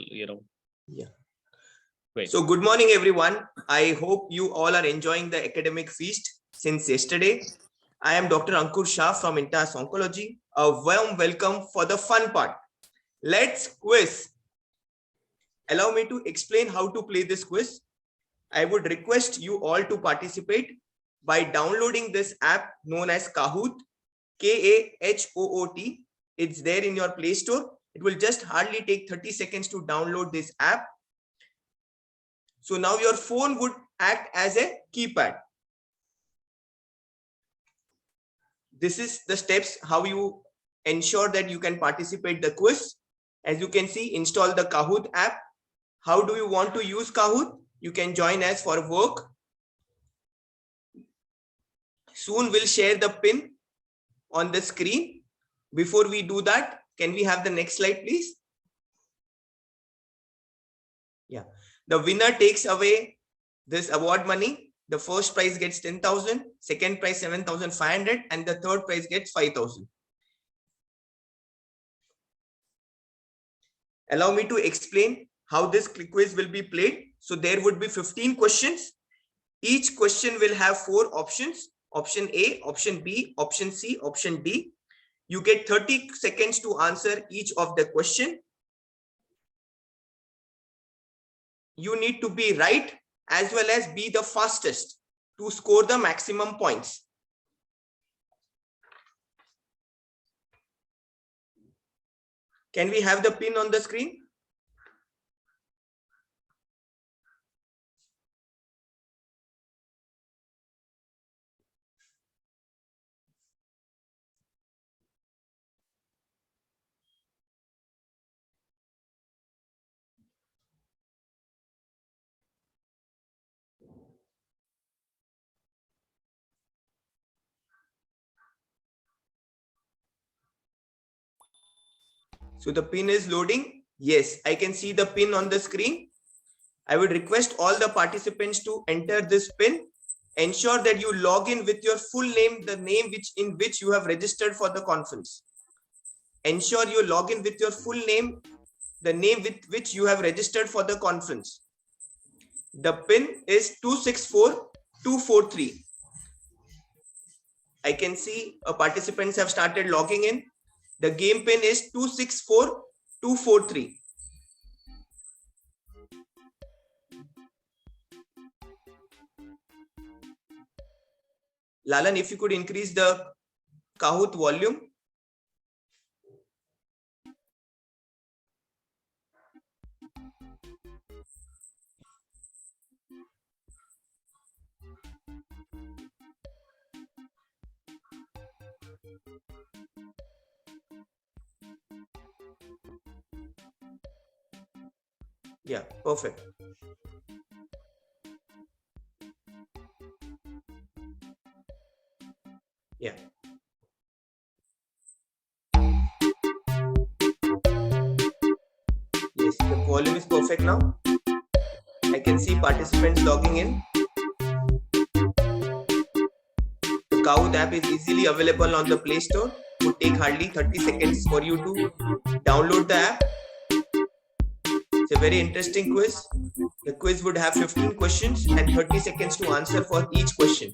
Yeah. Great. So good morning, everyone. I hope you all are enjoying the academic feast since yesterday. I am Dr. Ankur Shah from Intas Oncology. A warm welcome for the fun part. Let's quiz. Allow me to explain how to play this quiz. I would request you all to participate by downloading this app known as Kahoot, Kahoot. It's there in your Play Store. It will just hardly take 30 seconds to download this app. So now your phone would act as a keypad. This is the steps how you ensure that you can participate the quiz. As you can see, install the Kahoot app. How do you want to use Kahoot? You can join us for work. Soon we'll share the pin on the screen. Before we do that, can we have the next slide, please? Yeah, the winner takes away this award money. The first prize gets 10,000, second prize 7,500, and the third prize gets 5,000. Allow me to explain how this quiz will be played. So there would be 15 questions. Each question will have 4 options: option A, option B, option C, option D. You get 30 seconds to answer each of the question. You need to be right as well as be the fastest to score the maximum points. Can we have the pin on the screen? So the pin is loading. Yes, I can see the pin on the screen. I would request all the participants to enter this pin. Ensure that you log in with your full name, the name in which you have registered for the conference. Ensure you log in with your full name, the name with which you have registered for the conference. The pin is 264243. I can see participants have started logging in. The game pin is 264243. Lalan, if you could increase the Kahoot volume. Yeah, perfect. Yeah. Yes, the volume is perfect now. I can see participants logging in. The Kahoot app is easily available on the Play Store. It would take hardly 30 seconds for you to download the app. It's a very interesting quiz. The quiz would have 15 questions and 30 seconds to answer for each question.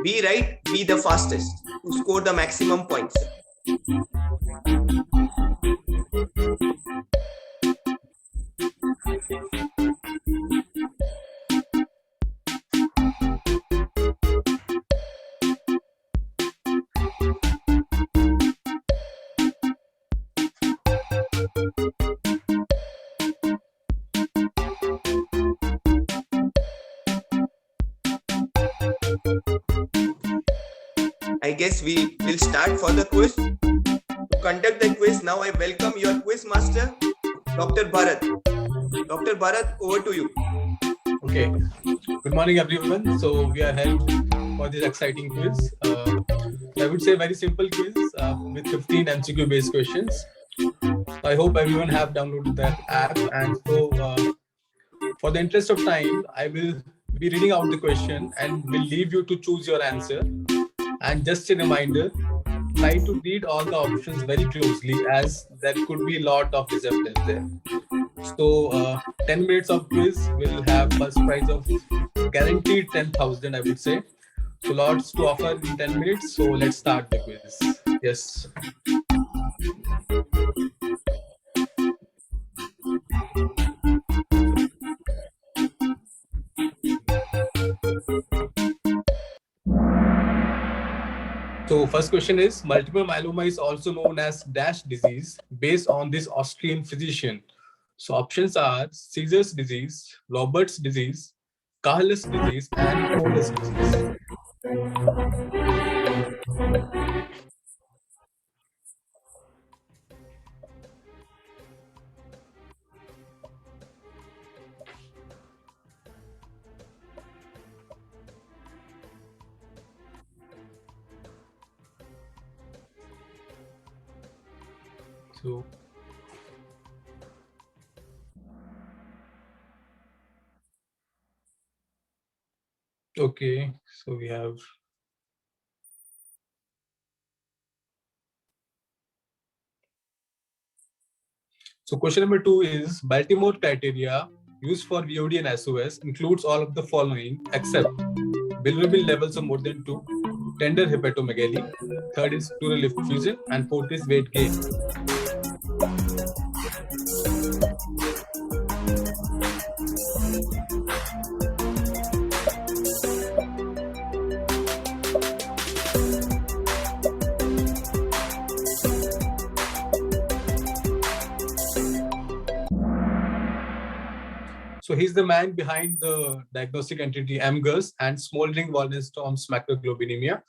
Be right, be the fastest to score the maximum points. I guess we will start for the quiz. To conduct the quiz, now I welcome your quiz master, Dr. Bharat. Dr. Bharat, over to you. Okay. Good morning, everyone. So we are here for this exciting quiz. I would say very simple quiz with 15 MCQ-based questions. I hope everyone have downloaded that app. And so for the interest of time, I will be reading out the question and will leave you to choose your answer. And just a reminder, try to read all the options very closely as there could be a lot of resemblance there. So 10 minutes of quiz will have first prize of guaranteed 10,000, I would say. So lots to offer in 10 minutes. So let's start the quiz. Yes. So first question is, multiple myeloma is also known as Dash disease based on this Austrian physician. So options are Caesar's disease, Robert's disease, Carlos disease, and Cole's disease. So okay, so we have so question number 2 is Baltimore criteria used for VOD and SOS includes all of the following except bilirubin levels of more than 2, tender hepatomegaly, third is pleural effusion, and fourth is weight gain. So he's the man behind the diagnostic entity MGUS and smoldering Waldenstrom's macroglobulinemia.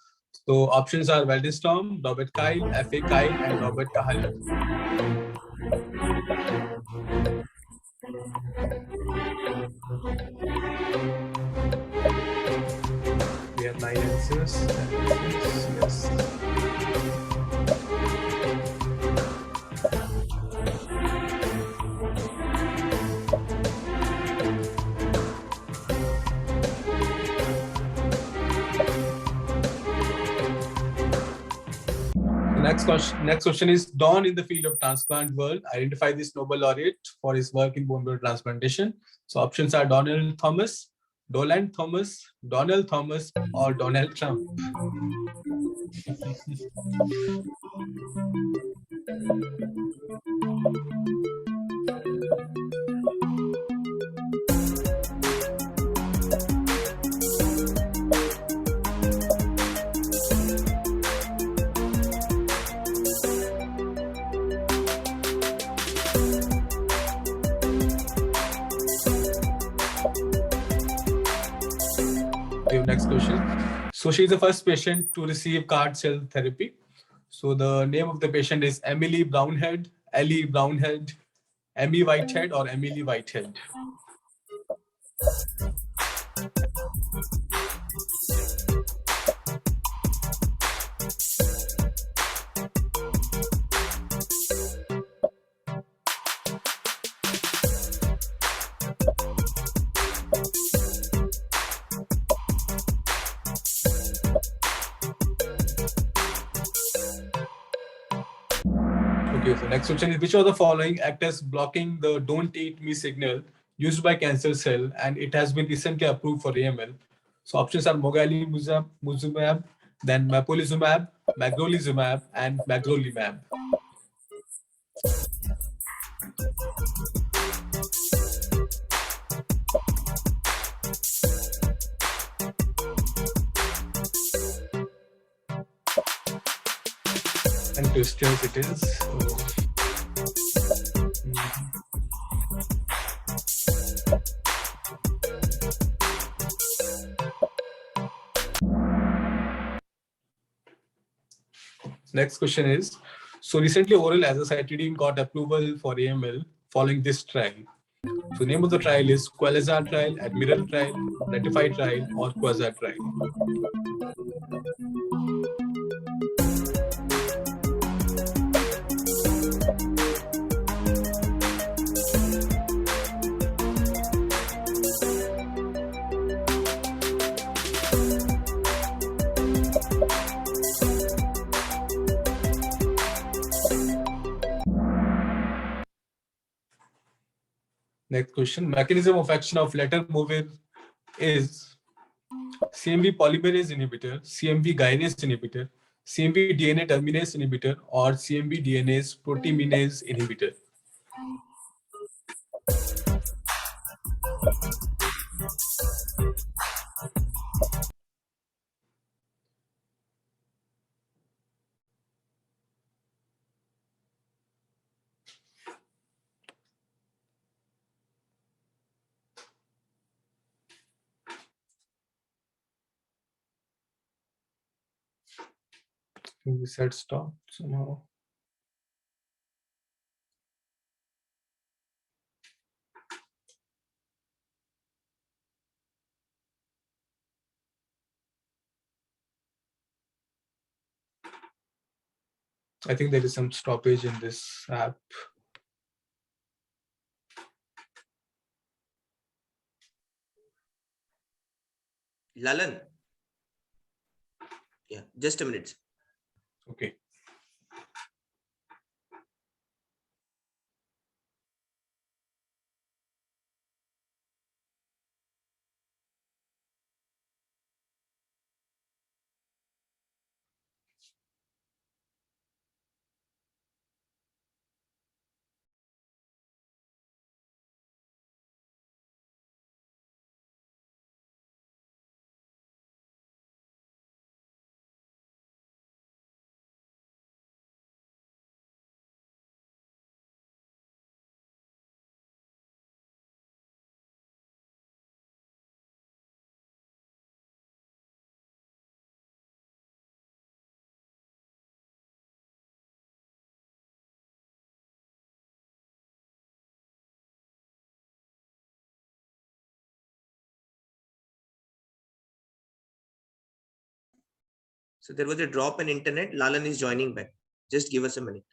So options are Waldenstrom, Robert Kyle, F.A. Kyle, and Robert Kahali. We have 9 answers. Yes. Next question is, Dawn in the field of transplant world, identify this Nobel laureate for his work in bone marrow transplantation. So options are Donald Thomas, Doland Thomas, Donald Thomas, or Donald Trump. we have next question. So she is the first patient to receive CAR cell therapy. So the name of the patient is Emily Brownhead, Ellie Brownhead, Emmy Whitehead, or Emily Whitehead. Okay, so next question is, which of the following act as blocking the don't eat me signal used by cancer cell, and it has been recently approved for AML? So options are mogamulizumab, then mepolizumab, magrolimab, and magrolimab. And questions it is. Next question is, so recently oral azacitidine got approval for AML following this trial. So name of the trial is Quasar trial, Admiral trial, Ratify trial, or Quasar trial. Next question, mechanism of action of letermovir is CMV polymerase inhibitor, CMV kinase inhibitor, CMV DNA terminase inhibitor, or CMV DNase proteaminase inhibitor. We said stop somehow. I think there is some stoppage in this app. Lalan. Yeah, just a minute. Okay. So there was a drop in internet. Lalan is joining back. Just give us a minute.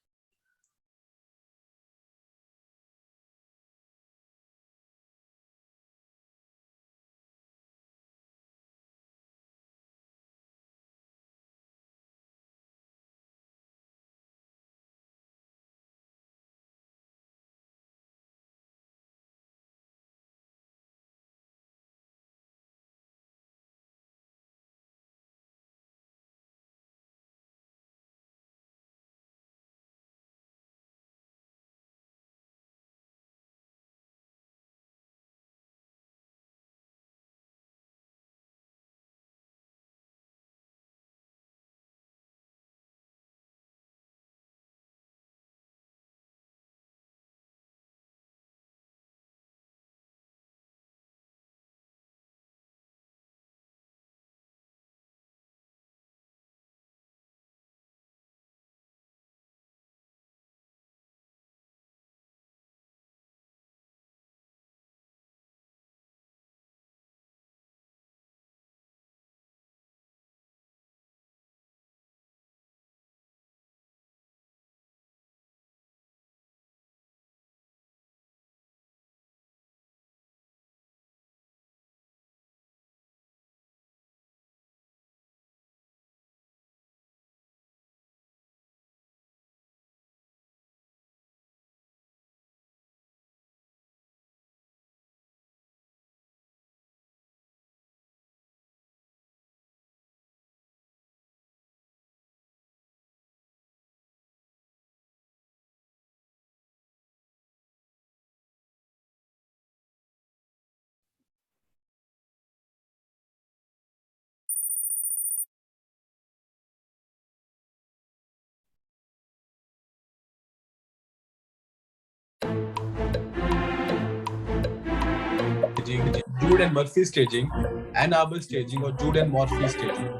Jude and Murphy staging, Ann Arbor staging, or Jude and Murphy staging?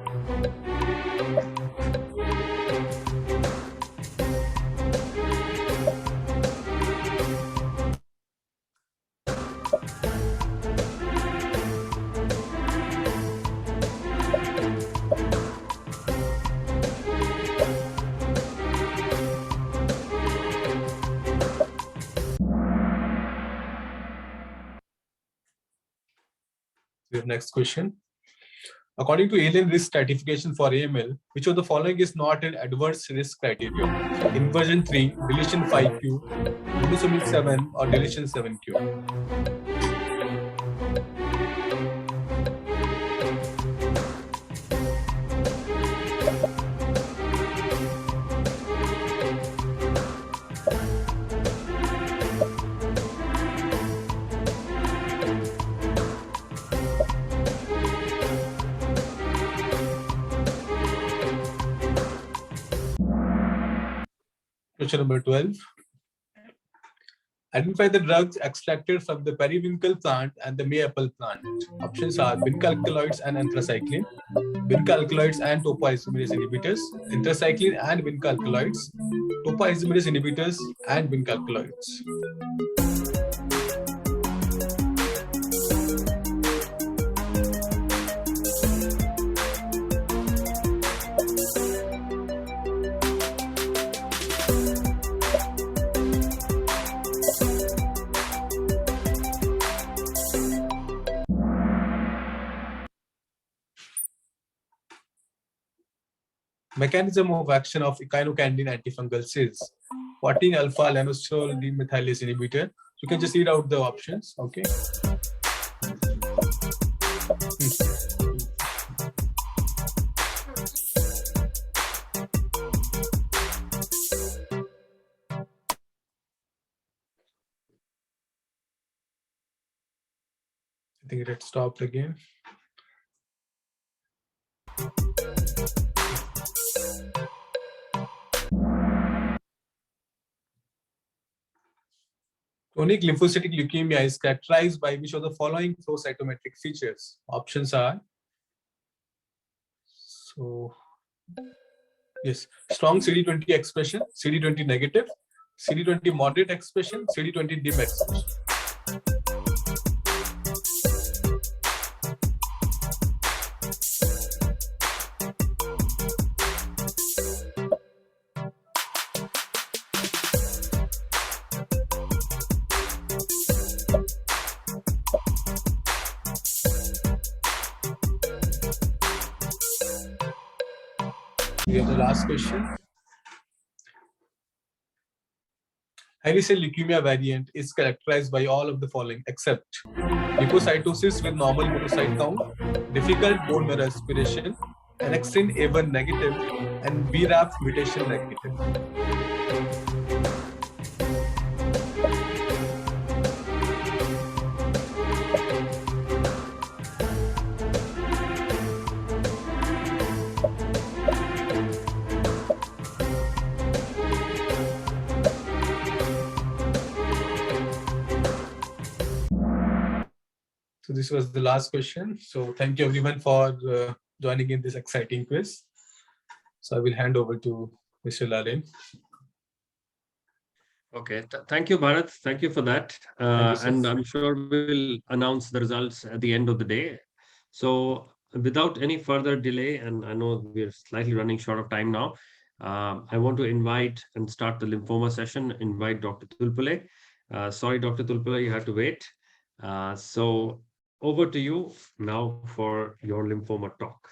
Your next question. According to alien risk stratification for AML, which of the following is not an adverse risk criteria? Inversion 3, deletion 5q, monosomic 7, or deletion 7q? Question number 12. Identify the drugs extracted from the periwinkle plant and the mayapple plant. Options are vinca-alkaloids and anthracycline, vinca-alkaloids and topoisomerase inhibitors, anthracycline and vinca-alkaloids, topoisomerase inhibitors and vinca-alkaloids. Mechanism of action of echinocandin antifungals is 14-alpha lanosterol demethylase inhibitor. You can just read out the options, okay? I think it had stopped again. Chronic lymphocytic leukemia is characterized by which of the following flow cytometric features? Options are, strong CD20 expression, CD20 negative, CD20 moderate expression, CD20 dim expression. We have the last question. Highly cell leukemia variant is characterized by all of the following except leukocytosis with normal monocyte count, difficult bone marrow aspiration, annexin A1 negative, and BRAF mutation negative. So this was the last question. So thank you everyone for joining in this exciting quiz. So I will hand over to Mr. Lalin. Okay, thank you, Bharat. Thank you for that. And I'm sure we'll announce the results at the end of the day. So without any further delay, and I know we're slightly running short of time now, I want to invite and start the lymphoma session, invite Dr. Tulpule. Sorry, Dr. Tulpule, you had to wait. So over to you now for your lymphoma talk.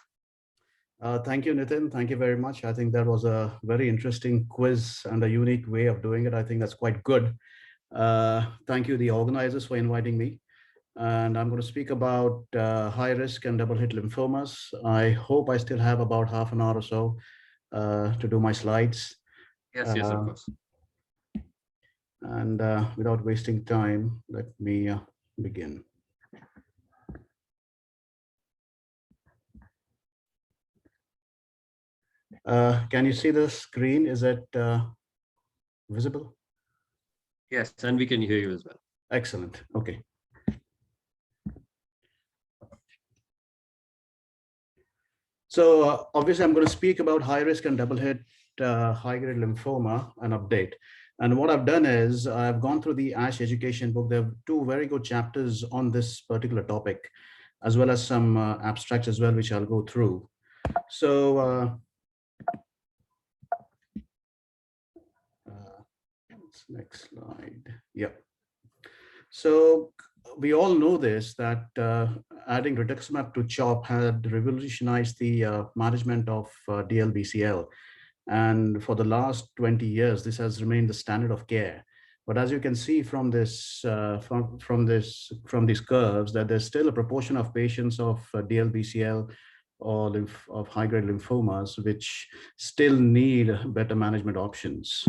Thank you, Nitin. Thank you very much. I think that was a very interesting quiz and a unique way of doing it. I think that's quite good. Thank you, the organizers, for inviting me. And I'm going to speak about high risk and double hit lymphomas. I hope I still have about half an hour or so to do my slides. Yes, yes, of course. And without wasting time, let me begin. Can you see the screen? Is it visible? Yes, and we can hear you as well. Excellent. Okay. So obviously, I'm going to speak about high risk and double hit high-grade lymphoma, an update. And what I've done is I've gone through the ASH education book. There are two very good chapters on this particular topic, as well as some abstracts as well, which I'll go through. So next slide. Yeah. So we all know this, that adding rituximab to CHOP had revolutionized the management of DLBCL. And for the last 20 years, this has remained the standard of care. But as you can see from this, from these curves, that there's still a proportion of patients of DLBCL or of high-grade lymphomas, which still need better management options.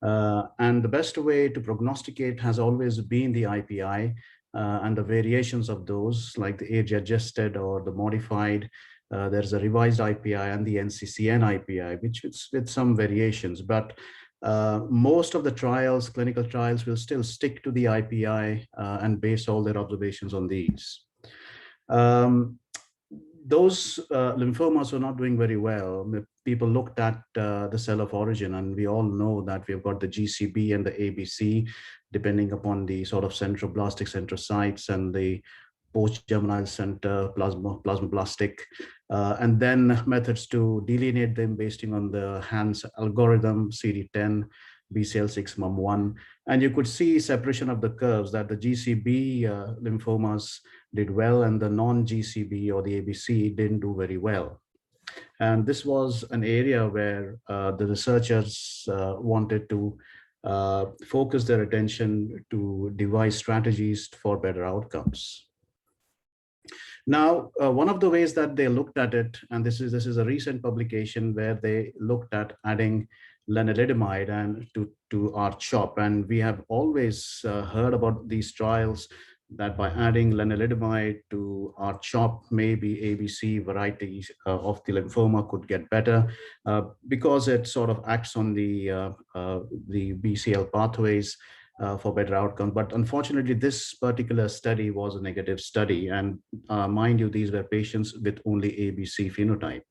And the best way to prognosticate has always been the IPI and the variations of those, like the age-adjusted or the modified. There's a revised IPI and the NCCN IPI, which is with some variations. But most of the trials, clinical trials, will still stick to the IPI and base all their observations on these. Those lymphomas were not doing very well. People looked at the cell of origin, and we all know that we've got the GCB and the ABC, depending upon the sort of centroblastic centrocytes and the post-germinal center, plasmablastic, and then methods to delineate them based on the Hans algorithm, CD10, BCL6, MUM1. And you could see separation of the curves, that the GCB lymphomas did well and the non-GCB or the ABC didn't do very well. And this was an area where the researchers wanted to focus their attention to devise strategies for better outcomes. Now, one of the ways that they looked at it, and this is a recent publication where they looked at adding lenalidomide and to R-CHOP, and we have always heard about these trials that by adding lenalidomide to R-CHOP, maybe ABC varieties of the lymphoma could get better because it sort of acts on the BCL pathways for better outcomes. But unfortunately, this particular study was a negative study. And mind you, these were patients with only ABC phenotype.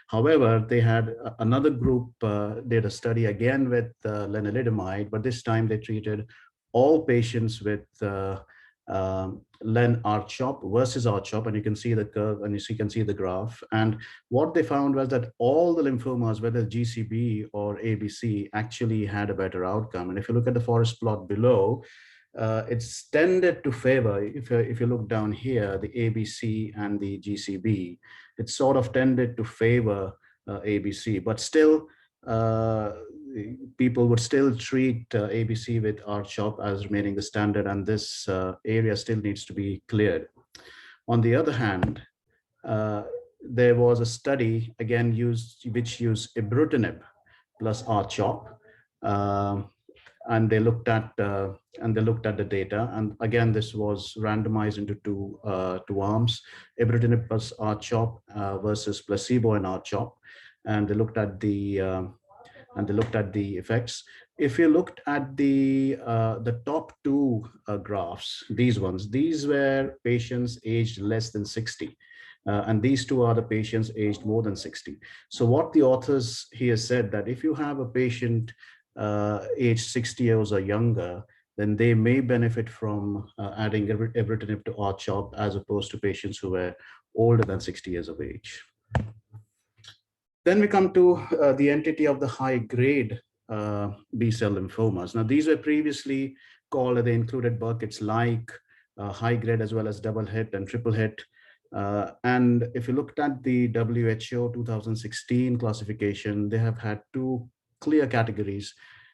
However, they had another group did a study again with lenalidomide, but this time they treated all patients with len R-CHOP versus R-CHOP, and you can see the curve and you can see the graph. And what they found was that all the lymphomas, whether GCB or ABC, actually had a better outcome. And if you look at the forest plot below, it's tended to favor, if you look down here, the ABC and the GCB, it sort of tended to favor ABC, but still people would still treat ABC with R-CHOP as remaining the standard, and this area still needs to be cleared. On the other hand, there was a study again which used ibrutinib plus R-CHOP, and they looked at the data. And again, this was randomized into two arms: ibrutinib plus R-CHOP versus placebo and R-CHOP, and they looked at the effects. If you looked at the top two graphs, these were patients aged less than 60. And these two are the patients aged more than 60. So what the authors here said, that if you have a patient aged 60 years or younger, then they may benefit from adding ibrutinib to R-CHOP as opposed to patients who were older than 60 years of age. Then we come to the entity of the high-grade B-cell lymphomas. Now, these were previously called, they included buckets like high-grade as well as double hit and triple hit. And if you looked at the WHO 2016 classification, they have had two clear categories: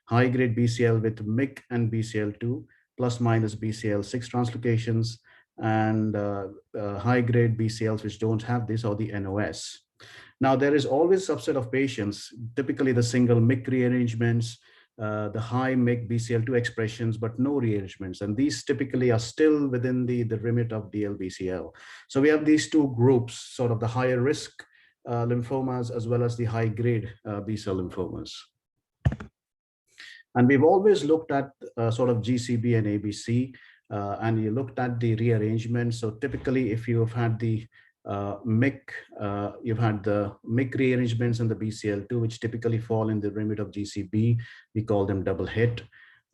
high-grade BCL with MYC and BCL2 plus minus BCL6 translocations, and high-grade BCLs which don't have this, or the NOS. Now, there is always a subset of patients, typically the single MYC rearrangements, the high MYC BCL2 expressions, but no rearrangements. And these typically are still within the remit of DLBCL. So we have these two groups, sort of the higher risk lymphomas as well as the high grade B-cell lymphomas. And we've always looked at sort of GCB and ABC, and you looked at the rearrangement. So typically, if you have had the MYC, you've had the MYC rearrangements in the BCL2, which typically fall in the remit of GCB. We call them double hit.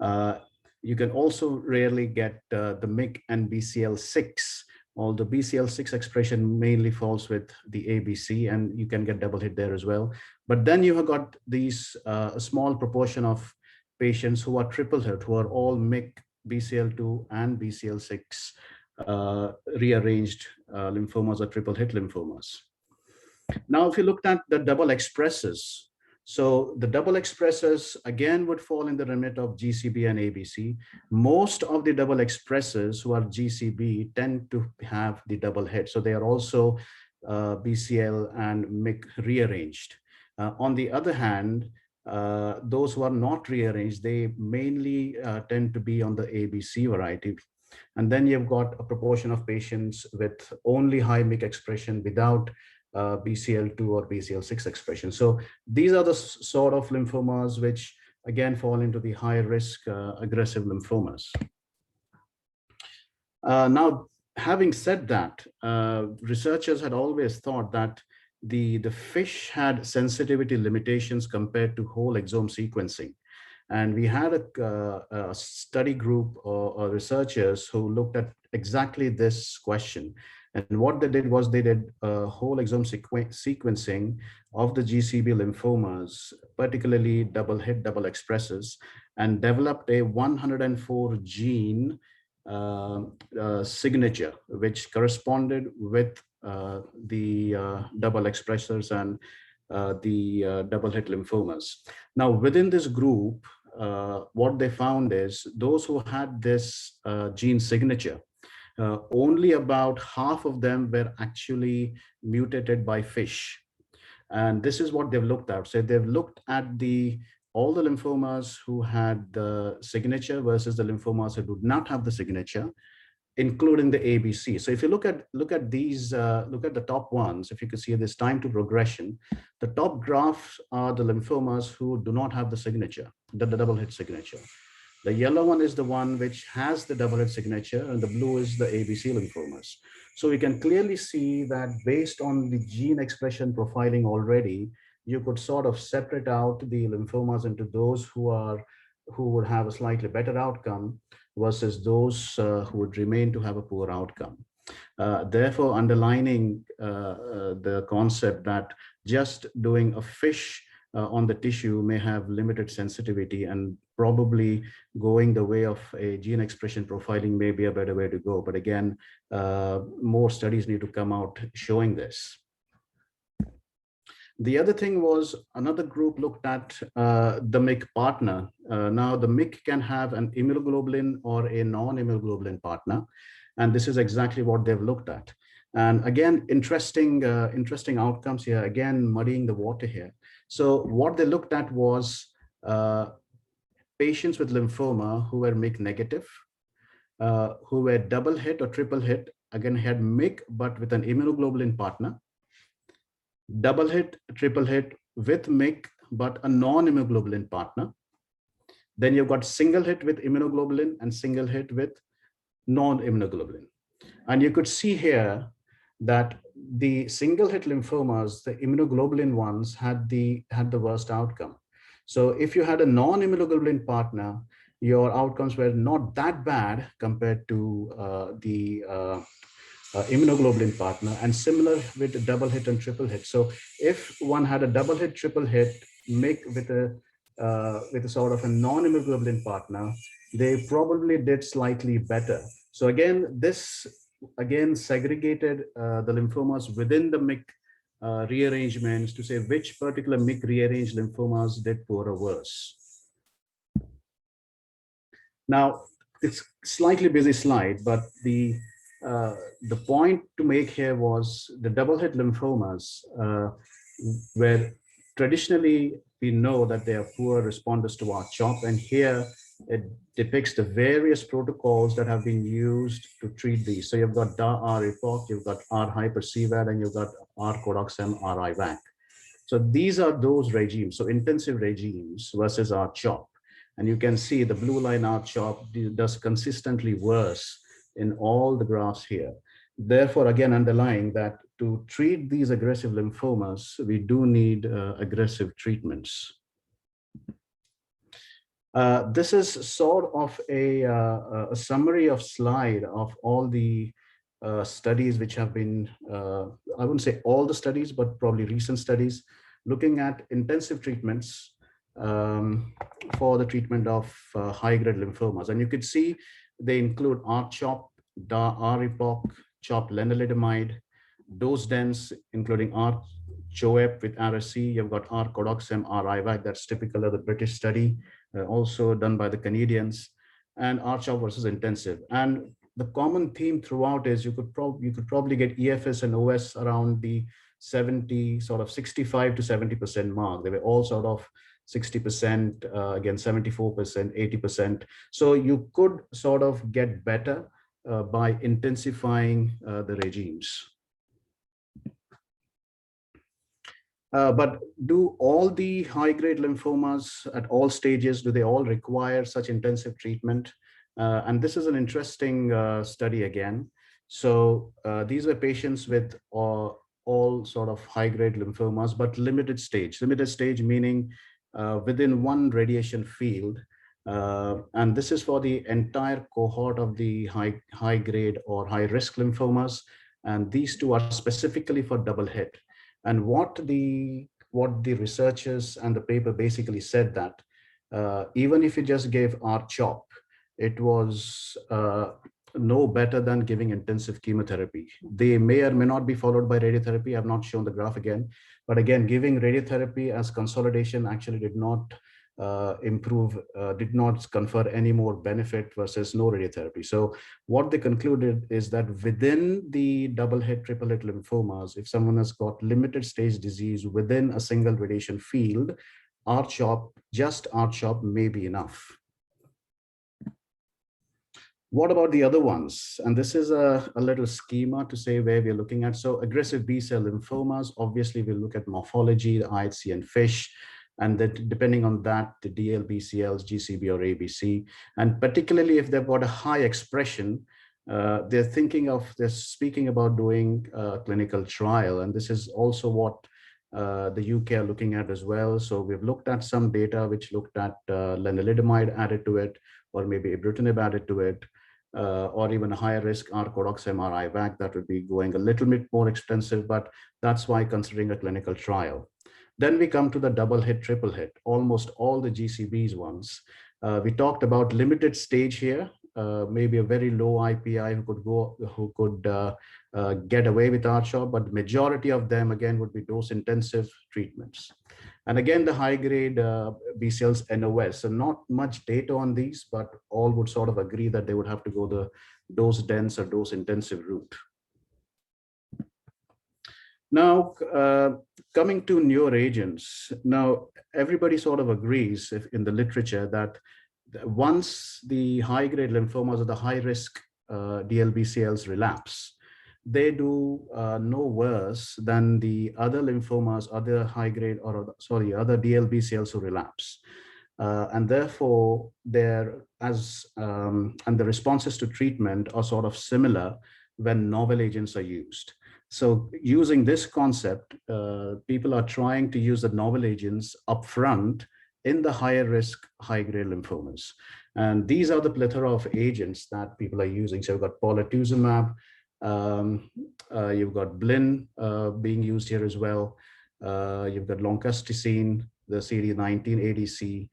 You can also rarely get the MYC and BCL6, although BCL6 expression mainly falls with the ABC, and you can get double hit there as well. But then you have got these a small proportion of patients who are triple hit, who are all MYC, BCL2 and BCL6 rearranged lymphomas or triple hit lymphomas. Now, if you looked at the double expressors, so the double expressors again would fall in the remit of GCB and ABC. Most of the double expressors who are GCB tend to have the double hit. So they are also BCL and MYC rearranged. On the other hand, those who are not rearranged, they mainly tend to be on the ABC variety. And then you've got a proportion of patients with only high MYC expression without BCL2 or BCL6 expression. So these are the sort of lymphomas which again fall into the high risk aggressive lymphomas. Now, having said that, researchers had always thought that the FISH had sensitivity limitations compared to whole exome sequencing. And we had a study group or researchers who looked at exactly this question. And what they did was they did whole exome sequencing of the GCB lymphomas, particularly double hit, double expressors, and developed a 104 gene signature, which corresponded with the double expressors and the double hit lymphomas. Now, within this group, what they found is those who had this gene signature, only about half of them were actually mutated by FISH. And this is what they've looked at. So they've looked at all the lymphomas who had the signature versus the lymphomas who did not have the signature, including the ABC. So if you look at these, look at the top ones, if you could see this time to progression, the top graphs are the lymphomas who do not have the signature, the double hit signature. The yellow one is the one which has the double hit signature, and the blue is the ABC lymphomas. So we can clearly see that based on the gene expression profiling already, you could sort of separate out the lymphomas into those who would have a slightly better outcome versus those who would remain to have a poor outcome. Therefore, underlining the concept that just doing a FISH on the tissue may have limited sensitivity, and probably going the way of a gene expression profiling may be a better way to go. But again, more studies need to come out showing this. The other thing was another group looked at the MYC partner. Now, the MYC can have an immunoglobulin or a non-immunoglobulin partner, and this is exactly what they've looked at. And again, interesting outcomes here, again, muddying the water here. So what they looked at was patients with lymphoma who were MYC negative, who were double hit or triple hit, again had MYC, but with an immunoglobulin partner, double hit, triple hit with MYC, but a non-immunoglobulin partner. Then you've got single hit with immunoglobulin and single hit with non-immunoglobulin. And you could see here that the single hit lymphomas, the immunoglobulin ones, had the worst outcome. So if you had a non-immunoglobulin partner, your outcomes were not that bad compared to the immunoglobulin partner, and similar with double hit and triple hit. So if one had a double hit, triple hit, MYC with a sort of a non-immunoglobulin partner, they probably did slightly better. So again, this segregated the lymphomas within the MYC rearrangements to say which particular MYC rearranged lymphomas did poor or worse. Now, it's slightly busy slide, but the point to make here was the double hit lymphomas, where traditionally we know that they are poor responders to R-CHOP, and here it depicts the various protocols that have been used to treat these. So you've got DA-R-EPOCH, you've got R-hyper-CVAD, and you've got R-CODOX-M, R-IVAC. So these are those regimes, so intensive regimes versus R-CHOP. And you can see the blue line R-CHOP does consistently worse in all the graphs here. therefore, again, underlying that to treat these aggressive lymphomas, we do need aggressive treatments. This is sort of a summary of slide of all the studies which have been, I wouldn't say all the studies, but probably recent studies looking at intensive treatments for the treatment of high-grade lymphomas. And you could see they include R-CHOP, R-EPOCH, CHOP lenalidomide, dose dense, including R-CHOEP with RSC. You've got R-Codoxem, R-IVAC, that's typical of the British study, also done by the Canadians, and R-CHOP versus intensive. And the common theme throughout is you could probably get EFS and OS around the 65 to 70% mark. They were all sort of 60%, again, 74%, 80%. So you could sort of get better by intensifying the regimes. But do all the high-grade lymphomas at all stages, do they all require such intensive treatment? And this is an interesting study again. So these were patients with all sort of high-grade lymphomas, but limited stage meaning within one radiation field. And this is for the entire cohort of the high-grade or high-risk lymphomas. And these two are specifically for double hit. And what the researchers and the paper basically said that even if you just gave R-CHOP, it was no better than giving intensive chemotherapy. They may or may not be followed by radiotherapy. I've not shown the graph again, but again, giving radiotherapy as consolidation actually did not did not confer any more benefit versus no radiotherapy. So what they concluded is that within the double hit, triple hit lymphomas, if someone has got limited stage disease within a single radiation field, R-CHOP, just R-CHOP may be enough. What about the other ones? And this is a little schema to say where we're looking at. So aggressive B-cell lymphomas, obviously we'll look at morphology, the IHC and FISH, and that depending on that, the DLBCLs, GCB or ABC. And particularly if they've got a high expression, they're speaking about doing a clinical trial. And this is also what the UK are looking at as well. So we've looked at some data which looked at lenalidomide added to it, or maybe ibrutinib added to it, or even a higher risk R-Codoxem or IVAC that would be going a little bit more expensive, but that's why considering a clinical trial. Then we come to the double hit, triple hit, almost all the GCBs ones. We talked about limited stage here, maybe a very low IPI who could get away with R-CHOP, but the majority of them again would be dose intensive treatments. And again, the high grade B cells NOS, so not much data on these, but all would sort of agree that they would have to go the dose dense or dose intensive route. Now, coming to newer agents. Now, everybody sort of agrees in the literature that once the high-grade lymphomas or the high-risk DLBCLs relapse, they do no worse than the other lymphomas, other high-grade other DLBCLs who relapse. And therefore, and the responses to treatment are sort of similar when novel agents are used. So using this concept, people are trying to use the novel agents upfront in the higher risk, high-grade lymphomas. And these are the plethora of agents that people are using. So you've got polatuzumab, you've got Blin being used here as well. You've got loncusticine, the CD19 ADC.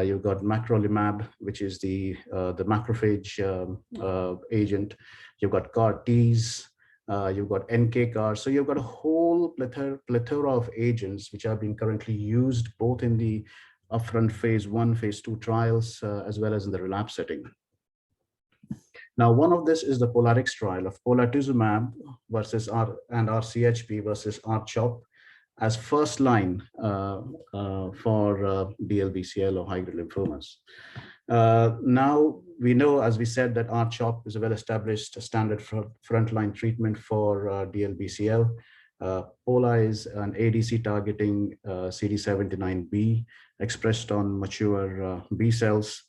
You've got macrolizumab, which is the macrophage agent. You've got CAR-Ts. You've got NK CAR. So you've got a whole plethora of agents which are being currently used both in the upfront phase 1, phase 2 trials, as well as in the relapse setting. Now, one of this is the POLARIX trial of polatuzumab versus R-CHP versus R-CHOP as first line for DLBCL or high-grade lymphomas. Now we know, as we said, that R-CHOP is a well-established standard frontline treatment for DLBCL. POLA is an ADC targeting CD79B expressed on mature B cells.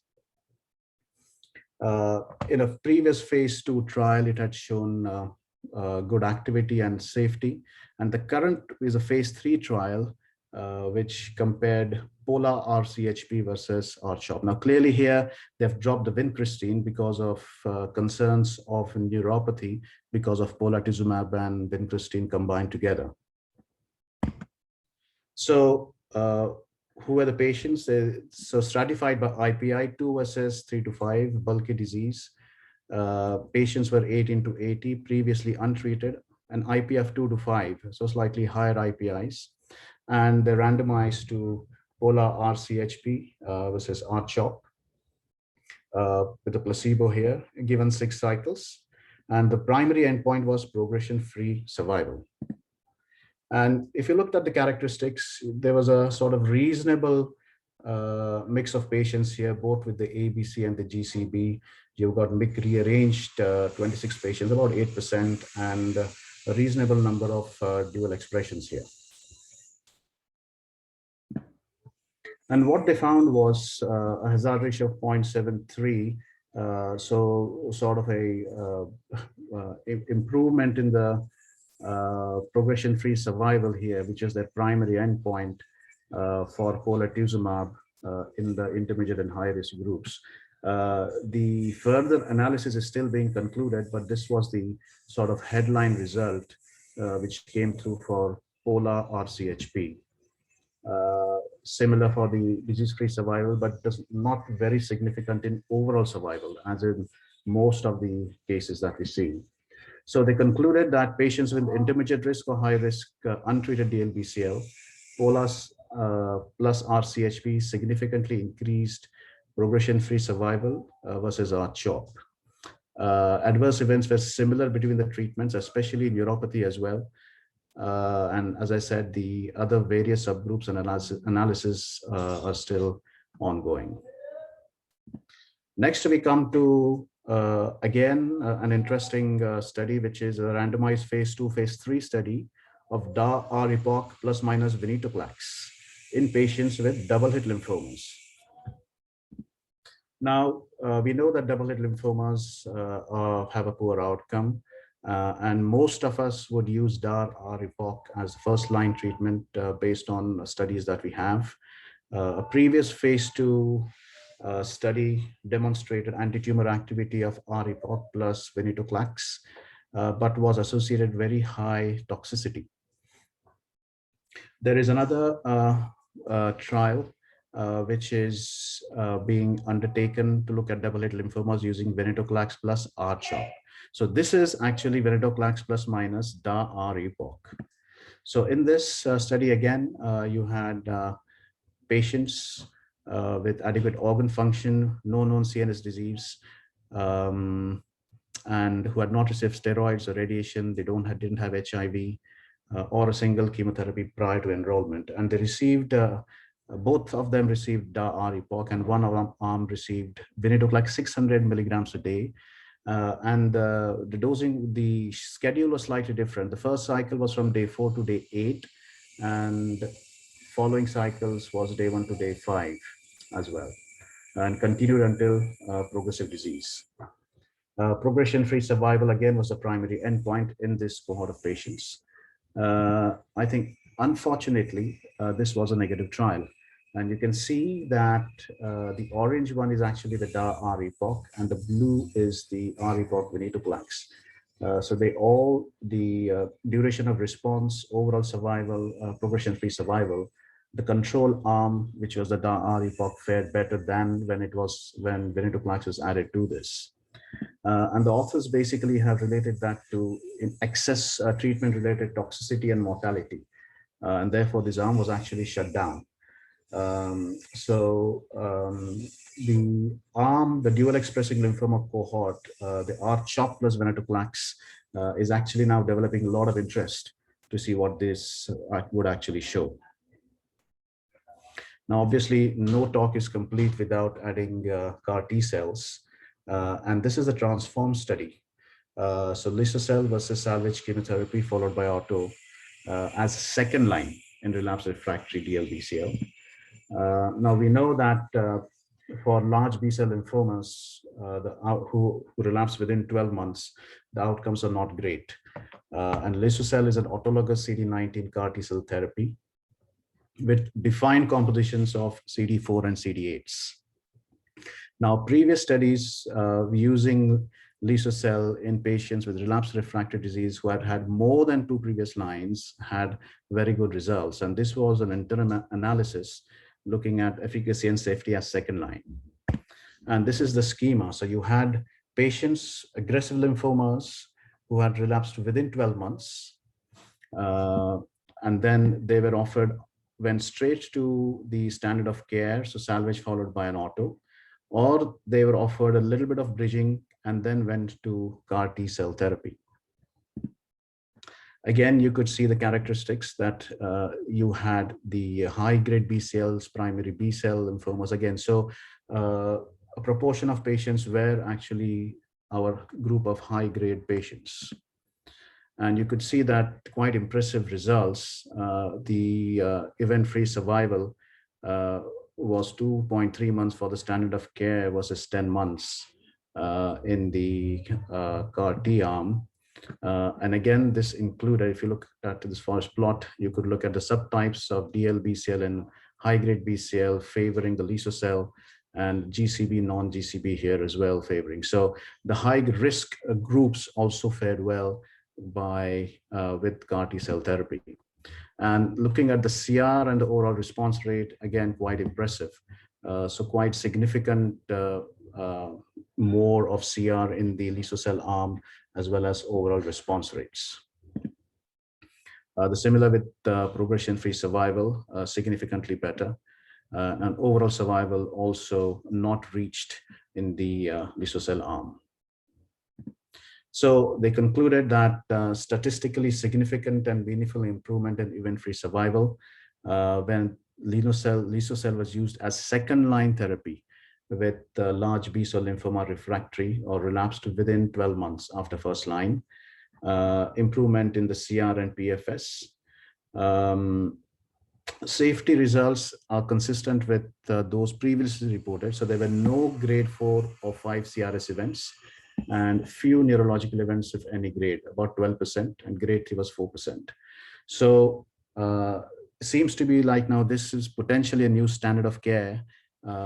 In a previous phase 2 trial, it had shown good activity and safety. And the current is a phase 3 trial, which compared Pola RCHP versus R-CHOP. Now, clearly here, they've dropped the vincristine because of concerns of neuropathy because of polatuzumab and vincristine combined together. So who are the patients? So stratified by IPI 2 versus 3 to 5, bulky disease. Patients were 18 to 80, previously untreated, and IPF 2 to 5, so slightly higher IPIs. And they're randomized to Pola RCHP versus R-CHOP with a placebo here, given 6 cycles. And the primary endpoint was progression-free survival. And if you looked at the characteristics, there was a sort of reasonable mix of patients here, both with the ABC and the GCB. You've got MIC rearranged 26 patients, about 8%, and a reasonable number of dual expressions here. And what they found was a hazard ratio of 0.73. So sort of a improvement in the progression-free survival here, which is their primary endpoint for polatuzumab in the intermediate and high-risk groups. The further analysis is still being concluded, but this was the sort of headline result which came through for Pola RCHP. Similar for the disease-free survival, but does not very significant in overall survival, as in most of the cases that we see. So they concluded that patients with intermediate risk or high risk untreated DLBCL, POLAS plus RCHP significantly increased progression-free survival versus R-CHOP. Adverse events were similar between the treatments, especially neuropathy as well. And as I said, the other various subgroups and analysis are still ongoing. Next, we come to again an interesting study, which is a randomized phase 2, phase 3 study of DA-R-EPOCH plus minus venetoclax in patients with double-hit lymphomas. Now, we know that double-hit lymphomas have a poor outcome. And most of us would use DA-R-EPOCH as first-line treatment based on studies that we have. A previous phase 2 study demonstrated anti-tumor activity of R-EPOCH plus venetoclax, but was associated very high toxicity. There is another trial which is being undertaken to look at double-hit lymphomas using venetoclax plus R-CHOP. So this is actually venetoclax plus minus DA-R-EPOCH. So in this study, again, you had patients with adequate organ function, no known CNS disease, and who had not received steroids or radiation. They didn't have HIV or a single chemotherapy prior to enrollment. And they received, both of them received DA-R-EPOCH, and one arm received venetoclax 600 milligrams a day. And the dosing, the schedule was slightly different. The first cycle was from day 4 to day 8, and following cycles was day 1 to day 5 as well, and continued until progressive disease. Progression-free survival, again, was the primary endpoint in this cohort of patients. I think, unfortunately, this was a negative trial. And you can see that the orange one is actually the DA-R-EPOCH, and the blue is the R-EPOCH venetoclax. So the duration of response, overall survival, progression-free survival, the control arm, which was the DA-R-EPOCH, fared better than when venetoclax was added to this. And the authors basically have related that to excess treatment-related toxicity and mortality. And therefore, this arm was actually shut down. The dual expressing lymphoma cohort, the R-CHOP plus venetoclax, is actually now developing a lot of interest to see what this would actually show. Now, obviously, no talk is complete without adding CAR T cells. And this is a transform study. So liso-cel versus salvage chemotherapy followed by auto as second line in relapsed refractory DLBCL. Now we know that for large B-cell lymphomas who relapse within 12 months, the outcomes are not great. And liso-cel is an autologous CD19 CAR T-cell therapy with defined compositions of CD4 and CD8s. Now, previous studies using liso-cel in patients with relapsed refractory disease who had had more than 2 previous lines had very good results. And this was an interim analysis looking at efficacy and safety as second line. And this is the schema. So you had patients, aggressive lymphomas, who had relapsed within 12 months. And then they were went straight to the standard of care, so salvage followed by an auto, or they were offered a little bit of bridging and then went to CAR T-cell therapy. Again, you could see the characteristics that you had the high-grade B cells, primary B-cell lymphomas again. So a proportion of patients were actually our group of high-grade patients. And you could see that quite impressive results. The event-free survival was 2.3 months for the standard of care versus 10 months in the CAR T arm. And again, this included, if you look at this first plot, you could look at the subtypes of DLBCL and high-grade BCL favoring the liso-cel, and GCB, non-GCB here as well favoring. So the high-risk groups also fared well with CAR T-cell therapy. And looking at the CR and the overall response rate, again, quite impressive. So quite significant more of CR in the liso-cel arm, as well as overall response rates. The similar with progression-free survival, significantly better. And overall survival also not reached in the liso-cel arm. So they concluded that statistically significant and meaningful improvement in event-free survival when liso-cel was used as second-line therapy with large B-cell lymphoma refractory or relapsed within 12 months after first line, improvement in the CR and PFS. Safety results are consistent with those previously reported. So there were no grade 4 or 5 CRS events and few neurological events of any grade, about 12%, and grade 3 was 4%. So seems to be like now this is potentially a new standard of care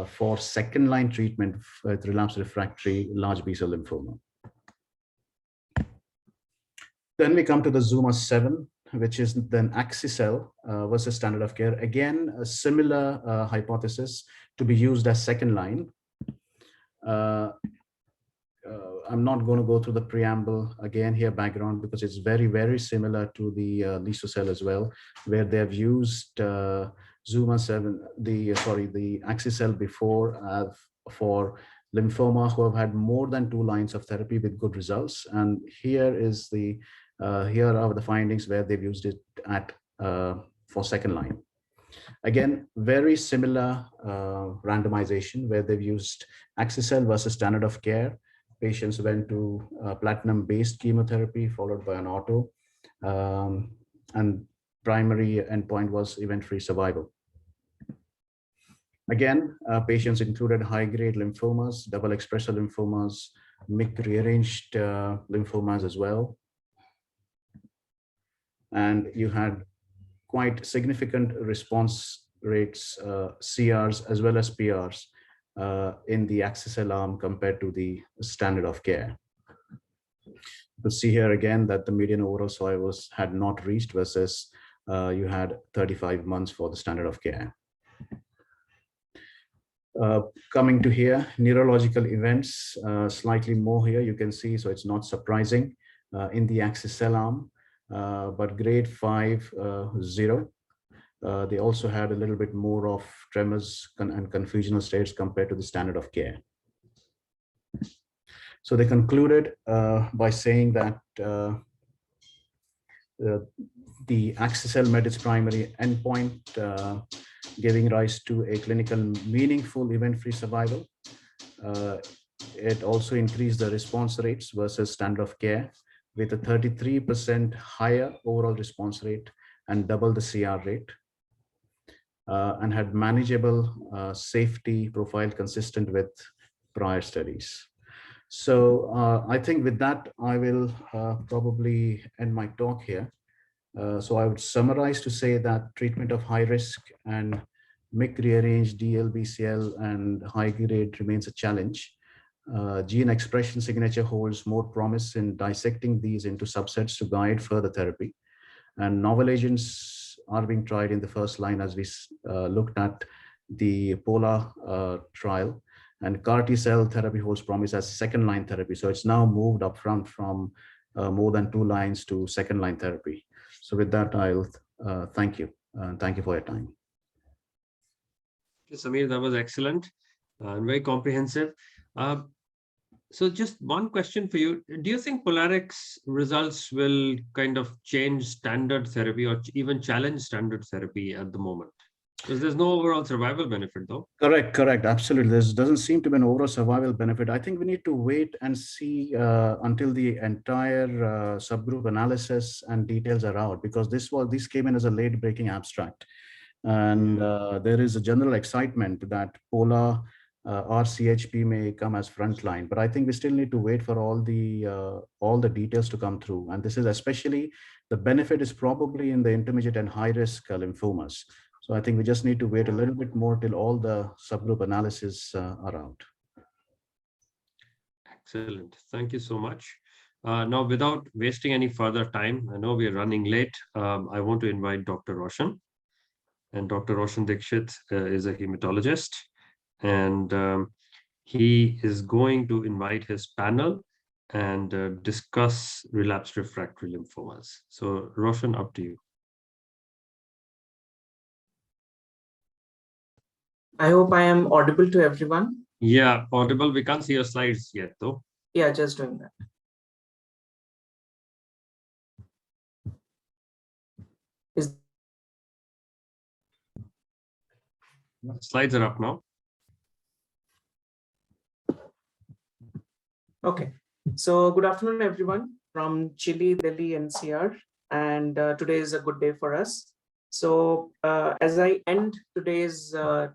for second line treatment with relapsed refractory large B-cell lymphoma. Then we come to the ZUMA-7, which is then axi-cel versus standard of care. Again, a similar hypothesis to be used as second line. I'm not going to go through the preamble again here, background, because it's very, very similar to the liso-cel as well, where they have used ZUMA-7, the axi-cel before for lymphoma who have had more than 2 lines of therapy with good results. And here is here are the findings where they've used it for second line. Again, very similar randomization where they've used axi-cel versus standard of care. Patients went to platinum-based chemotherapy followed by an auto, and primary endpoint was event-free survival. Again, patients included high-grade lymphomas, double expressor lymphomas, MYC-rearranged lymphomas as well. And you had quite significant response rates, CRs as well as PRs in the axi-cel arm compared to the standard of care. You see here again that the median overall survival had not reached versus you had 35 months for the standard of care. Coming to here, neurological events, slightly more here you can see, so it's not surprising in the axi-cel arm, but grade 5, 0. They also had a little bit more of tremors and confusional states compared to the standard of care. So they concluded by saying that the axi-cel met its primary endpoint, giving rise to a clinical meaningful event-free survival. It also increased the response rates versus standard of care with a 33% higher overall response rate and double the CR rate. and had manageable safety profile consistent with prior studies. So I think with that, I will probably end my talk here. So I would summarize to say that treatment of high risk and MYC rearranged DLBCL and high grade remains a challenge. Gene expression signature holds more promise in dissecting these into subsets to guide further therapy. And novel agents are being tried in the first line, as we looked at the POLA trial. And CAR T cell therapy holds promise as second line therapy. So it's now moved up front from more than 2 lines to second line therapy. So with that, I'll thank you. Thank you for your time. Samir, that was excellent and very comprehensive. So just one question for you. Do you think POLARIX results will kind of change standard therapy or even challenge standard therapy at the moment? Because there's no overall survival benefit, though. Correct. Absolutely. There doesn't seem to be an overall survival benefit. I think we need to wait and see until the entire subgroup analysis and details are out, because this came in as a late breaking abstract. And there is a general excitement that POLA or CHP may come as frontline, but I think we still need to wait for all the details to come through. And this is especially, the benefit is probably in the intermediate and high risk lymphomas. So I think we just need to wait a little bit more till all the subgroup analysis are out. Excellent. Thank you so much. Now, without wasting any further time, I know we're running late. I want to invite Dr. Roshan. And Dr. Roshan Dixit is a hematologist. And he is going to invite his panel and discuss relapsed refractory lymphomas. So Roshan, up to you. I hope I am audible to everyone. Yeah, audible. We can't see your slides yet, though. Yeah, just doing that. Slides are up now. Okay. So good afternoon, everyone from Chile, Delhi, NCR. And today is a good day for us. So as I end today's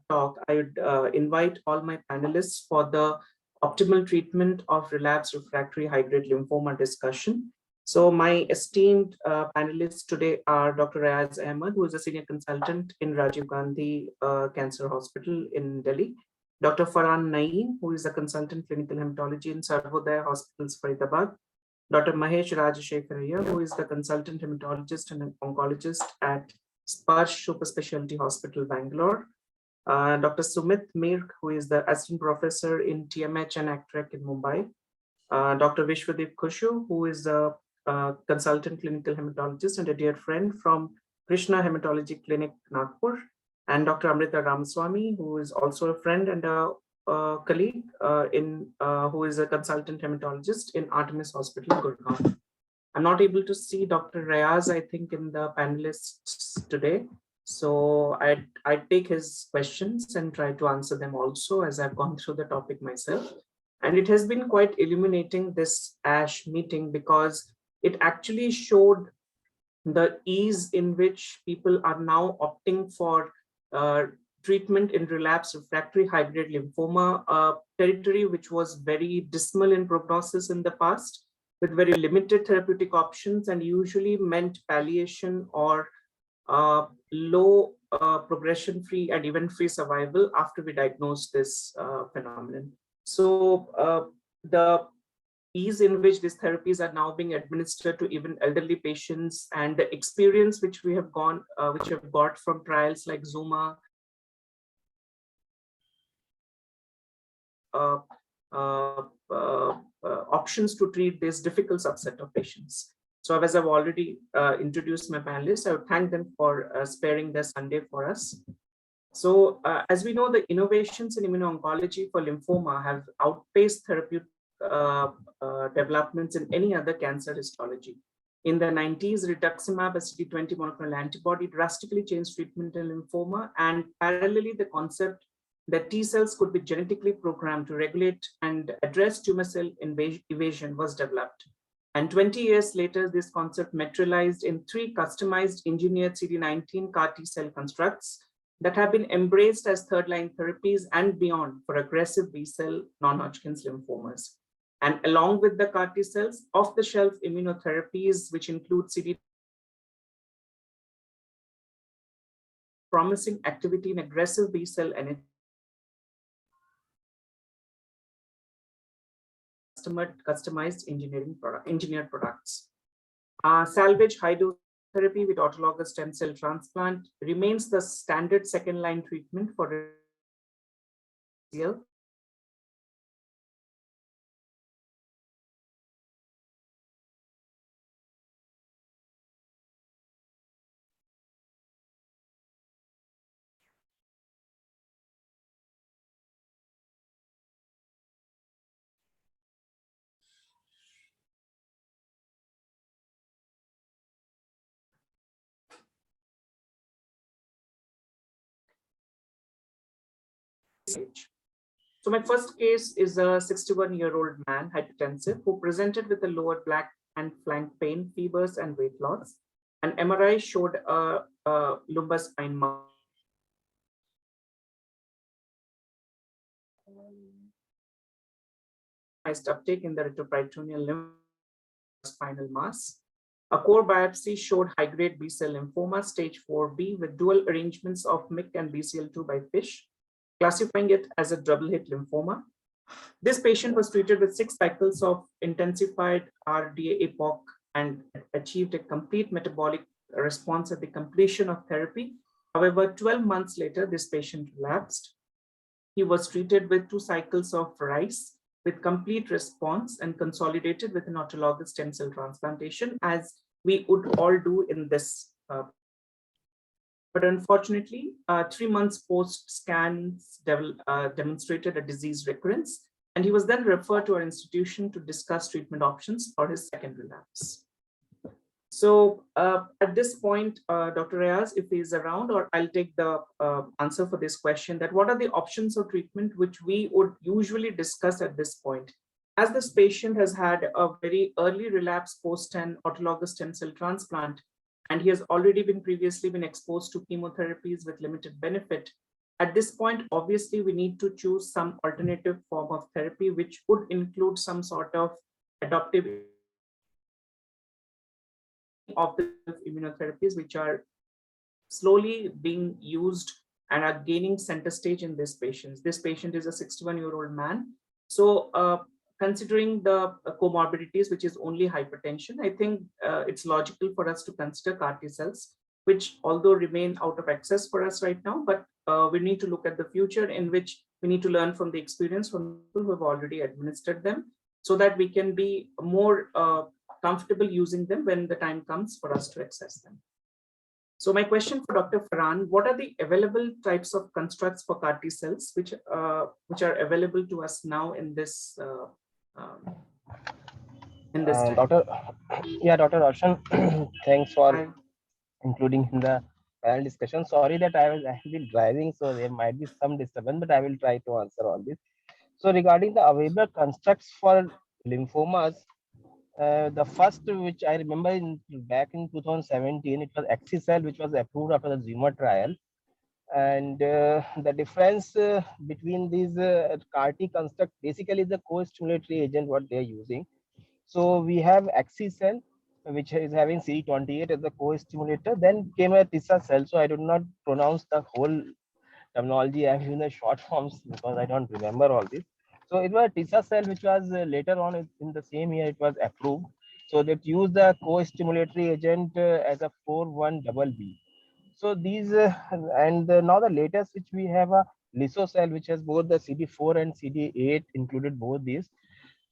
talk, I would invite all my panelists for the optimal treatment of relapsed refractory high-grade lymphoma discussion. So my esteemed panelists today are Dr. Riaz Ahmed, who is a senior consultant in Rajiv Gandhi Cancer Hospital in Delhi. Dr. Farhan Naeem, who is a consultant clinical hematology in Sarvodaya Hospitals, Faridabad. Dr. Mahesh Rajashekharaya, who is the consultant hematologist and an oncologist at Sparsh Super Specialty Hospital, Bangalore. Dr. Sumit Mirk, who is the assistant professor in TMH and ACTREC in Mumbai. Dr. Vishwadeep Kushu, who is the consultant clinical hematologist and a dear friend from Krishna Hematology Clinic, Nagpur. And Dr. Amrita Ramaswamy, who is also a friend and a colleague who is a consultant hematologist in Artemis Hospital, Gurgaon. I'm not able to see Dr. Riaz, I think, in the panelists today. So I'd take his questions and try to answer them also, as I've gone through the topic myself. And it has been quite illuminating, this ASH meeting, because it actually showed the ease in which people are now opting for treatment in relapsed refractory high-grade lymphoma, a territory which was very dismal in prognosis in the past, with very limited therapeutic options, and usually meant palliation or low progression-free and event-free survival after we diagnose this phenomenon. So the ease in which these therapies are now being administered to even elderly patients, and the experience which we have got from trials like Zuma, options to treat this difficult subset of patients. So as I've already introduced my panelists, I would thank them for sparing their Sunday for us. So as we know, the innovations in immuno-oncology for lymphoma have outpaced therapeutic developments in any other cancer histology. In the 90s, rituximab, a CD20 monoclonal antibody, drastically changed treatment in lymphoma, and parallelly, the concept that T cells could be genetically programmed to regulate and address tumor cell evasion was developed. And 20 years later, this concept materialized in 3 customized engineered CD19 CAR T cell constructs that have been embraced as third-line therapies and beyond for aggressive B-cell non-Hodgkin's lymphomas. And along with the CAR T cells, off-the-shelf immunotherapies, which include CD, promising activity in aggressive B-cell and customized engineered products. Salvage high-dose therapy with autologous stem cell transplant remains the standard second-line treatment for CL. So my first case is a 61-year-old man, hypertensive, who presented with a lower back and flank pain, fevers, and weight loss. An MRI showed a lumbar spine mark. Uptake in the retroperitoneal lymph spinal mass. A core biopsy showed high-grade B-cell lymphoma, stage 4B, with dual arrangements of MYC and BCL2 by FISH, classifying it as a double-hit lymphoma. This patient was treated with 6 cycles of intensified RDA-APOC and achieved a complete metabolic response at the completion of therapy. However, 12 months later, this patient relapsed. He was treated with 2 cycles of rice with complete response and consolidated with an autologous stem cell transplantation, as we would all do in this. But unfortunately, 3 months post scans demonstrated a disease recurrence, and he was then referred to our institution to discuss treatment options for his second relapse. So at this point, Dr. Reyes, if he's around, or I'll take the answer for this question, that what are the options of treatment which we would usually discuss at this point? As this patient has had a very early relapse post an autologous stem cell transplant, and he has already previously been exposed to chemotherapies with limited benefit. At this point, obviously, we need to choose some alternative form of therapy, which would include some sort of adoptive of the immunotherapies, which are slowly being used and are gaining center stage in this patient. This patient is a 61-year-old man. So considering the comorbidities, which is only hypertension, I think it's logical for us to consider CAR T cells, which although remain out of access for us right now, but we need to look at the future in which we need to learn from the experience from people who have already administered them, so that we can be more comfortable using them when the time comes for us to access them. So my question for Dr. Farhan, what are the available types of constructs for CAR T cells which are available to us now in this time? Dr. Roshan, thanks for including in the panel discussion. Sorry that I have been driving, so there might be some disturbance, but I will try to answer all this. So regarding the available constructs for lymphomas, the first which I remember back in 2017, it was Axicell, which was approved after the Zuma trial. And the difference between these CAR T construct basically is the co-stimulatory agent what they are using. So we have Axicell, which is having CD28 as the co-stimulator. Then came a Tisacell. So I do not pronounce the whole terminology. I'm using the short forms because I don't remember all this. So it was Tisacell, which was later on in the same year it was approved. So that used the co-stimulatory agent as a 4-1-BB. So these now the latest which we have a Lisocell, which has both the CD4 and CD8 included, both these.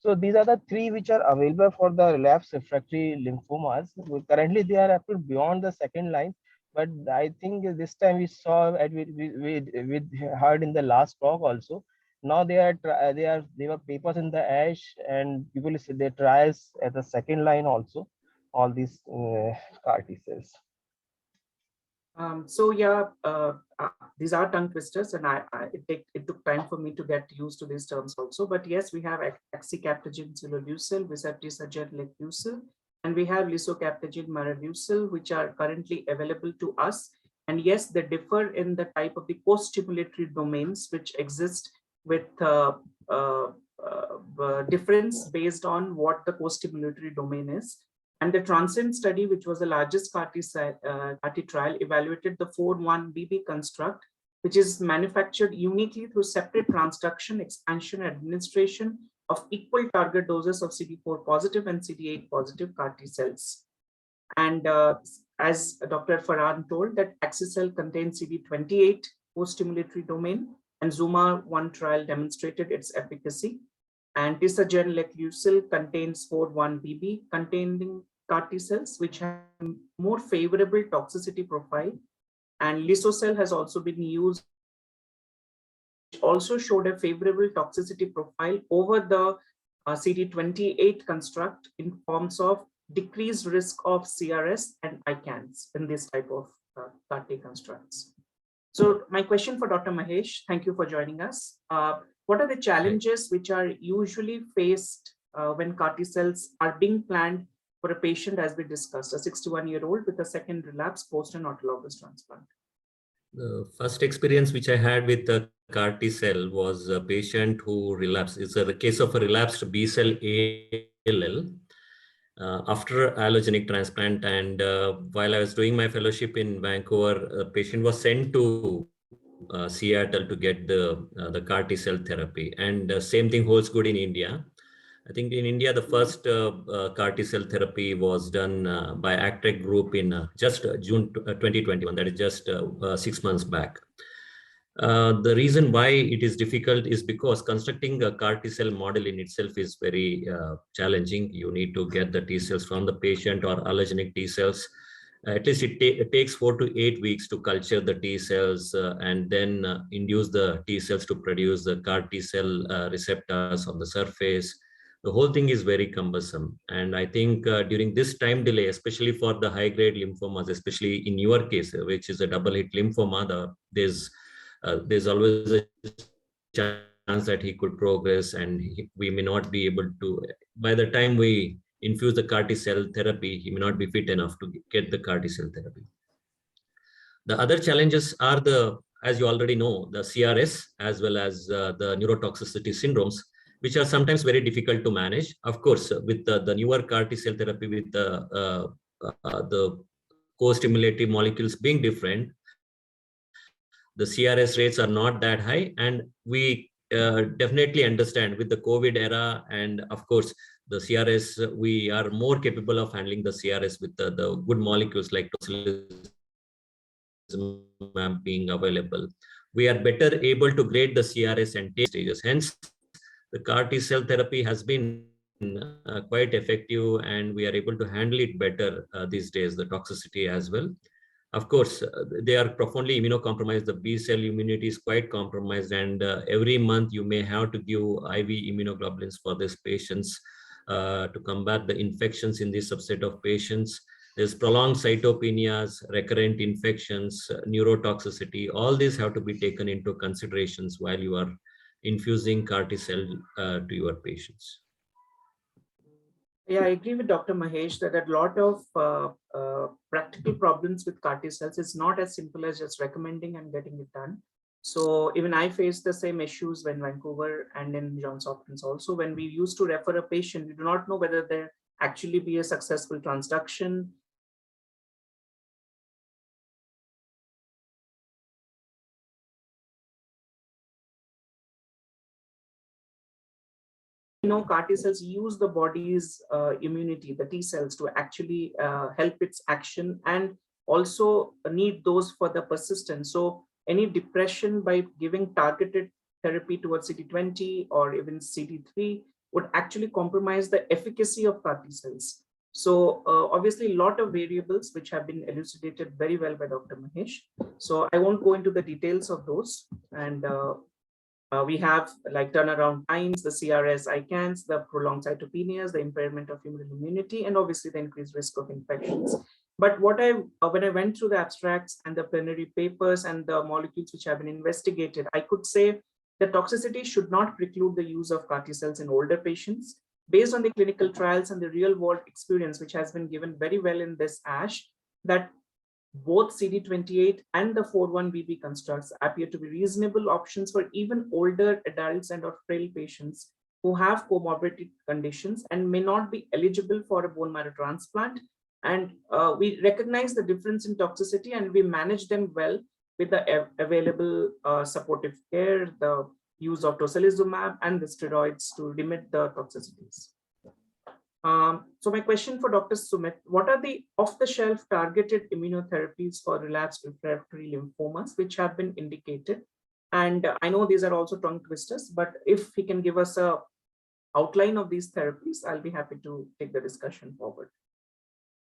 So these are the 3 which are available for the relapse refractory lymphomas. Currently they are approved beyond the second line, but I think this time we saw we heard in the last talk also. Now there were papers in the ASH, and people say they trials at the second line also, all these CAR T cells. So yeah, these are tongue twisters, and it took time for me to get used to these terms also. But yes, we have Axicaptogen Silovucil, Visaptisagel Levucil, and we have Lisocaptogen Maravucil, which are currently available to us. And yes, they differ in the type of the co-stimulatory domains which exist with difference based on what the co-stimulatory domain is. And the Transcend study, which was the largest CAR-T trial, evaluated the 4-1BB construct, which is manufactured uniquely through separate transduction, expansion, administration of equal target doses of CD4 positive and CD8 positive CAR-T cells. And as Dr. Farhan told, that Axicell contains CD28 co-stimulatory domain, and Zuma-1 trial demonstrated its efficacy. And Tisagenlecleucel contains 4-1BB containing CAR-T cells, which have more favorable toxicity profile. And Lisocell has also been used, also showed a favorable toxicity profile over the CD28 construct in forms of decreased risk of CRS and ICANS in this type of CAR-T constructs. So my question for Dr. Mahesh, thank you for joining us. What are the challenges which are usually faced when CAR-T cells are being planned for a patient, as we discussed, a 61-year-old with a second relapse post an autologous transplant? The first experience which I had with the CAR-T cell was a patient who relapsed. It's a case of a relapsed B-cell ALL after allogenic transplant. And while I was doing my fellowship in Vancouver, the patient was sent to Seattle to get the CAR-T cell therapy. And same thing holds good in India. I think in India, the first CAR-T cell therapy was done by Actec Group in just June 2021, that is just 6 months back. The reason why it is difficult is because constructing a CAR-T cell model in itself is very challenging. You need to get the T cells from the patient or allogenic T cells. At least it takes 4 to 8 weeks to culture the T cells and then induce the T cells to produce the CAR-T cell receptors on the surface. The whole thing is very cumbersome. And I think during this time delay, especially for the high-grade lymphomas, especially in your case, which is a double-hit lymphoma, there's always a chance that he could progress, and we may not be able to, by the time we infuse the CAR-T cell therapy, he may not be fit enough to get the CAR-T cell therapy. The other challenges are as you already know, the CRS as well as the neurotoxicity syndromes, which are sometimes very difficult to manage. Of course, with the newer CAR-T cell therapy, with the co-stimulatory molecules being different, the CRS rates are not that high. And we definitely understand with the COVID era, and of course, the CRS, we are more capable of handling the CRS with the good molecules like tocilizumab being available. We are better able to grade the CRS and take stages. Hence, the CAR-T cell therapy has been quite effective, and we are able to handle it better these days, the toxicity as well. Of course, they are profoundly immunocompromised. The B-cell immunity is quite compromised, and every month you may have to give IV immunoglobulins for these patients to combat the infections in this subset of patients. There's prolonged cytopenias, recurrent infections, neurotoxicity. All these have to be taken into considerations while you are infusing CAR-T cell to your patients. Yeah, I agree with Dr. Mahesh that a lot of practical problems with CAR-T cells is not as simple as just recommending and getting it done. So even I faced the same issues when Vancouver and in Johns Hopkins also. When we used to refer a patient, we do not know whether there actually be a successful transduction. CAR-T cells use the body's immunity, the T cells, to actually help its action, and also need those for the persistence. So any depression by giving targeted therapy towards CD20 or even CD3 would actually compromise the efficacy of CAR-T cells. So obviously a lot of variables which have been elucidated very well by Dr. Mahesh. So I won't go into the details of those. And we have like turnaround times, the CRS, ICANS, the prolonged cytopenias, the impairment of humoral immunity, and obviously the increased risk of infections. But when I went through the abstracts and the plenary papers and the molecules which have been investigated, I could say the toxicity should not preclude the use of CAR-T cells in older patients. Based on the clinical trials and the real world experience, which has been given very well in this ASH, that Both CD28 and the 41BB constructs appear to be reasonable options for even older adults and or frail patients who have comorbid conditions and may not be eligible for a bone marrow transplant. And we recognize the difference in toxicity and we manage them well with the available supportive care, the use of tocilizumab and the steroids to limit the toxicities. So my question for Dr. Sumit, what are the off-the-shelf targeted immunotherapies for relapsed refractory lymphomas which have been indicated? And I know these are also tongue twisters, but if he can give us a outline of these therapies, I'll be happy to take the discussion forward.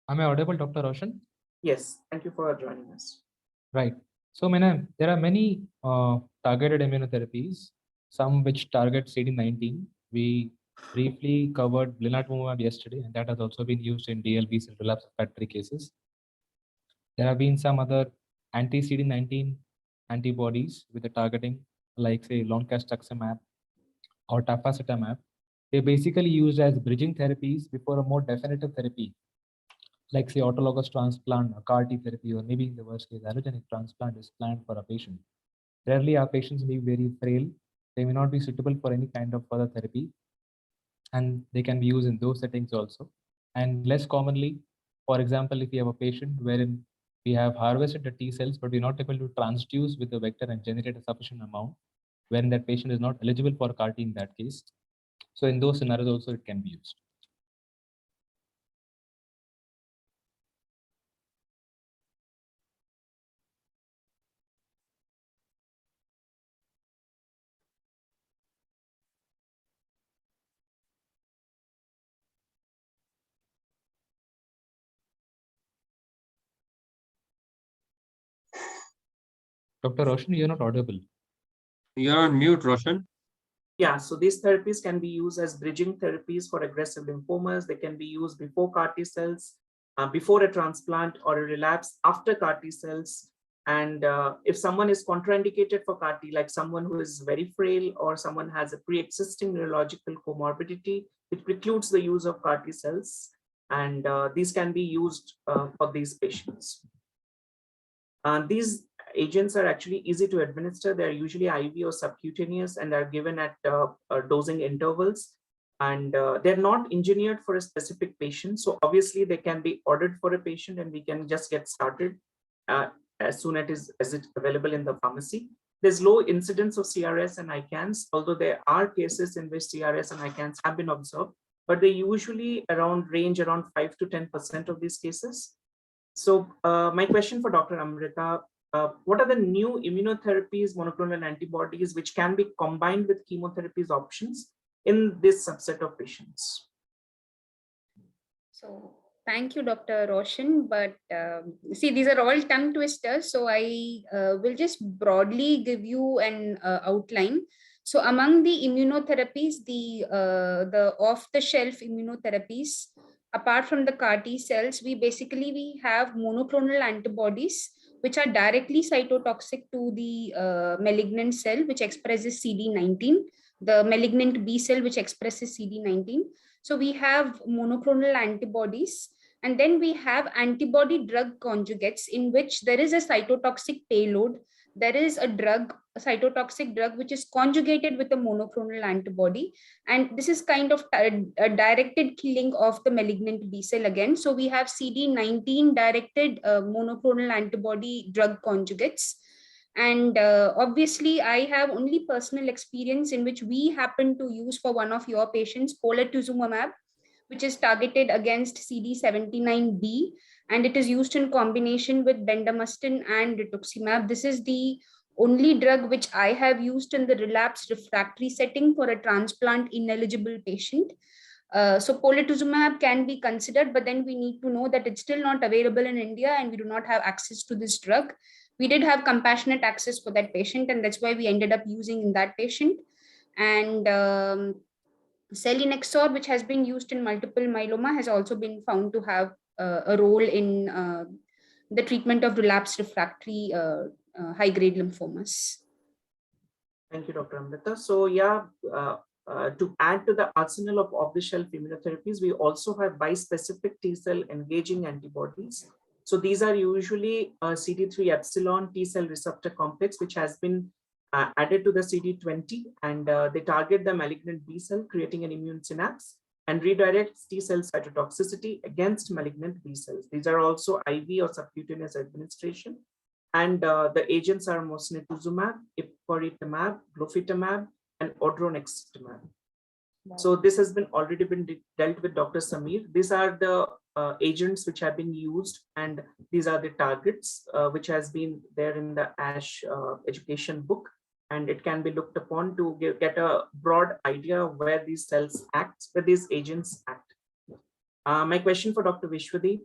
Am I audible, Dr. Roshan? Yes, thank you for joining us. Right. So, there are many targeted immunotherapies, some which target CD19. We briefly covered blinatumomab yesterday, and that has also been used in DLBs and relapsed refractory cases. There have been some other anti-CD19 antibodies with the targeting, like say loncastuximab or tafasitamab. They're basically used as bridging therapies before a more definitive therapy, like say autologous transplant, a CAR T therapy, or maybe in the worst case, allogeneic transplant is planned for a patient. Rarely our patients may be very frail. They may not be suitable for any kind of further therapy, and they can be used in those settings also. And less commonly, for example, if you have a patient wherein we have harvested the T cells, but we're not able to transduce with the vector and generate a sufficient amount, wherein that patient is not eligible for CAR T in that case. So in those scenarios also it can be used. Dr. Roshan, you're not audible. You're on mute, Roshan. Yeah, so these therapies can be used as bridging therapies for aggressive lymphomas. They can be used before CAR T cells, before a transplant or a relapse after CAR T cells. And if someone is contraindicated for CAR T, like someone who is very frail or someone has a pre-existing neurological comorbidity, it precludes the use of CAR T cells. And these can be used for these patients. These agents are actually easy to administer. They're usually IV or subcutaneous and are given at dosing intervals. And they're not engineered for a specific patient. So obviously they can be ordered for a patient and we can just get started as soon as it's available in the pharmacy. There's low incidence of CRS and ICANS, although there are cases in which CRS and ICANS have been observed, but they usually range around 5 to 10% of these cases. So my question for Dr. Amrita, what are the new immunotherapies, monoclonal antibodies, which can be combined with chemotherapies options in this subset of patients? So thank you, Dr. Roshan. But see, these are all tongue twisters. So I will just broadly give you an outline. So among the immunotherapies, the off-the-shelf immunotherapies, apart from the CAR T cells, we have monoclonal antibodies, which are directly cytotoxic to the malignant cell, which expresses CD19, the malignant B cell, which expresses CD19. So we have monoclonal antibodies, and then we have antibody drug conjugates in which there is a cytotoxic payload. There is a cytotoxic drug, which is conjugated with a monoclonal antibody. And this is kind of a directed killing of the malignant B cell again. So we have CD19 directed monoclonal antibody drug conjugates. And obviously, I have only personal experience in which we happen to use for one of your patients, polatuzumab, which is targeted against CD79B, and it is used in combination with bendamustine and rituximab. This is the only drug which I have used in the relapsed refractory setting for a transplant ineligible patient. So polatuzumab can be considered, but then we need to know that it's still not available in India and we do not have access to this drug. We did have compassionate access for that patient, and that's why we ended up using in that patient. And selinexor, which has been used in multiple myeloma, has also been found to have a role in the treatment of relapsed refractory high-grade lymphomas. Thank you, Dr. Amrita. So yeah, to add to the arsenal of off-the-shelf immunotherapies, we also have bispecific T-cell engaging antibodies. So these are usually CD3 epsilon T cell receptor complex, which has been added to the CD20, and they target the malignant B cell, creating an immune synapse, and redirects T cell cytotoxicity against malignant B cells. These are also IV or subcutaneous administration. And the agents are mosunetuzumab, ipcoritamab, glofitamab, and odronextamab. So this has been already been dealt with Dr. Samir. These are the agents which have been used, and these are the targets which has been there in the ASH education book, and it can be looked upon to get a broad idea of where these cells act, where these agents act. My question for Dr. Vishwadeep,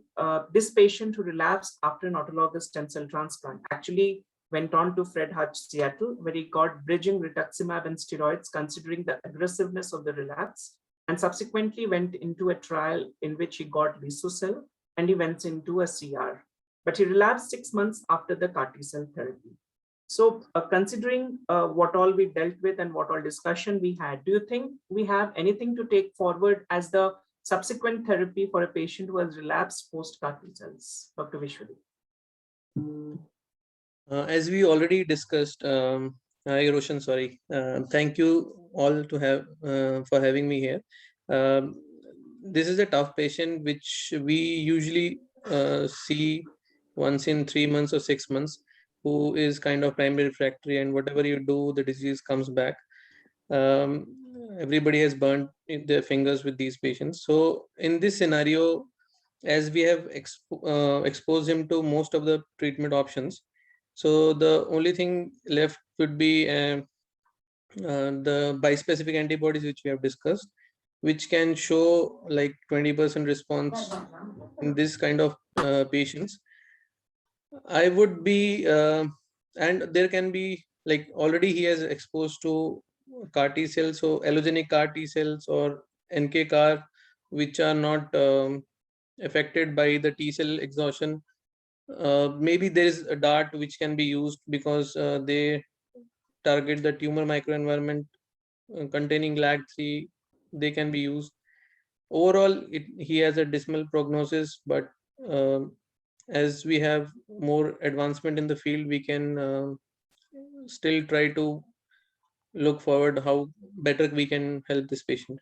this patient who relapsed after an autologous stem cell transplant actually went on to Fred Hutch Seattle, where he got bridging rituximab and steroids considering the aggressiveness of the relapse, and subsequently went into a trial in which he got Lisocell and he went into a CR. But he relapsed 6 months after the CAR T cell therapy. So considering what all we dealt with and what all discussion we had, do you think we have anything to take forward as the subsequent therapy for a patient who has relapsed post-CAR T cells? Dr. Vishwadeep. As we already discussed, hi Roshan, sorry. Thank you all to have for having me here. This is a tough patient which we usually see once in 3 months or 6 months, who is kind of primary refractory, and whatever you do, the disease comes back. Everybody has burnt their fingers with these patients. So in this scenario, as we have exposed him to most of the treatment options, so the only thing left would be the bispecific antibodies which we have discussed, which can show like 20% response in this kind of patients. I would be, and there can be like already he has exposed to CAR T cells, so allogenic CAR T cells or NK CAR, which are not affected by the T cell exhaustion. Maybe there is a DART which can be used because they target the tumor microenvironment containing LAG3. They can be used. Overall, he has a dismal prognosis, but as we have more advancement in the field, we can still try to look forward how better we can help this patient.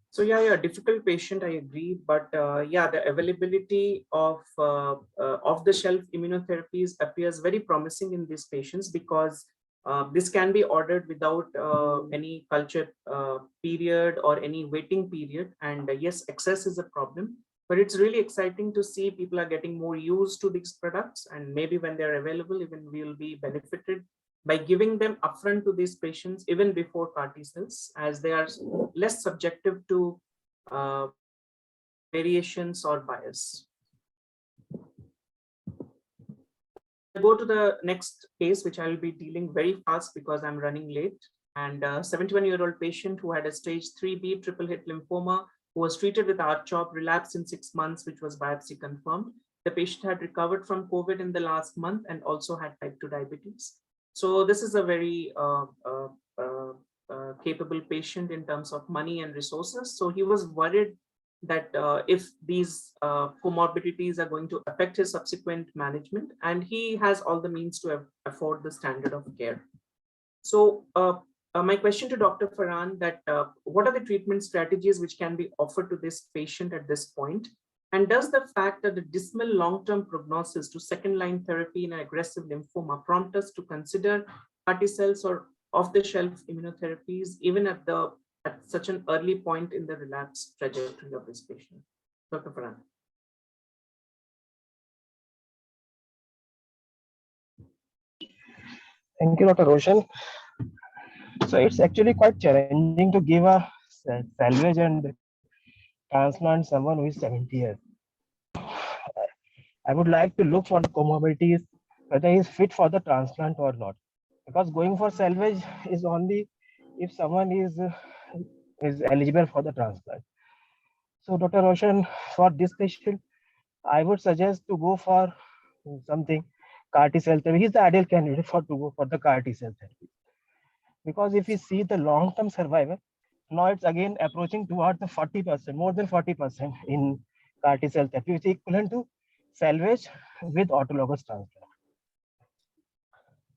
So yeah, difficult patient, I agree. But yeah, the availability of off-the-shelf immunotherapies appears very promising in these patients, because this can be ordered without any culture period or any waiting period. And yes, access is a problem, but it's really exciting to see people are getting more used to these products, and maybe when they're available, even we will be benefited by giving them upfront to these patients even before CAR T cells, as they are less subjective to variations or bias. I'll go to the next case, which I will be dealing very fast because I'm running late. And a 71-year-old patient who had a stage 3B triple hit lymphoma, who was treated with R-CHOP, relapsed in 6 months, which was biopsy confirmed. The patient had recovered from COVID in the last month and also had type 2 diabetes. So this is a very capable patient in terms of money and resources. So he was worried that if these comorbidities are going to affect his subsequent management, and he has all the means to afford the standard of care. So my question to Dr. Farhan, that what are the treatment strategies which can be offered to this patient at this point? And does the fact that the dismal long-term prognosis to second-line therapy in an aggressive lymphoma prompt us to consider CAR T cells or off-the-shelf immunotherapies, even at such an early point in the relapse trajectory of this patient? Dr. Farhan. Thank you, Dr. Roshan. So it's actually quite challenging to give a salvage and transplant someone who is 70 years. I would like to look for the comorbidities, whether he is fit for the transplant or not. Because going for salvage is only if someone is eligible for the transplant. So Dr. Roshan, for this patient, I would suggest to go for something CAR T cell therapy. He's the ideal candidate to go for the CAR T cell therapy. Because if we see the long-term survival, now it's again approaching towards the 40%, more than 40% in CAR T cell therapy, which is equivalent to salvage with autologous transplant.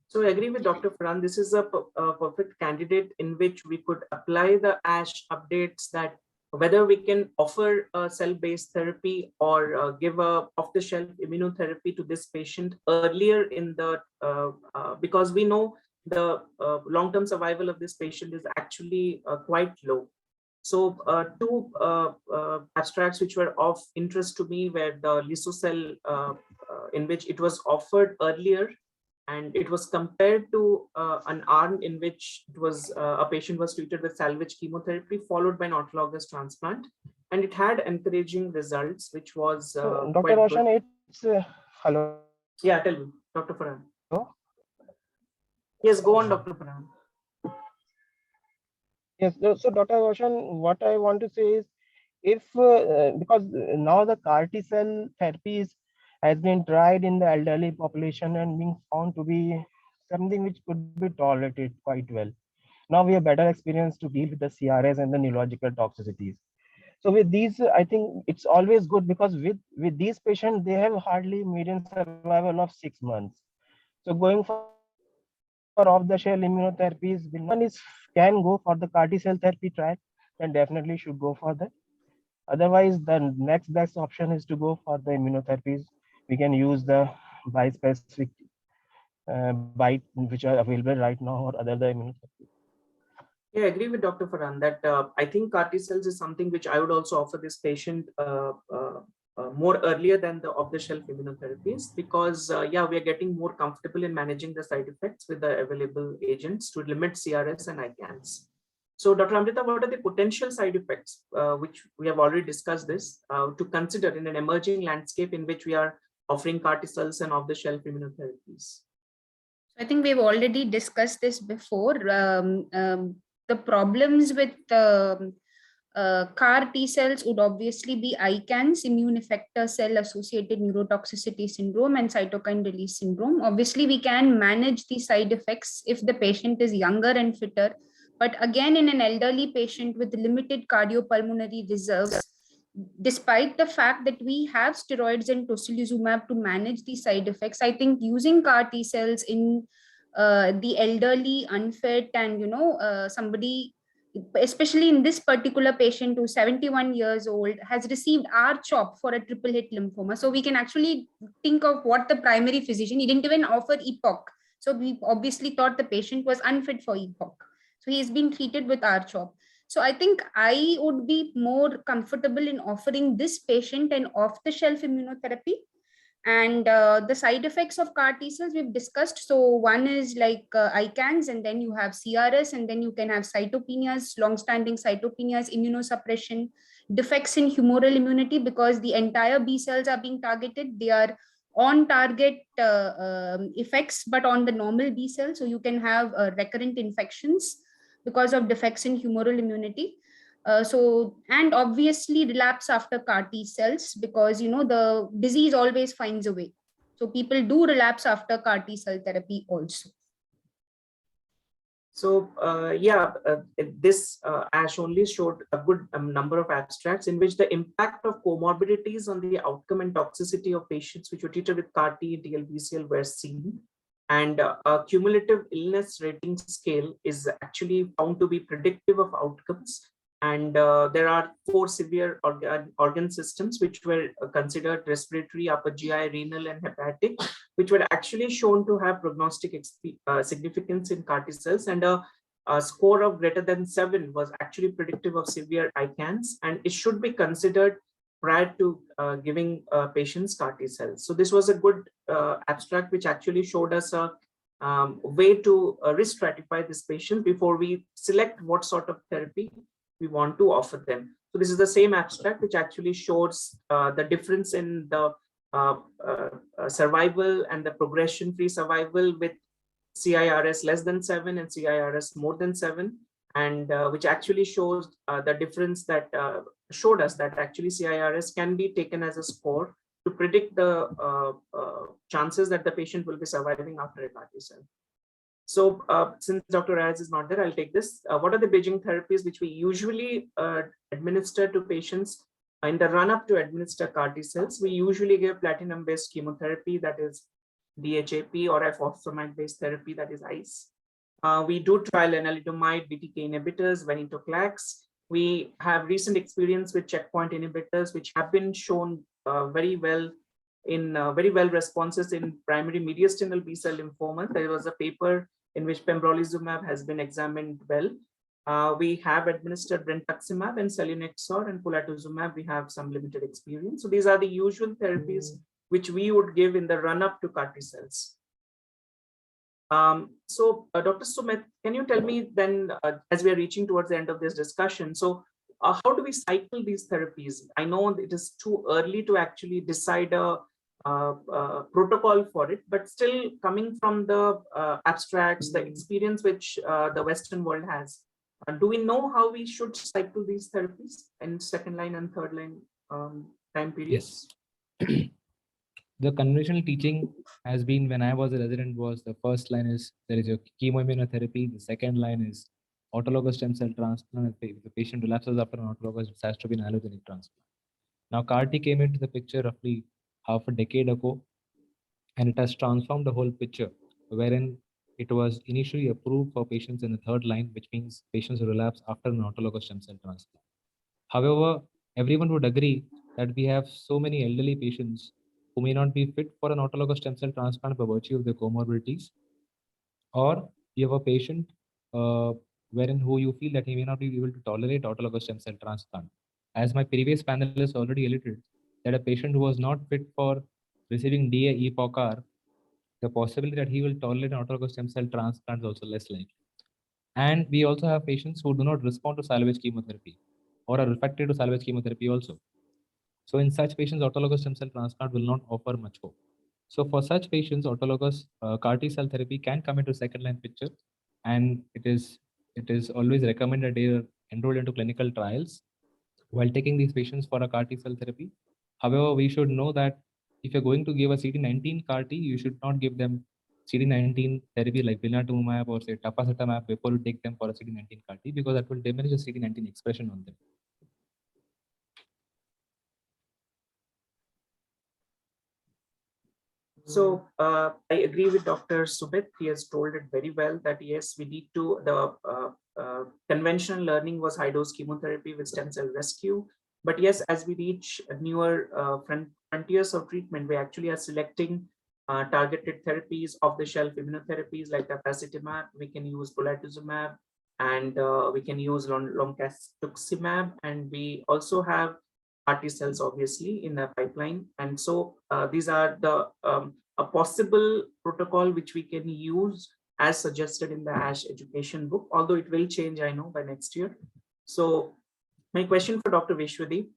So I agree with Dr. Farhan. This is a perfect candidate in which we could apply the ASH updates, that whether we can offer a cell-based therapy or give a off-the-shelf immunotherapy to this patient earlier in the, because we know the long-term survival of this patient is actually quite low. So two abstracts which were of interest to me were the Lisocell, in which it was offered earlier, and it was compared to an arm in which it was a patient was treated with salvage chemotherapy followed by an autologous transplant, and it had encouraging results, which was Dr. Roshan, it's hello. Yeah, tell me, Dr. Farhan. Yes, go on, Dr. Farhan. Yes, so Dr. Roshan, what I want to say is, if because now the CAR T cell therapies has been tried in the elderly population and being found to be something which could be tolerated quite well. Now we have better experience to deal with the CRS and the neurological toxicities. So with these, I think it's always good, because with these patients, they have hardly median survival of 6 months. So going for off-the-shelf immunotherapies, one is can go for the CAR T cell therapy track, then definitely should go for that. Otherwise, the next best option is to go for the immunotherapies. We can use the bispecific BiTE, which are available right now, or other the immunotherapies. Yeah, I agree with Dr. Farhan that I think CAR T cells is something which I would also offer this patient more earlier than the off-the-shelf immunotherapies, because yeah, we are getting more comfortable in managing the side effects with the available agents to limit CRS and ICANS. So Dr. Amrita, what are the potential side effects, which we have already discussed this, to consider in an emerging landscape in which we are offering CAR T cells and off-the-shelf immunotherapies? I think we've already discussed this before. The problems with CAR T cells would obviously be ICANS, immune effector cell associated neurotoxicity syndrome, and cytokine release syndrome. Obviously, we can manage the side effects if the patient is younger and fitter. But again, in an elderly patient with limited cardiopulmonary reserves, despite the fact that we have steroids and tocilizumab to manage the side effects, I think using CAR T cells in the elderly, unfit, and somebody, especially in this particular patient who's 71 years old, has received R-CHOP for a triple hit lymphoma. So we can actually think of what the primary physician, he didn't even offer EPOC. So we obviously thought the patient was unfit for EPOC. So he's been treated with R-CHOP. So I think I would be more comfortable in offering this patient an off-the-shelf immunotherapy. And the side effects of CAR T cells we've discussed. So one is like ICANS, and then you have CRS, and then you can have cytopenias, long-standing cytopenias, immunosuppression, defects in humoral immunity, because the entire B cells are being targeted. They are on target effects, but on the normal B cells. So you can have recurrent infections because of defects in humoral immunity. And obviously relapse after CAR T cells, because the disease always finds a way. So people do relapse after CAR T cell therapy also. So this ASH only showed a good number of abstracts in which the impact of comorbidities on the outcome and toxicity of patients which were treated with CAR T and DLBCL were seen. And a cumulative illness rating scale is actually found to be predictive of outcomes. And there are 4 severe organ systems which were considered: respiratory, upper GI, renal, and hepatic, which were actually shown to have prognostic significance in CAR T cells. And a score of greater than 7 was actually predictive of severe ICANS, and it should be considered prior to giving patients CAR T cells. So this was a good abstract which actually showed us a way to risk stratify this patient before we select what sort of therapy we want to offer them. So this is the same abstract which actually shows the difference in the survival and the progression-free survival with CIRS less than 7 and CIRS more than 7, and which actually shows the difference that showed us that actually CIRS can be taken as a score to predict the chances that the patient will be surviving after a CAR T cell. So since Dr. Raj is not there, I'll take this. What are the bridging therapies which we usually administer to patients In the run-up to administer CAR T cells, we usually give platinum-based chemotherapy, that is DHAP, or ifosfamide-based therapy, that is ICE. We do trial lenalidomide, BTK inhibitors, venetoclax. We have recent experience with checkpoint inhibitors, which have been shown very well responses in primary mediastinal B-cell lymphoma. There was a paper in which pembrolizumab has been examined well. We have administered brentuximab and selinexor, and polatuzumab. We have some limited experience. So these are the usual therapies which we would give in the run-up to CAR T cells. Dr. Sumit, can you tell me then, as we are reaching towards the end of this discussion, so how do we cycle these therapies? I know it is too early to actually decide a protocol for it, but still coming from the abstracts, the experience which the Western world has, do we know how we should cycle these therapies in second line and third line time periods? Yes. The conventional teaching has been, when I was a resident, was the first line is there is your chemoimmunotherapy. The second line is autologous stem cell transplant. If the patient relapses after an autologous, it has to be an allogenic transplant. Now, CAR T came into the picture roughly half a decade ago, and it has transformed the whole picture, wherein it was initially approved for patients in the third line, which means patients who relapse after an autologous stem cell transplant. However, everyone would agree that we have so many elderly patients who may not be fit for an autologous stem cell transplant by virtue of their comorbidities, or you have a patient wherein who you feel that he may not be able to tolerate autologous stem cell transplant. As my previous panelist already alluded, that a patient who was not fit for receiving DA EPOCAR, the possibility that he will tolerate an autologous stem cell transplant is also less likely. And we also have patients who do not respond to salvage chemotherapy or are refractory to salvage chemotherapy also. So in such patients, autologous stem cell transplant will not offer much hope. So for such patients, autologous CAR T cell therapy can come into second line picture, and it is always recommended they are enrolled into clinical trials while taking these patients for a CAR T cell therapy. However, we should know that if you're going to give a CD19 CAR T, you should not give them CD19 therapy like blinatumomab or say tafasitamab before you take them for a CD19 CAR T, because that will diminish the CD19 expression on them. So I agree with Dr. Subit. He has told it very well that yes, we need to, the conventional learning was high dose chemotherapy with stem cell rescue. But yes, as we reach newer frontiers of treatment, we actually are selecting targeted therapies, off the shelf immunotherapies like tafasitamab. We can use polatuzumab, and we can use loncastuximab, and we also have CAR T cells obviously in the pipeline. And so these are the a possible protocol which we can use as suggested in the ASH education book, although it will change, I know, by next year. So my question for Dr. Vishwadeep,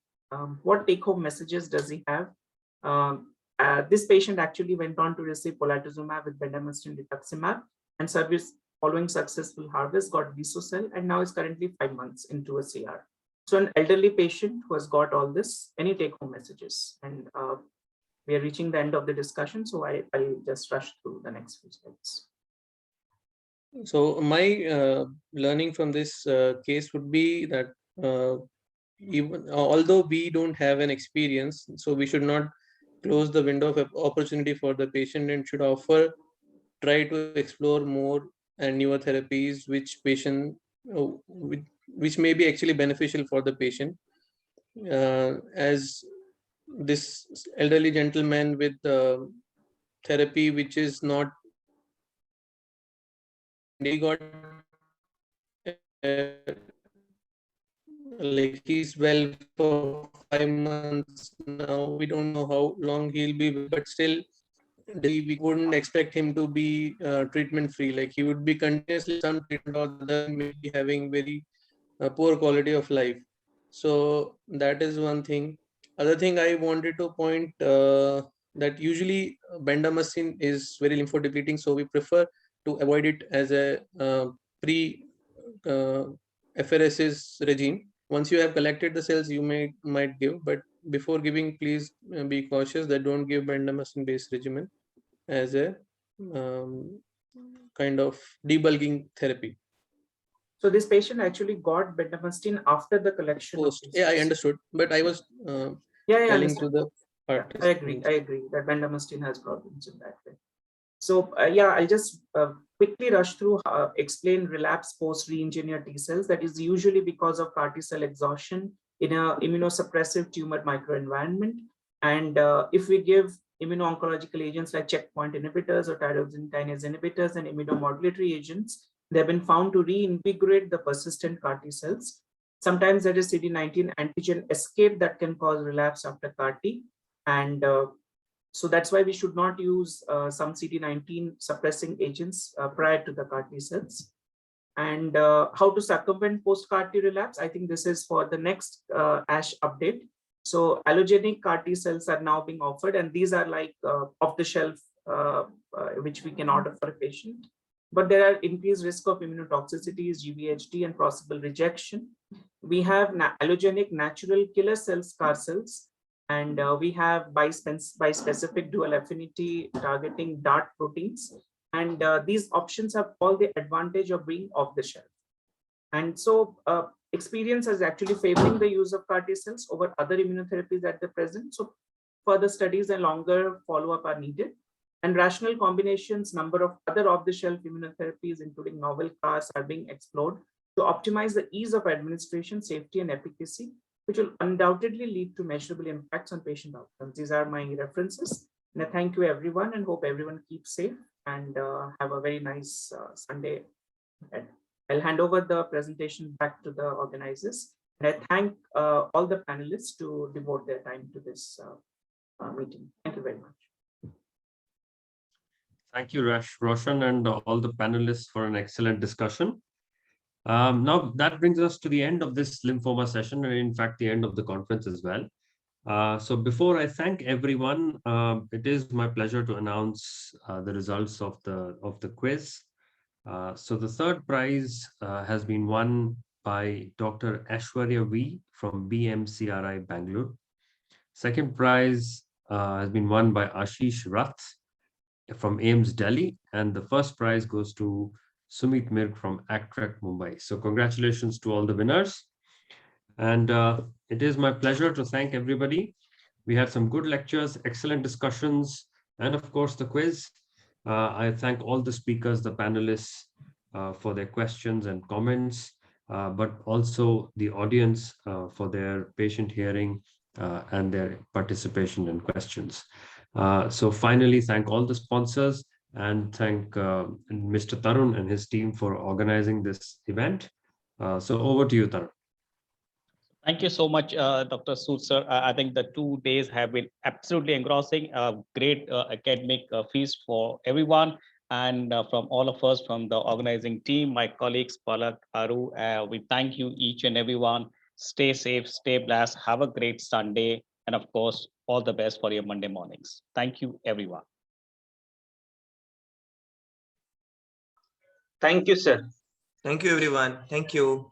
what take-home messages does he have? This patient actually went on to receive polatuzumab with bendamustine rituximab, and service following successful harvest got Visocell, and now is currently 5 months into a CR. So an elderly patient who has got all this, any take-home messages? And we are reaching the end of the discussion, so I'll just rush through the next few slides. So my learning from this case would be that even although we don't have an experience, so we should not close the window of opportunity for the patient, and should try to explore more and newer therapies which may be actually beneficial for the patient. As this elderly gentleman with therapy which is not, he got like he's well for 5 months now. We don't know how long he'll be, but still we wouldn't expect him to be treatment free. Like he would be continuously some treatment, or the other may be having very poor quality of life. So that is one thing. Other thing I wanted to point that usually bendamustine is very lymphodepleting, so we prefer to avoid it as a pre FRS's regime. Once you have collected the cells, you might give, but before giving, please be cautious that don't give bendamustine based regimen as a kind of debulking therapy. So this patient actually got bendamustine after the collection Post. of Yeah, I results. understood, but I was Yeah, telling to the I agree that bendamustine has problems in that way. So yeah, I'll just quickly rush through, explain relapse post re-engineered T cells. That is usually because of CAR T cell exhaustion in a immunosuppressive tumor microenvironment. And if we give immuno-oncological agents like checkpoint inhibitors or tyrosine kinase inhibitors and immunomodulatory agents, they've been found to reinvigorate the persistent CAR T cells. Sometimes there is CD19 antigen escape that can cause relapse after CAR T. And so that's why we should not use some CD19 suppressing agents prior to the CAR T cells. And how to circumvent post-CAR T relapse, I think this is for the next ASH update. So allogenic CAR T cells are now being offered, and these are like off-the-shelf, which we can order for a patient. But there are increased risk of immunotoxicities, GVHD, and possible rejection. We have allogenic natural killer cells, CAR cells, and we have bispecific dual affinity targeting DART proteins. And these options have all the advantage of being off the shelf. And so experience is actually favoring the use of CAR T cells over other immunotherapies at the present. So further studies and longer follow-up are needed. And rational combinations, number of other off-the-shelf immunotherapies, including novel CARs, are being explored to optimize the ease of administration, safety, and efficacy, which will undoubtedly lead to measurable impacts on patient outcomes. These are my references. And I thank you everyone and hope everyone keeps safe and have a very nice Sunday ahead. I'll hand over the presentation back to the organizers. And I thank all the panelists to devote their time to this meeting. Thank you very much. Thank you, Roshan, and all the panelists for an excellent discussion. Now that brings us to the end of this lymphoma session, and in fact, the end of the conference as well. So before I thank everyone, it is my pleasure to announce the results of the quiz. So the third prize has been won by Dr. Aishwarya V from BMCRI Bangalore. Second prize has been won by Ashish Rath from AIMS Delhi, and the first prize goes to Sumit Mirg from ACTREC Mumbai. So congratulations to all the winners. And it is my pleasure to thank everybody. We had some good lectures, excellent discussions, and of course the quiz. I thank all the speakers, the panelists for their questions and comments, but also the audience for their patient hearing and their participation and questions. So finally, thank all the sponsors and thank Mr. Tarun and his team for organizing this event. So over to you, Tarun. Thank you so much, Dr. Sood, sir. I think the 2 days have been absolutely engrossing, great academic feast for everyone. And from all of us, from the organizing team, my colleagues, Palak, Aru, we thank you each and everyone. Stay safe, stay blessed, have a great Sunday. And of course, all the best for your Monday mornings. Thank you, everyone. Thank you, sir. Thank you, everyone. Thank you.